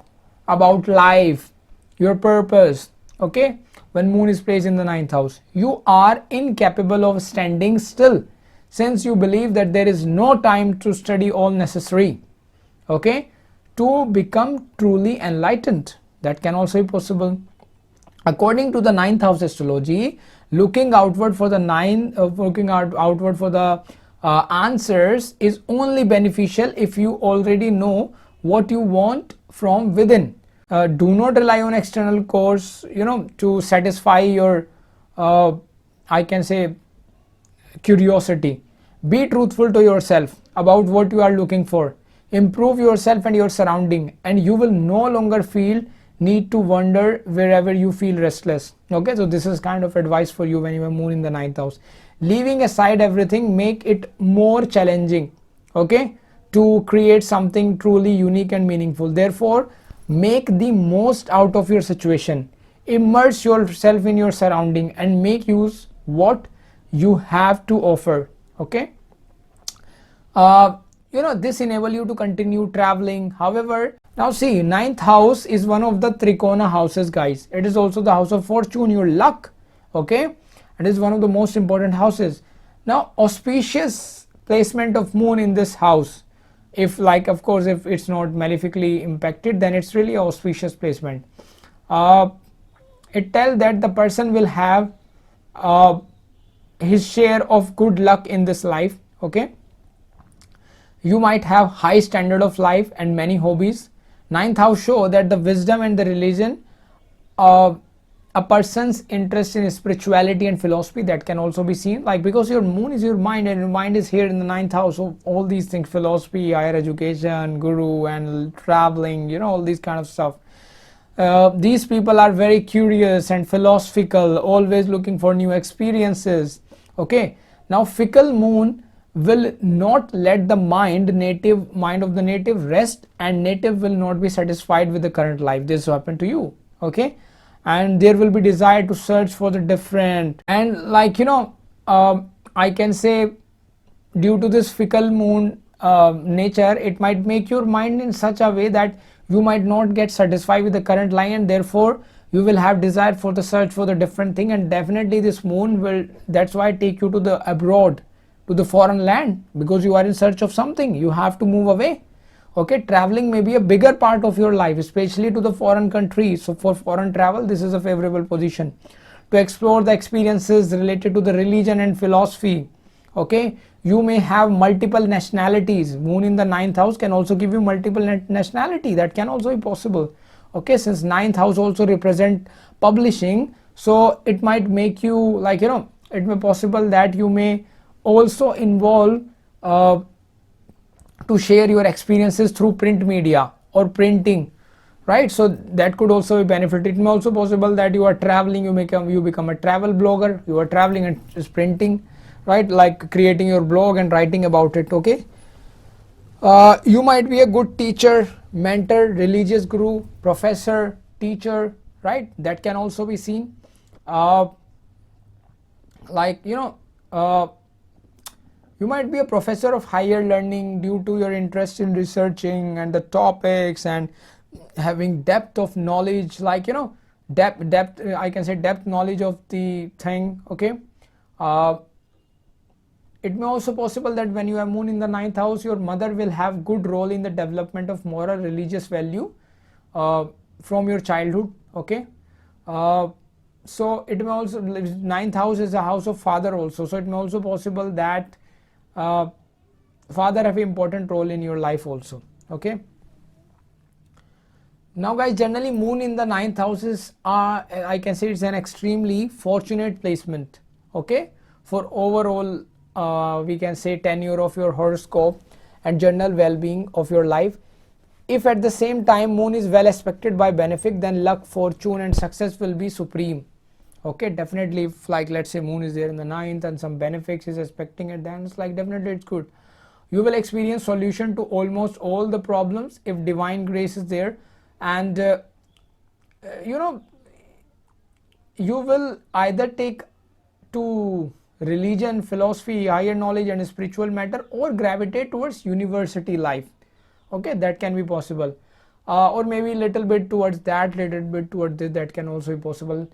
about life, your purpose. Okay, when moon is placed in the 9th house, you are incapable of standing still, since you believe that there is no time to study all necessary, okay, to become truly enlightened. That can also be possible. According to the 9th house astrology, looking outward for the outward for the answers is only beneficial if you already know what you want from within. Do not rely on external cause, to satisfy your I can say curiosity. Be truthful to yourself about what you are looking for. Improve yourself and your surrounding, and you will no longer feel need to wander wherever you feel restless. Okay, so this is kind of advice for you when you have moon in the ninth house. Leaving aside everything, make it more challenging, okay, to create something truly unique and meaningful. Therefore, make the most out of your situation. Immerse yourself in your surrounding and make use what you have to offer. Okay, this enable you to continue traveling. However, now see, ninth house is one of the trikona houses, guys. It is also the house of fortune, your luck. Okay, it is one of the most important houses. Now, auspicious placement of moon in this house, if like, of course, if it's not malefically impacted, then it's really auspicious placement. It tells that the person will have his share of good luck in this life. Okay, you might have high standard of life and many hobbies. Ninth house show that the wisdom and the religion, a person's interest in spirituality and philosophy, that can also be seen, like, because your moon is your mind and your mind is here in the ninth house. So all these things, philosophy, higher education, guru, and traveling, all these kind of stuff. These people are very curious and philosophical, always looking for new experiences. Okay, now fickle moon will not let the mind of the native rest, and native will not be satisfied with the current life. This will happen to you. Okay, and there will be desire to search for the different, and like I can say, due to this fickle moon nature, it might make your mind in such a way that you might not get satisfied with the current life, and therefore you will have desire for the search for the different thing. And definitely this moon will, that's why, take you to the abroad, to the foreign land, because you are in search of something, you have to move away. Okay, traveling may be a bigger part of your life, especially to the foreign country. So for foreign travel, this is a favorable position to explore the experiences related to the religion and philosophy. Okay, you may have multiple nationalities. Moon in the ninth house can also give you multiple nationality. That can also be possible. Okay, since ninth house also represent publishing, so it might make you, like, it may possible that you may also involve to share your experiences through print media or printing, right? So that could also be benefit. It may also possible that you are traveling, you become a travel blogger, you are traveling and just printing, right, like creating your blog and writing about it. Okay, you might be a good teacher, mentor, religious guru, professor, teacher, right? That can also be seen. You might be a professor of higher learning due to your interest in researching and the topics and having depth of knowledge, like depth I can say depth knowledge of the thing. Okay, it may also possible that when you have moon in the ninth house, your mother will have good role in the development of moral religious value from your childhood. Okay, so it may also, ninth house is a house of father also, so it may also possible that father have an important role in your life also. Okay, now guys, generally moon in the ninth houses are, I can say, it's an extremely fortunate placement. Okay, for overall we can say tenure of your horoscope and general well-being of your life. If at the same time moon is well aspected by benefic, then luck, fortune and success will be supreme. Okay, definitely, if, like, let's say moon is there in the ninth and some benefics is expecting it, then it's like definitely it's good. You will experience solution to almost all the problems if divine grace is there, and you will either take to religion, philosophy, higher knowledge and spiritual matter, or gravitate towards university life. Okay, that can be possible, or maybe little bit towards that, little bit towards this, that can also be possible.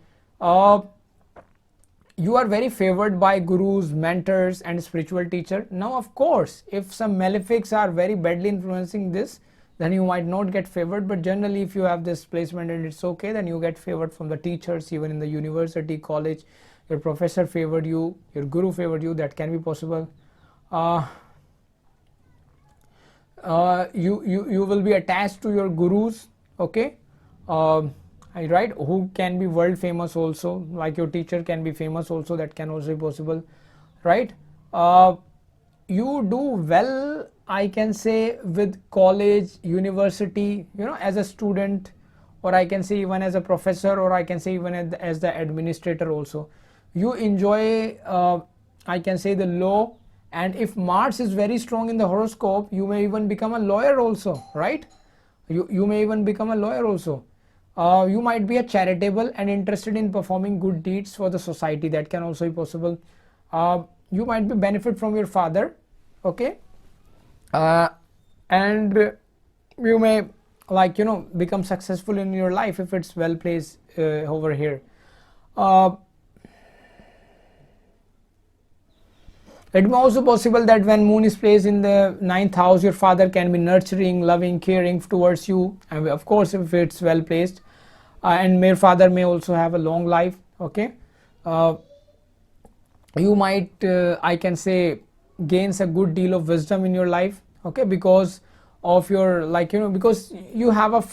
You are very favored by gurus, mentors and spiritual teacher. Now of course, if some malefics are very badly influencing this, then you might not get favored, but generally if you have this placement and it's okay, then you get favored from the teachers. Even in the university, college, your professor favored you, your guru favored you, that can be possible. You will be attached to your gurus. Okay, right, who can be world famous also, like your teacher can be famous also, that can also be possible, right? You do well, I can say, with college, university, as a student, or I can say even as a professor, or I can say even as the administrator also. You enjoy, I can say, the law, and if Mars is very strong in the horoscope, you may even become a lawyer also, right? You may even become a lawyer also. You might be a charitable and interested in performing good deeds for the society. That can also be possible. You might be benefit from your father, okay, and you may, like, you know, become successful in your life if it's well placed over here. It may also possible that when moon is placed in the 9th house, your father can be nurturing, loving, caring towards you, and of course if it's well placed, and your father may also have a long life, okay. You might, I can say, gains a good deal of wisdom in your life, okay, because of your, like, you know, because you have a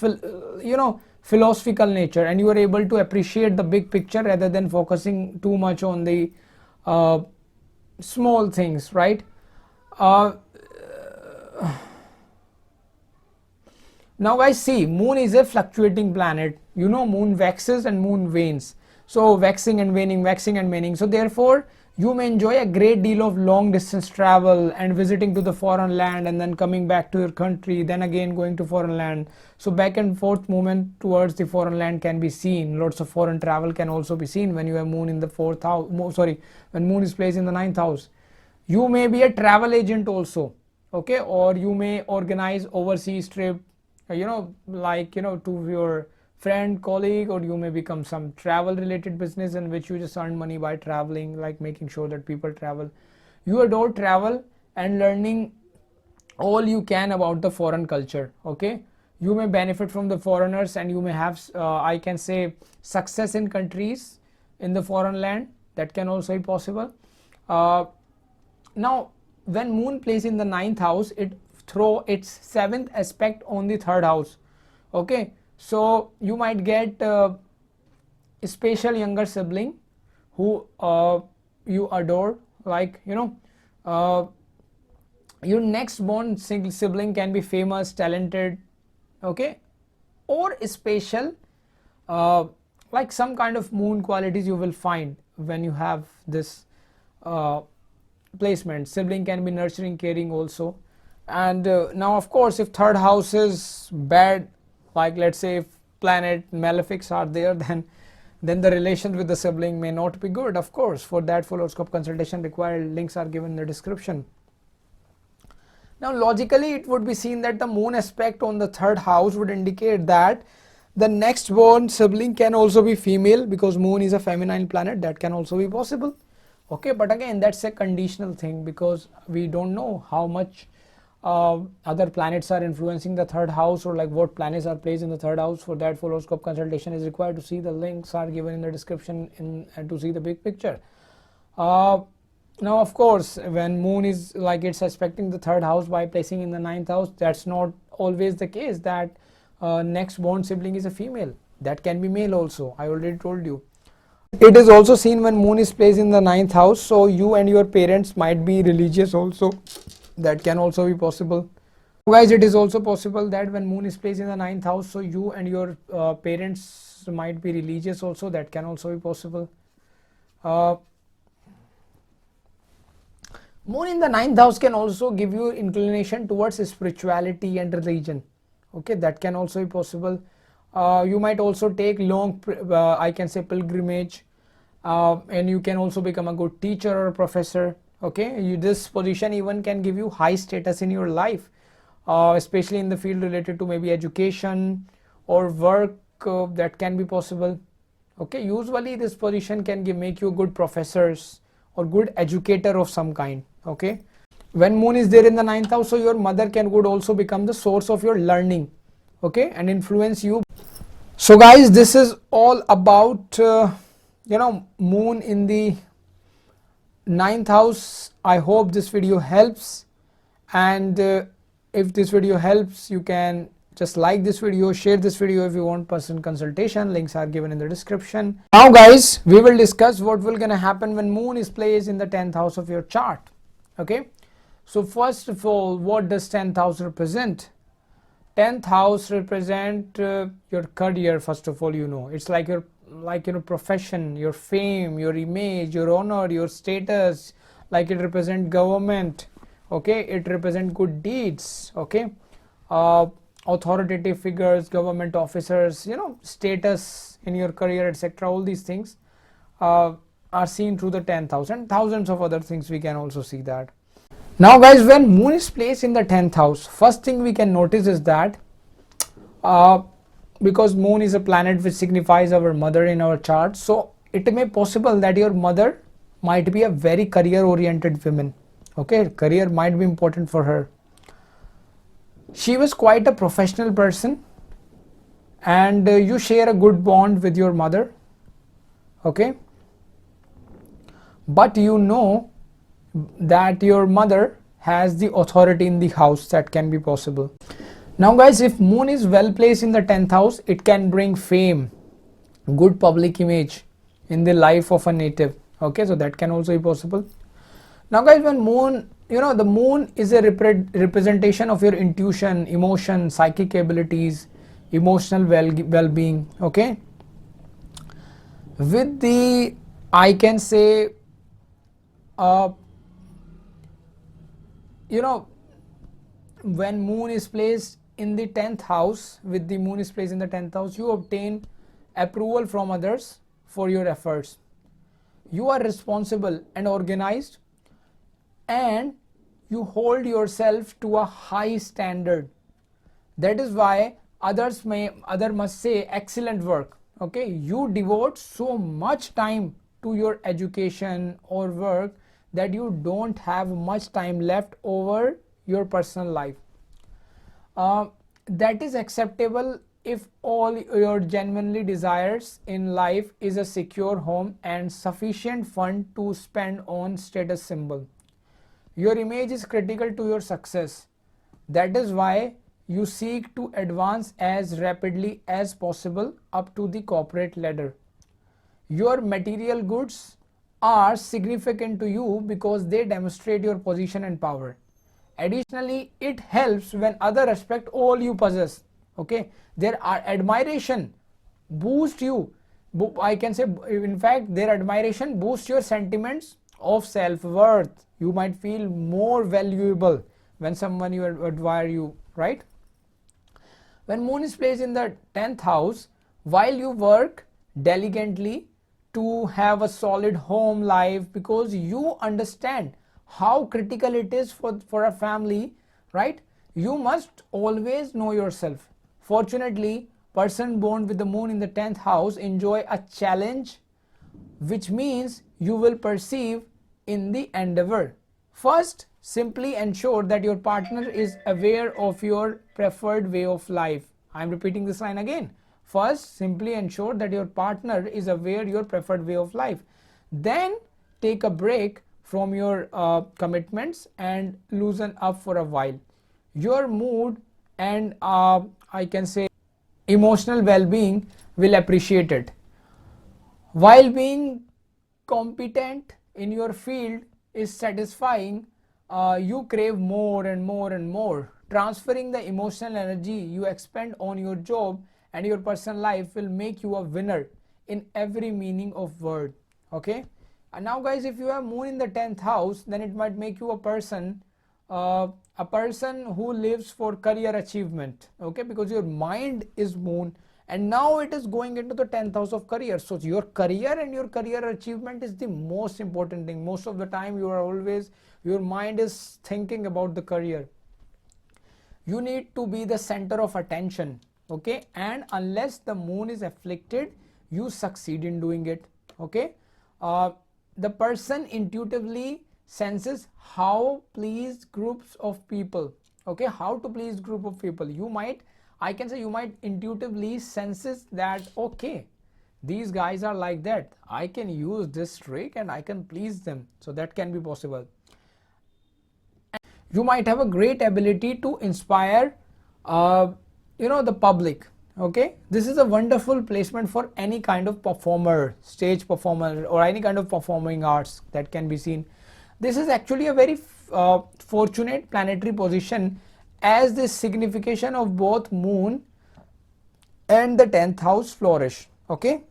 you know, philosophical nature, and you are able to appreciate the big picture rather than focusing too much on the small things, right? Now guys, see, moon is a fluctuating planet. You know, moon waxes and moon wanes. So waxing and waning, waxing and waning. So therefore, you may enjoy a great deal of long distance travel and visiting to the foreign land, and then coming back to your country, then again going to foreign land. So back and forth movement towards the foreign land can be seen. Lots of foreign travel can also be seen when you have moon in the 4th house. When moon is placed in the 9th house. You may be a travel agent also, okay, or you may organize overseas trip, you know, like, you know, to your friend, colleague, or you may become some travel related business in which you just earn money by traveling, like making sure that people travel. You adore travel and learning all you can about the foreign culture, okay. You may benefit from the foreigners, and you may have, I can say, success in countries in the foreign land. That can also be possible. Now when moon plays in the 9th house, it throw its 7th aspect on the 3rd house, okay. So you might get a special younger sibling who you adore, like, you know, your next born sibling can be famous, talented, okay, or special, like some kind of moon qualities you will find when you have this placement. Sibling can be nurturing, caring also. And now of course, if 3rd house is bad, like let's say if planet malefics are there, then the relation with the sibling may not be good. Of course, for that full horoscope consultation required, links are given in the description. Now logically, it would be seen that the moon aspect on the 3rd house would indicate that the next born sibling can also be female, because moon is a feminine planet. That can also be possible, okay. But again, that's a conditional thing, because we don't know how much other planets are influencing the 3rd house, or like what planets are placed in the 3rd house. For that full horoscope consultation is required. To see, the links are given in the description and to see the big picture. Now of course, when moon is like it's aspecting the 3rd house by placing in the 9th house, that's not always the case that next born sibling is a female. That can be male also. I already told you. It is also seen when moon is placed in the 9th house, so you and your parents might be religious also. That can also be possible. Guys, it is also possible that when moon is placed in the 9th house, so you and your parents might be religious also. That can also be possible. Moon in the 9th house can also give you inclination towards spirituality and religion, okay. That can also be possible. You might also take long I can say pilgrimage, and you can also become a good teacher or a professor, okay. This position even can give you high status in your life, especially in the field related to maybe education or work. That can be possible, okay. Usually this position can make you good professors or good educator of some kind, okay. When moon is there in the 9th house, so your mother would also become the source of your learning, okay, and influence you. So guys, this is all about you know, moon in the 9th house. I hope this video helps, and if this video helps, you can just like this video, share this video. If you want personal consultation, links are given in the description. Now guys, we will discuss what will gonna happen when moon is placed in the 10th house of your chart, okay. So first of all, what does 10th house represent? 10th house represent your career. First of all, it's like your profession, your fame, your image, your honor, your status. Like it represent government, okay, it represent good deeds, okay, authoritative figures, government officers, status in your career, etc. All these things are seen through the 10th house, and thousands of other things we can also see that. Now guys, when moon is placed in the 10th house, first thing we can notice is that because moon is a planet which signifies our mother in our chart, so it may possible that your mother might be a very career oriented woman, okay, career might be important for her. She was quite a professional person, and you share a good bond with your mother, okay, but that your mother has the authority in the house. That can be possible. Now guys, if moon is well placed in the 10th house, it can bring fame, good public image in the life of a native, okay, so that can also be possible. Now guys, when moon, the moon is a representation of your intuition, emotion, psychic abilities, emotional well-being, okay, with the, I can say, when moon is placed in the 10th house, with the moon is placed in the 10th house, you obtain approval from others for your efforts. You are responsible and organized, and you hold yourself to a high standard. That is why others must say excellent work, okay. You devote so much time to your education or work that you don't have much time left over your personal life. That is acceptable if all your genuinely desires in life is a secure home and sufficient fund to spend on status symbol. Your image is critical to your success. That is why you seek to advance as rapidly as possible up to the corporate ladder. Your material goods are significant to you because they demonstrate your position and power. Additionally, it helps when others respect all you possess, okay. Their admiration boosts you, I can say, in fact their admiration boosts your sentiments of self-worth. You might feel more valuable when someone you admire you, right? When moon is placed in the 10th house, while you work diligently to have a solid home life, because you understand how critical it is for a family, right, you must always know yourself. Fortunately, person born with the moon in the 10th house enjoy a challenge, which means you will perceive in the endeavor. First, simply ensure that your partner is aware of your preferred way of life. I am repeating this line again. First, simply ensure that your partner is aware your preferred way of life. Then take a break from your commitments and loosen up for a while. Your mood and I can say emotional well-being will appreciate it. While being competent in your field is satisfying, you crave more and more and more. Transferring the emotional energy you expend on your job and your personal life will make you a winner in every meaning of word, okay. And now guys, if you have moon in the 10th house, then it might make you a person who lives for career achievement, okay, because your mind is moon and now it is going into the 10th house of career. So your career and your career achievement is the most important thing. Most of the time your mind is thinking about the career. You need to be the center of attention, okay, and unless the moon is afflicted, you succeed in doing it, okay. The person intuitively senses how pleased groups of people, okay, how to please group of people. You might intuitively senses that, okay, these guys are like that, I can use this trick and I can please them. So that can be possible. You might have a great ability to inspire the public, okay. This is a wonderful placement for any kind of performer, stage performer, or any kind of performing arts that can be seen. This is actually a very fortunate planetary position, as the signification of both moon and the 10th house flourish, okay,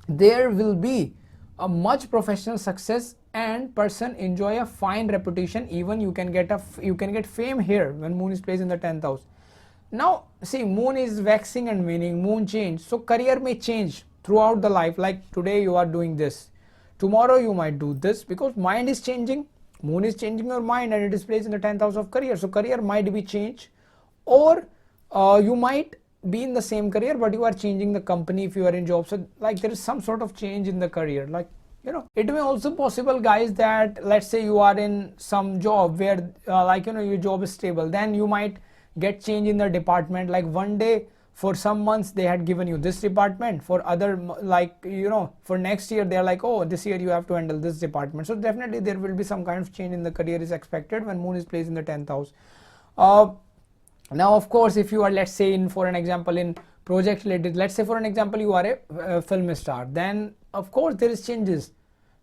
there will be a much professional success and person enjoy a fine reputation. Even you can get fame here when moon is placed in the 10th house. Now see, moon is waxing and waning, moon change, so career may change throughout the life. Like today you are doing this, tomorrow you might do this, because mind is changing, moon is changing your mind and it is placed in the 10th house of career. So career might be changed, or you might be in the same career but you are changing the company if you are in job. So like there is some sort of change in the career. Like, you know, it may also possible, guys, that let's say you are in some job where like, you know, your job is stable, then you might get change in the department. Like one day for some months they had given you this department, for other, like, you know, for next year they are like, oh, this year you have to handle this department. So definitely there will be some kind of change in the career is expected when moon is placed in the 10th house. Now of course, if you are, let's say, in, for an example, in project related, let's say for an example you are a film star, then of course there is changes,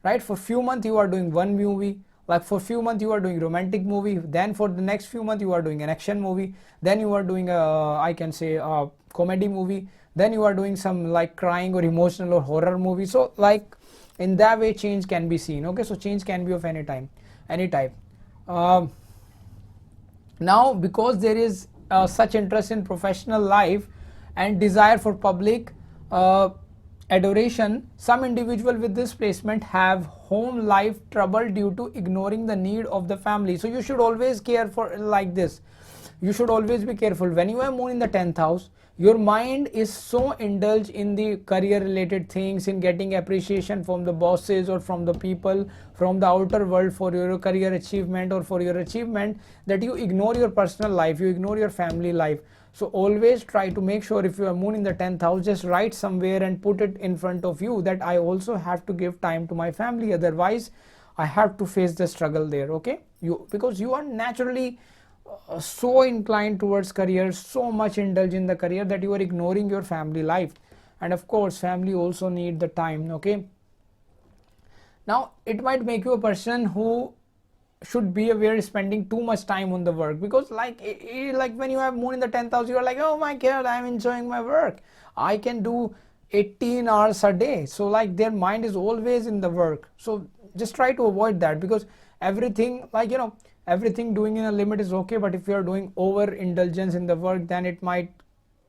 right? For few months you are doing one movie, like for few months you are doing romantic movie, then for the next few months you are doing an action movie, then you are doing a, I can say, a comedy movie, then you are doing some like crying or emotional or horror movie. So like in that way change can be seen, okay? So change can be of any time, any type. Now because there is such interest in professional life and desire for public adoration, some individual with this placement have home life trouble due to ignoring the need of the family. So you should always care for like this. You should always be careful when you have moon in the 10th house. Your mind is so indulged in the career related things, in getting appreciation from the bosses or from the people from the outer world for your career achievement or for your achievement, that you ignore your personal life, you ignore your family life. So always try to make sure, if you have moon in the 10th house, just write somewhere and put it in front of you that I also have to give time to my family, otherwise I have to face the struggle there, okay? Because you are naturally so inclined towards career, so much indulged in the career, that you are ignoring your family life. And of course family also need the time, okay? Now it might make you a person who should be aware spending too much time on the work, because like when you have moon in the 10th house, you are like, oh my god, I'm enjoying my work, I can do 18 hours a day. So like their mind is always in the work. So just try to avoid that, because everything, like, you know, everything doing in a limit is okay, but if you are doing over indulgence in the work, then it might,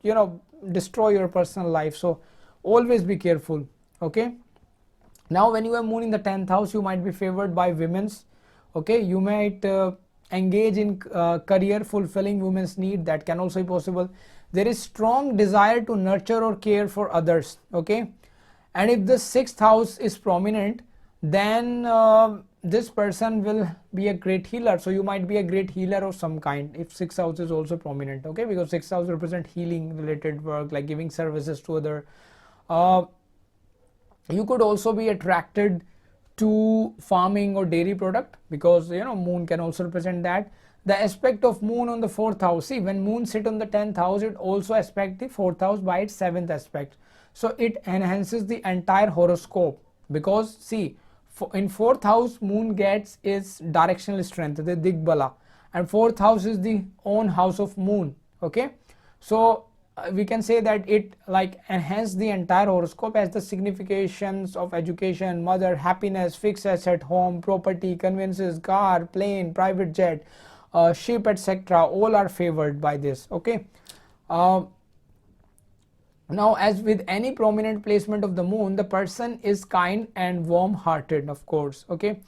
you know, destroy your personal life. So always be careful, okay? Now when you have moon in the 10th house, you might be favored by women's, okay? You might engage in career fulfilling women's need, that can also be possible. There is strong desire to nurture or care for others, okay? And if the 6th house is prominent, then this person will be a great healer. So you might be a great healer of some kind if 6th house is also prominent, okay? Because 6th house represent healing related work, like giving services to other. You could also be attracted to farming or dairy product, because, you know, moon can also represent that. The aspect of moon on the 4th house, see, when moon sit on the 10th house, it also aspect the 4th house by its 7th aspect. So it enhances the entire horoscope, because see, in 4th house moon gets its directional strength, the digbala, and 4th house is the own house of moon, okay? So we can say that it like enhance the entire horoscope, as the significations of education, mother, happiness, fixed asset, home, property, conveyances, car, plane, private jet, ship, etc., all are favored by this, okay? Now as with any prominent placement of the moon, the person is kind and warm hearted, of course, okay?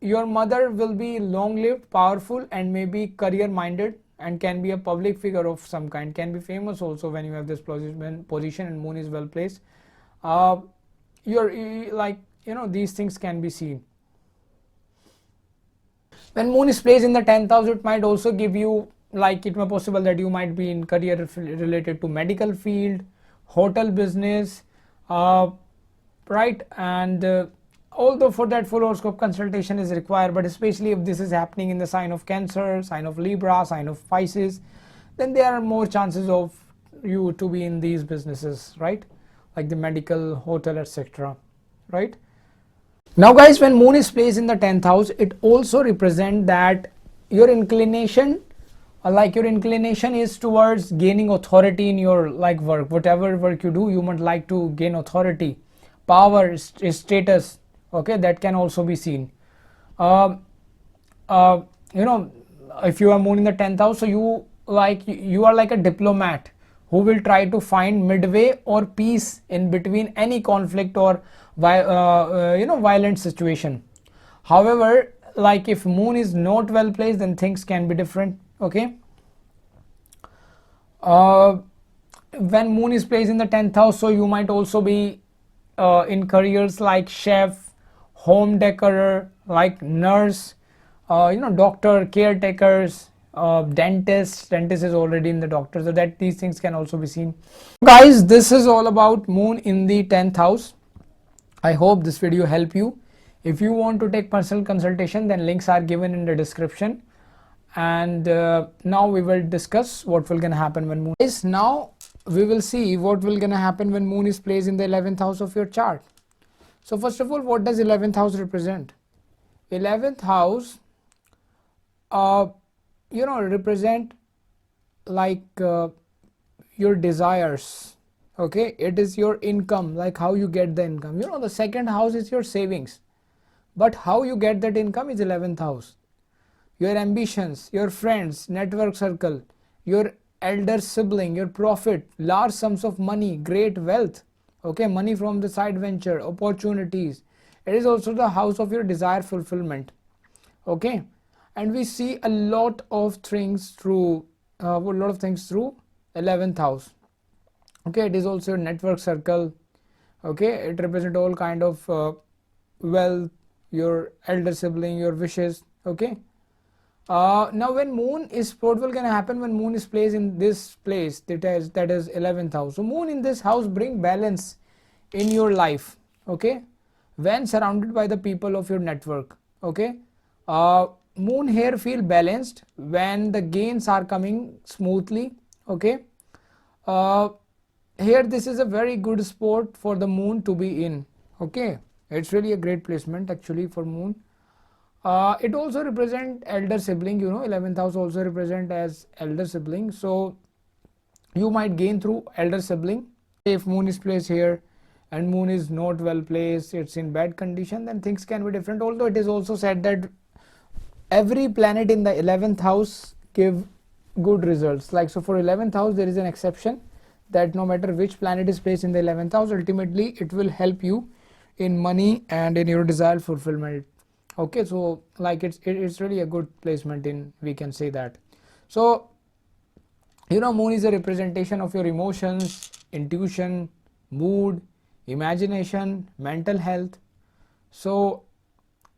Your mother will be long lived, powerful, and maybe career minded, and can be a public figure of some kind, can be famous also when you have this position and moon is well placed. You're like, you know, these things can be seen. When moon is placed in the 10th house, it might also give you, like, it may possible that you might be in career related to medical field, hotel business, right? And although for that full horoscope consultation is required, but especially if this is happening in the sign of Cancer, sign of Libra, sign of Pisces, then there are more chances of you to be in these businesses, right? Like the medical, hotel, etc., right? Now guys, when moon is placed in the 10th house, it also represents that your inclination, your inclination is towards gaining authority in your like work. Whatever work you do, you might like to gain authority, power, status. Okay, that can also be seen. Um, you know, if you are moon in the 10th house, so you are like a diplomat who will try to find midway or peace in between any conflict or violent situation. However, like if moon is not well placed, then things can be different. Okay, when moon is placed in the 10th house, so you might also be in careers like chef, home decorer, like nurse, doctor, caretakers, dentist is already in the doctor, so that these things can also be seen. Guys, this is all about moon in the 10th house. I hope this video helped you. If you want to take personal consultation, then links are given in the description. And now we will discuss what will gonna happen when moon is. Now we will see what will gonna happen when moon is placed in the 11th house of your chart. So first of all, what does 11th house represent? 11th house represent like your desires. Okay, it is your income, like how you get the income. The second house is your savings, but how you get that income is 11th house. Your ambitions, your friends, network circle, your elder sibling, your profit, large sums of money, great wealth, okay, money from the side venture, opportunities. It is also the house of your desire fulfillment. Okay, and we see a lot of things through 11th house. Okay, it is also your network circle. Okay, it represents all kind of wealth, your elder sibling, your wishes. Okay, now when moon is, what will gonna happen when moon is placed in this place, that is 11th house. So moon in this house bring balance in your life. Okay, when surrounded by the people of your network. Okay, moon here feel balanced when the gains are coming smoothly. Okay, here this is a very good spot for the moon to be in. Okay, it's really a great placement actually for moon. It also represent elder sibling. 11th house also represent as elder sibling, so you might gain through elder sibling. If moon is placed here and moon is not well placed, it's in bad condition, then things can be different. Although it is also said that every planet in the 11th house give good results. Like, so for 11th house there is an exception, that no matter which planet is placed in the 11th house, ultimately it will help you in money and in your desire fulfillment. Okay, so like it's really a good placement in, we can say that. So moon is a representation of your emotions, intuition, mood, imagination, mental health. So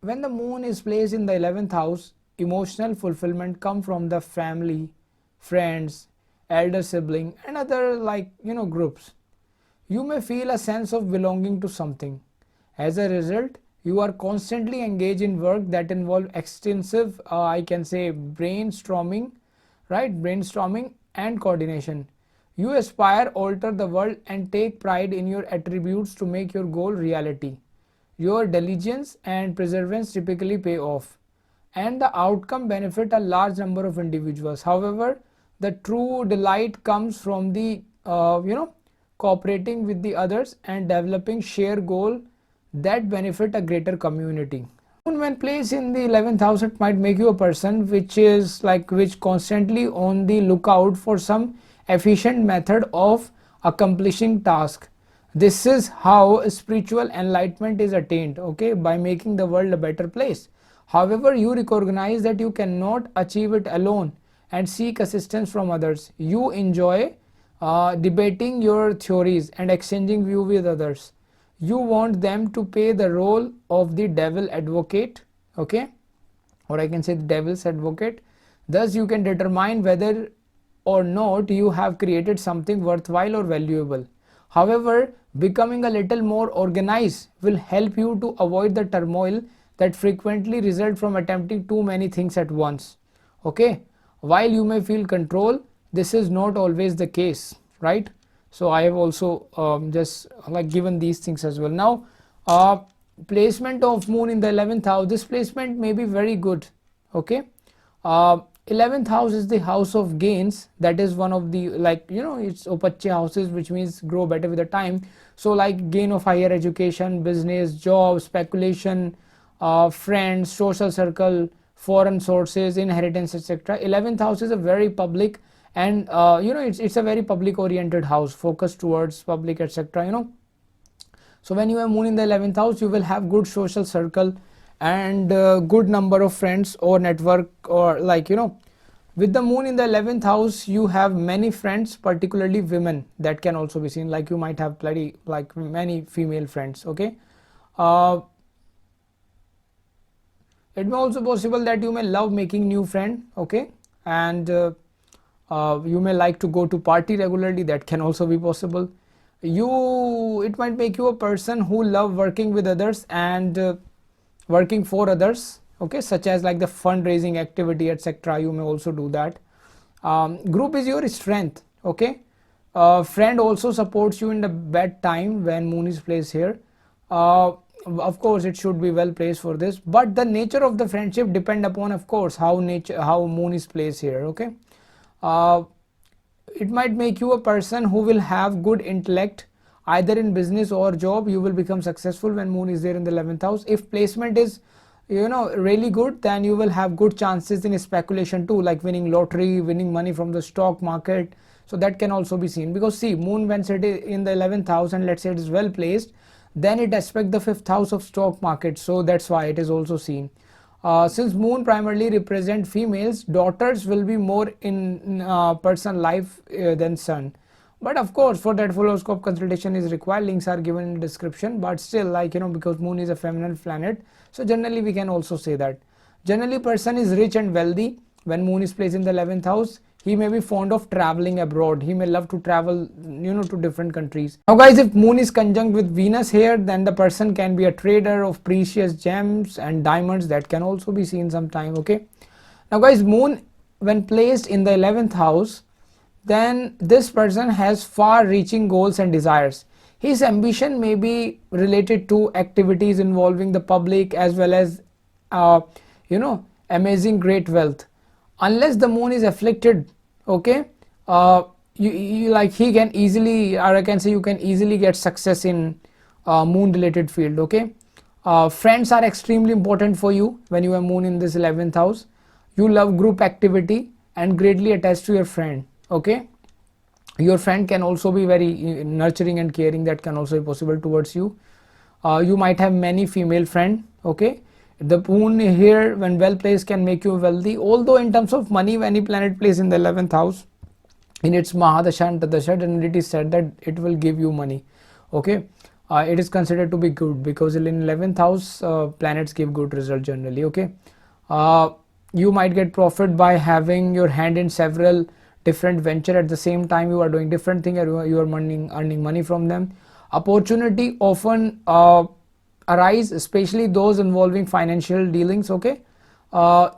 when the moon is placed in the 11th house, emotional fulfillment come from the family, friends, elder sibling and other groups. You may feel a sense of belonging to something. As a result, you are constantly engaged in work that involve extensive I can say brainstorming and coordination. You aspire, alter the world and take pride in your attributes to make your goal reality. Your diligence and perseverance typically pay off, and the outcome benefit a large number of individuals. However, the true delight comes from the cooperating with the others and developing shared goal that benefit a greater community. When placed in the 11th house, it might make you a person which constantly on the lookout for some efficient method of accomplishing task. This is how spiritual enlightenment is attained, okay, by making the world a better place. However, you recognize that you cannot achieve it alone and seek assistance from others. You enjoy debating your theories and exchanging view with others. You want them to play the role of the devil advocate, okay, or I can say the devil's advocate. Thus you can determine whether or not you have created something worthwhile or valuable. However, becoming a little more organized will help you to avoid the turmoil that frequently result from attempting too many things at once. Okay, while you may feel control, this is not always the case, right? So I have also just given these things as well. Now placement of moon in the 11th house, this placement may be very good. Okay, 11th house is the house of gains. That is one of the, like, you know, it's opache houses, which means grow better with the time. So like gain of higher education, business, job, speculation, friends, social circle, foreign sources, inheritance, etc. 11th house is a very public and you know, it's a very public oriented house, focused towards public, etc. You know, so when you have moon in the 11th house, you will have good social circle and good number of friends or network, or like, you know, with the moon in the 11th house, you have many friends, particularly women. That can also be seen, like you might have plenty, like many female friends. Okay, uh, it may also possible that you may love making new friend. Okay, and you may like to go to party regularly. That can also be possible. It might make you a person who love working with others and working for others. Okay, such as like the fundraising activity, etc. You may also do that. Group is your strength. Okay, friend also supports you in the bad time when moon is placed here. Of course it should be well placed for this, but the nature of the friendship depend upon, of course, how moon is placed here. Okay, uh, it might make you a person who will have good intellect either in business or job. You will become successful when moon is there in the 11th house. If placement is, you know, really good, then you will have good chances in speculation too, like winning lottery, winning money from the stock market. So that can also be seen, because see, moon when it is in the 11th house and let's say it is well placed, then it aspect the 5th house of stock market. So that's why it is also seen. Since moon primarily represent females, daughters will be more in person life than sun. But of course, for that full horoscope consultation is required. Links are given in the description. But still, like, you know, because moon is a feminine planet, so generally we can also say that generally person is rich and wealthy when moon is placed in the 11th house. He may be fond of traveling abroad. He may love to travel, you know, to different countries. Now guys, if moon is conjunct with Venus here, then the person can be a trader of precious gems and diamonds. That can also be seen sometime. Okay, now guys, moon when placed in the 11th house, then this person has far reaching goals and desires. His ambition may be related to activities involving the public, as well as you know, amazing great wealth. Unless the moon is afflicted, okay, you like, he can easily, or I can say you can easily get success in moon related field. Okay, friends are extremely important for you when you have moon in this 11th house. You love group activity and greatly attached to your friend. Okay, your friend can also be very nurturing and caring. That can also be possible towards you. You might have many female friend. Okay, the moon here when well placed can make you wealthy, although in terms of money, when any planet placed in the 11th house in its mahadasha and tadasha, then it is said that it will give you money. Okay, it is considered to be good, because in 11th house planets give good result generally. Okay, you might get profit by having your hand in several different venture at the same time. You are doing different thing, you are earning money from them. Opportunity often arise, especially those involving financial dealings. Okay,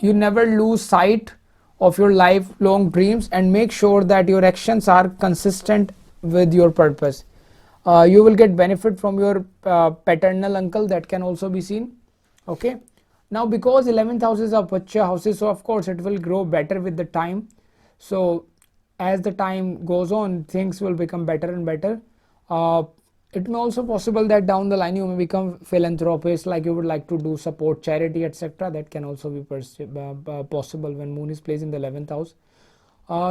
you never lose sight of your lifelong dreams and make sure that your actions are consistent with your purpose. You will get benefit from your paternal uncle. That can also be seen. Okay, now because 11th house is a pacha houses, so of course it will grow better with the time. So as the time goes on, things will become better and better. It may also possible that down the line you may become philanthropist, like you would like to do support charity, etc. That can also be possible when moon is placed in the 11th house.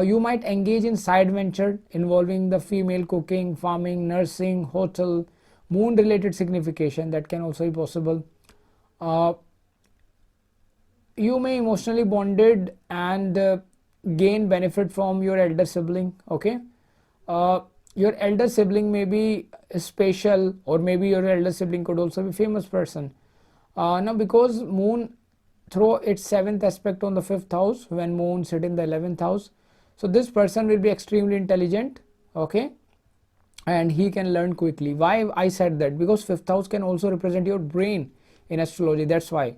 You might engage in side venture involving the female cooking, farming, nursing, hotel, moon related signification. That can also be possible. You may emotionally bonded and gain benefit from your elder sibling. Okay, your elder sibling may be special, or maybe your elder sibling could also be famous person. Now because moon throw its 7th aspect on the 5th house when moon sit in the 11th house, so this person will be extremely intelligent. Okay, and he can learn quickly. Why I said that? Because 5th house can also represent your brain in astrology. That's why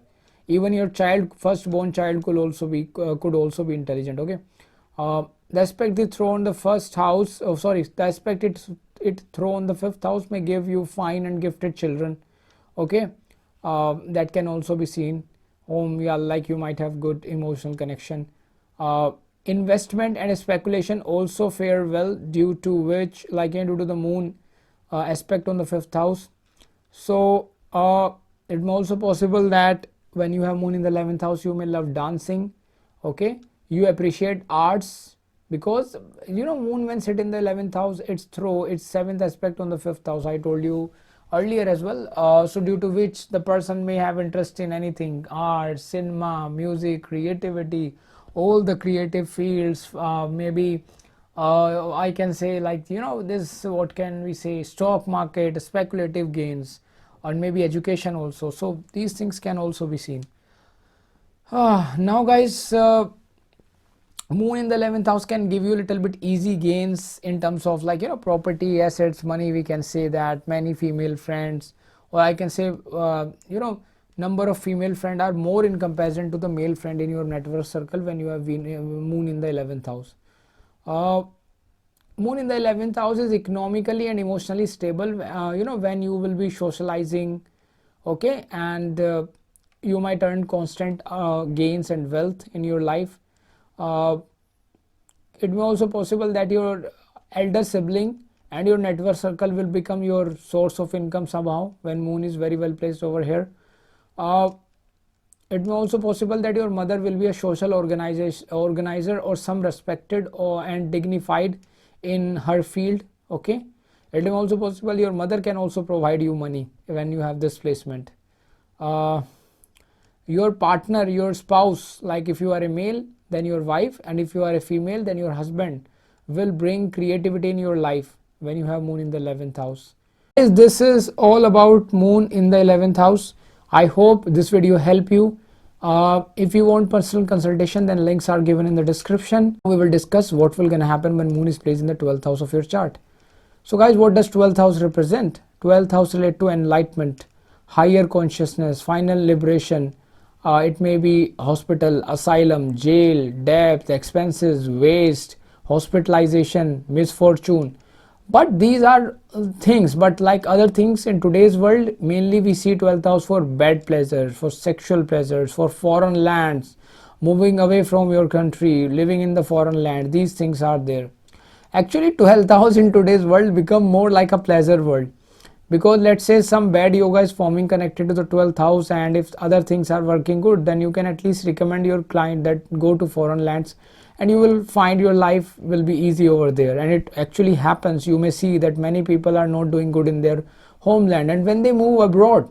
even your child, firstborn child, could also be intelligent. Okay, the aspect it throw on the first house, the aspect it throw on the 5th house may give you fine and gifted children. Okay, that can also be seen. home, yeah, like you might have good emotional connection. Investment and speculation also fare well, due to which, like, due to the moon aspect on the fifth house. So it may also possible that when you have moon in the 11th house, you may love dancing. Okay, you appreciate arts, because moon when sit in the 11th house, it's through its seventh aspect on the fifth house, I told you earlier as well. So due to which the person may have interest in anything, art, cinema, music, creativity, all the creative fields. Maybe I can say, like, this, what can we say, stock market, speculative gains, or maybe education also. So these things can also be seen. Now guys, moon in the 11th house can give you a little bit easy gains in terms of, like, property, assets, money, we can say that, many female friends, or I can say number of female friends are more in comparison to the male friend in your network circle when you have moon in the 11th house. Moon in the 11th house is economically and emotionally stable, when you will be socializing, okay, and you might earn constant gains and wealth in your life. It may also possible that your elder sibling and your network circle will become your source of income somehow when moon is very well placed over here. It may also possible that your mother will be a social organizer or some respected and dignified in her field. Okay, it is also possible your mother can also provide you money when you have this placement. Your partner, your spouse, like if you are a male, then your wife, and if you are a female, then your husband, will bring creativity in your life when you have moon in the 11th house. This is all about moon in the 11th house. I hope this video help you. If you want personal consultation, then links are given in the description. We will discuss what will gonna happen when moon is placed in the 12th house of your chart. So guys, what does 12th house represent? 12th house relate to enlightenment, higher consciousness, final liberation. It may be hospital, asylum, jail, debt, expenses, waste, hospitalization, misfortune. But these are things, but like other things in today's world, mainly we see 12th house for bad pleasures, for sexual pleasures, for foreign lands, moving away from your country, living in the foreign land. These things are there. Actually, 12th house in today's world become more like a pleasure world, because let's say some bad yoga is forming connected to the 12th house, and if other things are working good, then you can at least recommend your client that go to foreign lands, and you will find your life will be easy over there. And it actually happens. You may see that many people are not doing good in their homeland, and when they move abroad,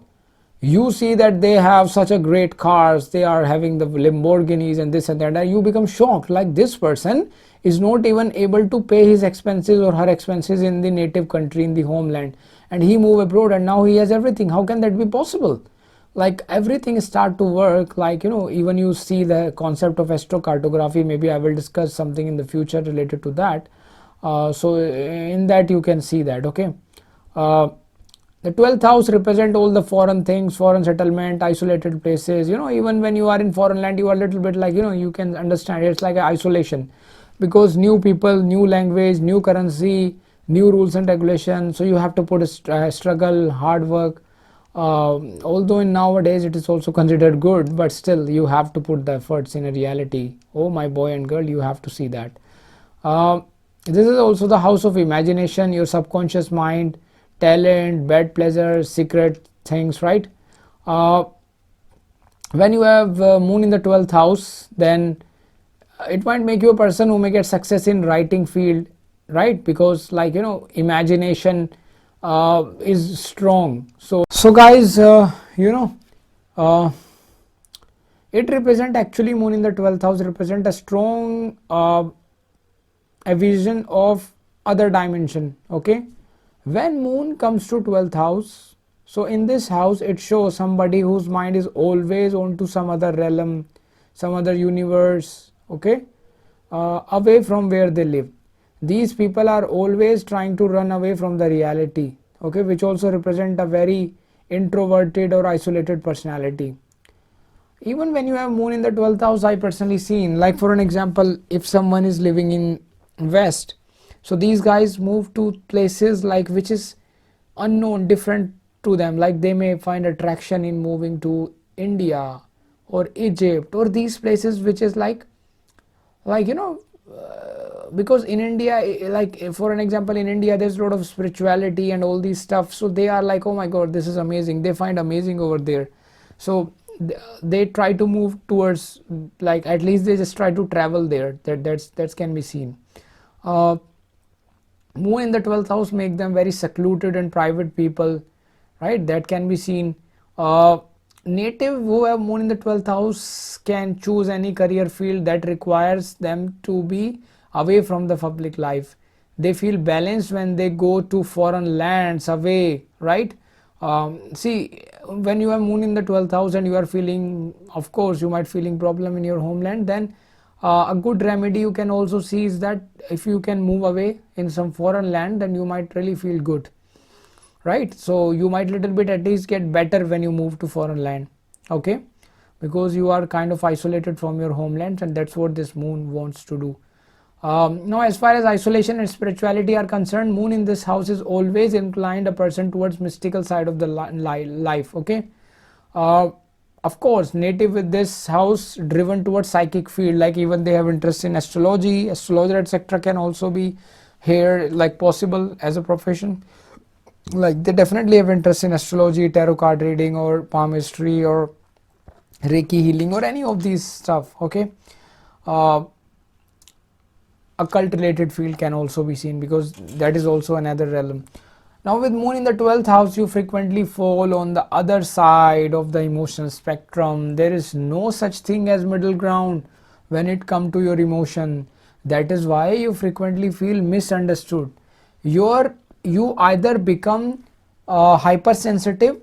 you see that they have such a great cars, they are having the Lamborghinis and this and that, and you become shocked, like this person is not even able to pay his expenses or her expenses in the native country, in the homeland, and he move abroad and now he has everything. How can that be possible? Like everything start to work, like even you see the concept of astrocartography. Maybe I will discuss something in the future related to that. So in that you can see that. Okay, the 12th house represent all the foreign things, foreign settlement, isolated places. Even when you are in foreign land, you are a little bit like, you can understand it's like isolation, because new people, new language, new currency, new rules and regulations. So you have to put a struggle, hard work. Although in nowadays it is also considered good, but still you have to put the efforts in a reality. Oh my boy and girl, you have to see that. This is also the house of imagination, your subconscious mind, talent, bad pleasures, secret things, right? When you have moon in the 12th house, then it might make you a person who may get success in writing field, right? Because like imagination is strong. So guys, it represent, actually moon in the 12th house represent a strong a vision of other dimension. Okay, when moon comes to 12th house, so in this house it shows somebody whose mind is always on to some other realm, some other universe. Okay, away from where they live. These people are always trying to run away from the reality. Okay, which also represent a very introverted or isolated personality. Even when you have moon in the 12th house, I personally seen, like for an example, if someone is living in west, so these guys move to places like which is unknown, different to them. Like they may find attraction in moving to India or Egypt or these places which is like because in India, like for an example, in India there's a lot of spirituality and all these stuff, so they are like, oh my god, this is amazing, they find amazing over there. So they try to move towards, like at least they just try to travel there. That can be seen. Moon in the 12th house make them very secluded and private people, right? That can be seen. Native who have moon in the 12th house can choose any career field that requires them to be away from the public life. They feel balanced when they go to foreign lands away, right? See, when you have moon in the 12th house and you are feeling, of course you might feeling problem in your homeland, then a good remedy you can also see is that if you can move away in some foreign land, then you might really feel good, right? So you might little bit at least get better when you move to foreign land, okay, because you are kind of isolated from your homeland, and that's what this moon wants to do. Now as far as isolation and spirituality are concerned, moon in this house is always inclined a person towards mystical side of the life, okay. Of course, native with this house driven towards psychic field, like even they have interest in astrology, astrologer etc. can also be here, like possible as a profession. Like they definitely have interest in astrology, tarot card reading, or palmistry, or Reiki healing, or any of these stuff, okay. Occult related field can also be seen, because that is also another realm. Now with moon in the 12th house, you frequently fall on the other side of the emotional spectrum. There is no such thing as middle ground when it comes to your emotion. That is why you frequently feel misunderstood. You either become hypersensitive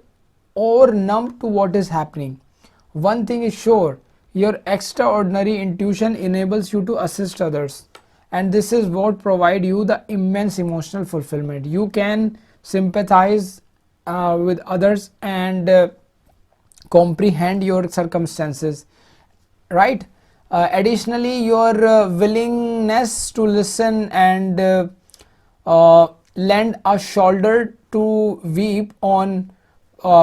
or numb to what is happening. One thing is sure, your extraordinary intuition enables you to assist others, and this is what provide you the immense emotional fulfillment. You can sympathize with others and comprehend your circumstances, right? Additionally, your willingness to listen and lend a shoulder to weep on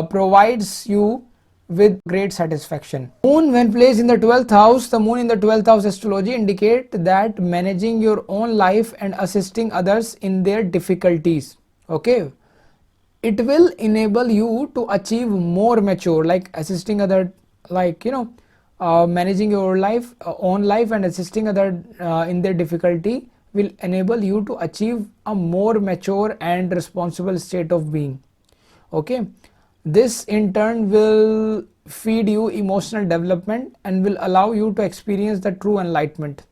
provides you with great satisfaction. Moon when placed in the 12th house, the moon in the 12th house astrology indicate that managing your own life and assisting others in their difficulties, okay, it will enable you to achieve more mature, like assisting other, like managing your life, own life and assisting other in their difficulty will enable you to achieve a more mature and responsible state of being, okay. This in turn will feed you emotional development and will allow you to experience the true enlightenment.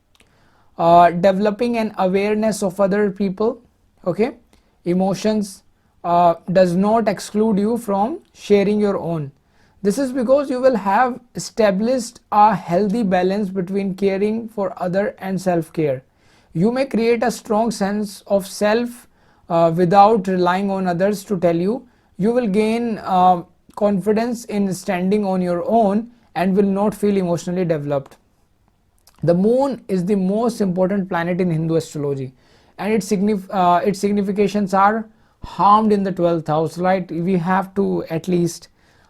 Developing an awareness of other people, okay, emotions does not exclude you from sharing your own. This is because you will have established a healthy balance between caring for other and self-care. You may create a strong sense of self without relying on others to tell you. You will gain confidence in standing on your own and will not feel emotionally developed. The moon is the most important planet in Hindu astrology, and its significations are harmed in the 12th house, right? We have to at least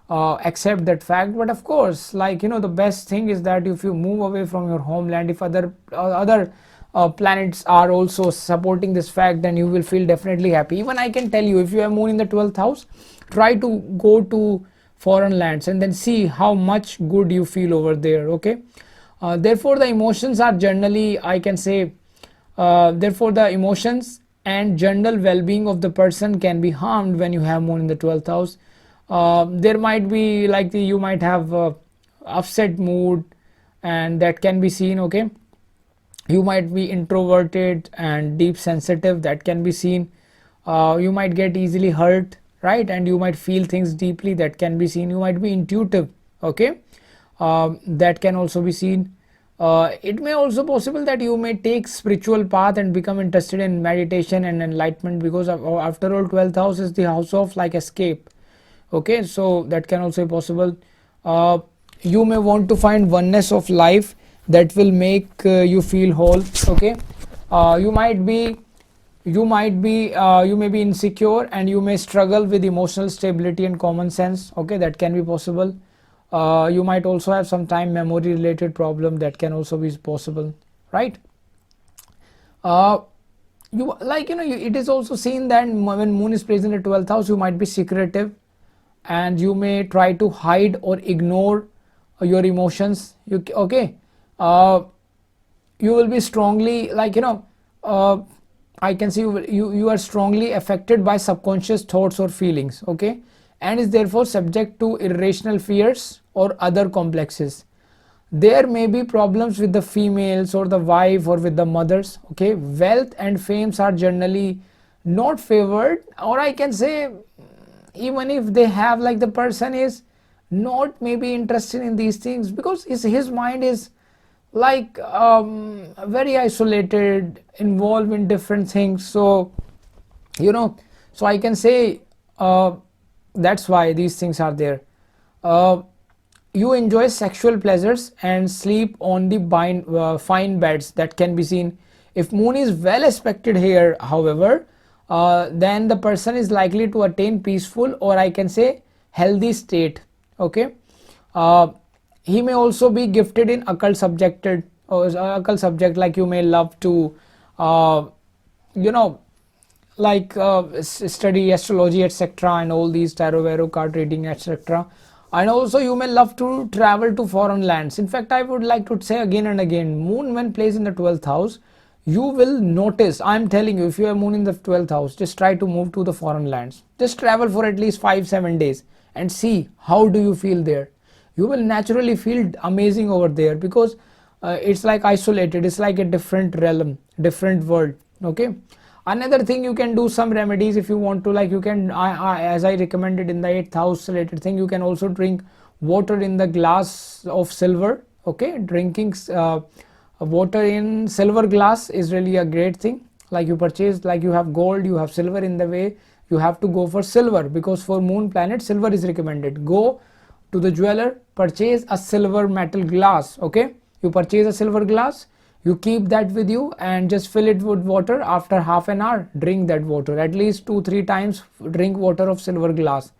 accept that fact. But of course, like the best thing is that if you move away from your homeland, if other planets are also supporting this fact, then you will feel definitely happy. Even I can tell you, if you have moon in the 12th house, try to go to foreign lands and then see how much good you feel over there, okay. Therefore the emotions are generally, I can say, therefore the emotions and general well-being of the person can be harmed when you have moon in the 12th house. There might be like you might have upset mood, and that can be seen, okay. You might be introverted and deep sensitive, that can be seen. You might get easily hurt, right, and you might feel things deeply, that can be seen. You might be intuitive, okay, that can also be seen. It may also possible that you may take spiritual path and become interested in meditation and enlightenment, because after all 12th house is the house of like escape, okay. So that can also be possible. You may want to find oneness of life that will make you feel whole, okay. You may be insecure and you may struggle with emotional stability and common sense, okay, that can be possible. You might also have some time memory related problem that can also be possible, right? You like, it is also seen that when moon is placed in the 12th house, you might be secretive and you may try to hide or ignore your emotions. Okay, you will be strongly, like, I can see you are strongly affected by subconscious thoughts or feelings, okay, and is therefore subject to irrational fears or other complexes. There may be problems with the females or the wife or with the mothers, okay. Wealth and fames are generally not favored, or I can say, even if they have, like, the person is not maybe interested in these things because his mind is like very isolated, involved in different things. So so I can say that's why these things are there. You enjoy sexual pleasures and sleep on the fine beds that can be seen. If moon is well aspected here, however, then the person is likely to attain peaceful, or I can say healthy state, okay. He may also be gifted in occult subject, like you may love to study astrology, etc., and all these tarot card reading, etc. And also you may love to travel to foreign lands. In fact, I would like to say again and again, moon when placed in the 12th house, you will notice, I'm telling you, if you have moon in the 12th house, just try to move to the foreign lands. Just travel for at least 5-7 days and see how do you feel there. You will naturally feel amazing over there because it's like isolated, it's like a different realm, different world, okay. Another thing, you can do some remedies if you want to, like you can, as I recommended in the 8th house related thing, you can also drink water in the glass of silver, okay. Drinking water in silver glass is really a great thing. Like you purchase, like you have gold, you have silver, in the way you have to go for silver, because for moon planet silver is recommended. Go to the jeweler, purchase a silver metal glass, okay. You purchase a silver glass, you keep that with you and just fill it with water. After half an hour, drink that water at least 2-3 times. Drink water of silver glass,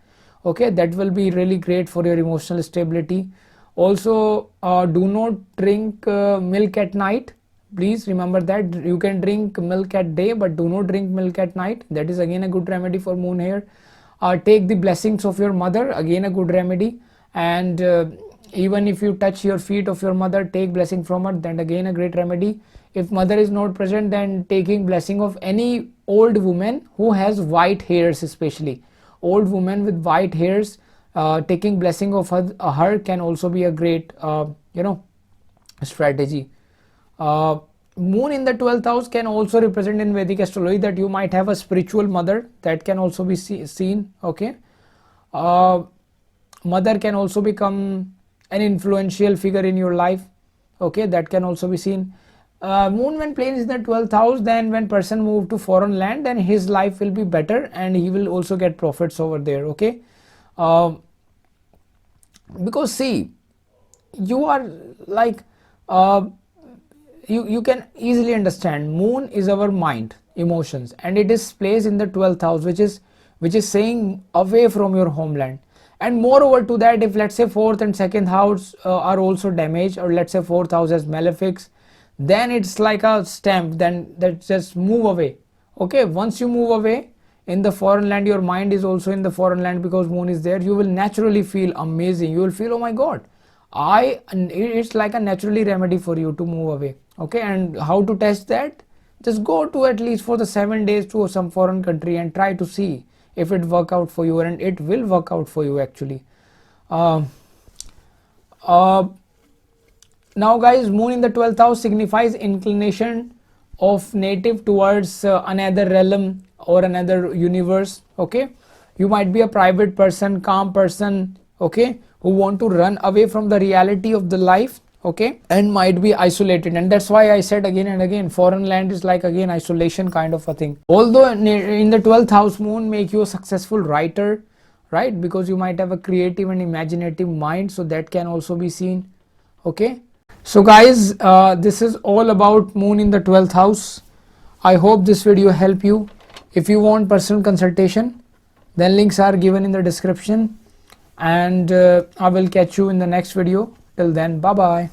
okay. That will be really great for your emotional stability. Also, do not drink milk at night. Please remember that. You can drink milk at day, but do not drink milk at night. That is again a good remedy for moon here. Take the blessings of your mother, again a good remedy. And even if you touch your feet of your mother, take blessing from her, then again a great remedy. If mother is not present, then taking blessing of any old woman who has white hairs, especially old woman with white hairs, taking blessing of her can also be a great strategy. Moon in the 12th house can also represent in Vedic astrology that you might have a spiritual mother, that can also be seen, okay. Mother can also become an influential figure in your life, okay, that can also be seen. Moon when placed in the 12th house, then when person move to foreign land, then his life will be better and he will also get profits over there, okay. Because see, you are like you can easily understand, moon is our mind, emotions, and it is placed in the 12th house, which is saying away from your homeland. And moreover to that, if let's say 4th and 2nd house are also damaged, or let's say 4th house has malefics, then it's like a stamp, then that just move away, okay. Once you move away in the foreign land, your mind is also in the foreign land because moon is there, you will naturally feel amazing. You will feel, oh my god, it's like a naturally remedy for you to move away, okay. And how to test that? Just go to at least for the 7 days to some foreign country and try to see if it work out for you, and it will work out for you actually. Now guys, moon in the 12th house signifies inclination of native towards another realm or another universe, okay. You might be a private person, calm person, okay, who want to run away from the reality of the life, okay, and might be isolated. And that's why I said again and again, foreign land is like again isolation kind of a thing. Although in the 12th house, moon make you a successful writer, right, because you might have a creative and imaginative mind, so that can also be seen, okay. So guys, this is all about moon in the 12th house. I hope this video helped you. If you want personal consultation, then links are given in the description. and I will catch you in the next video. Till then, bye bye.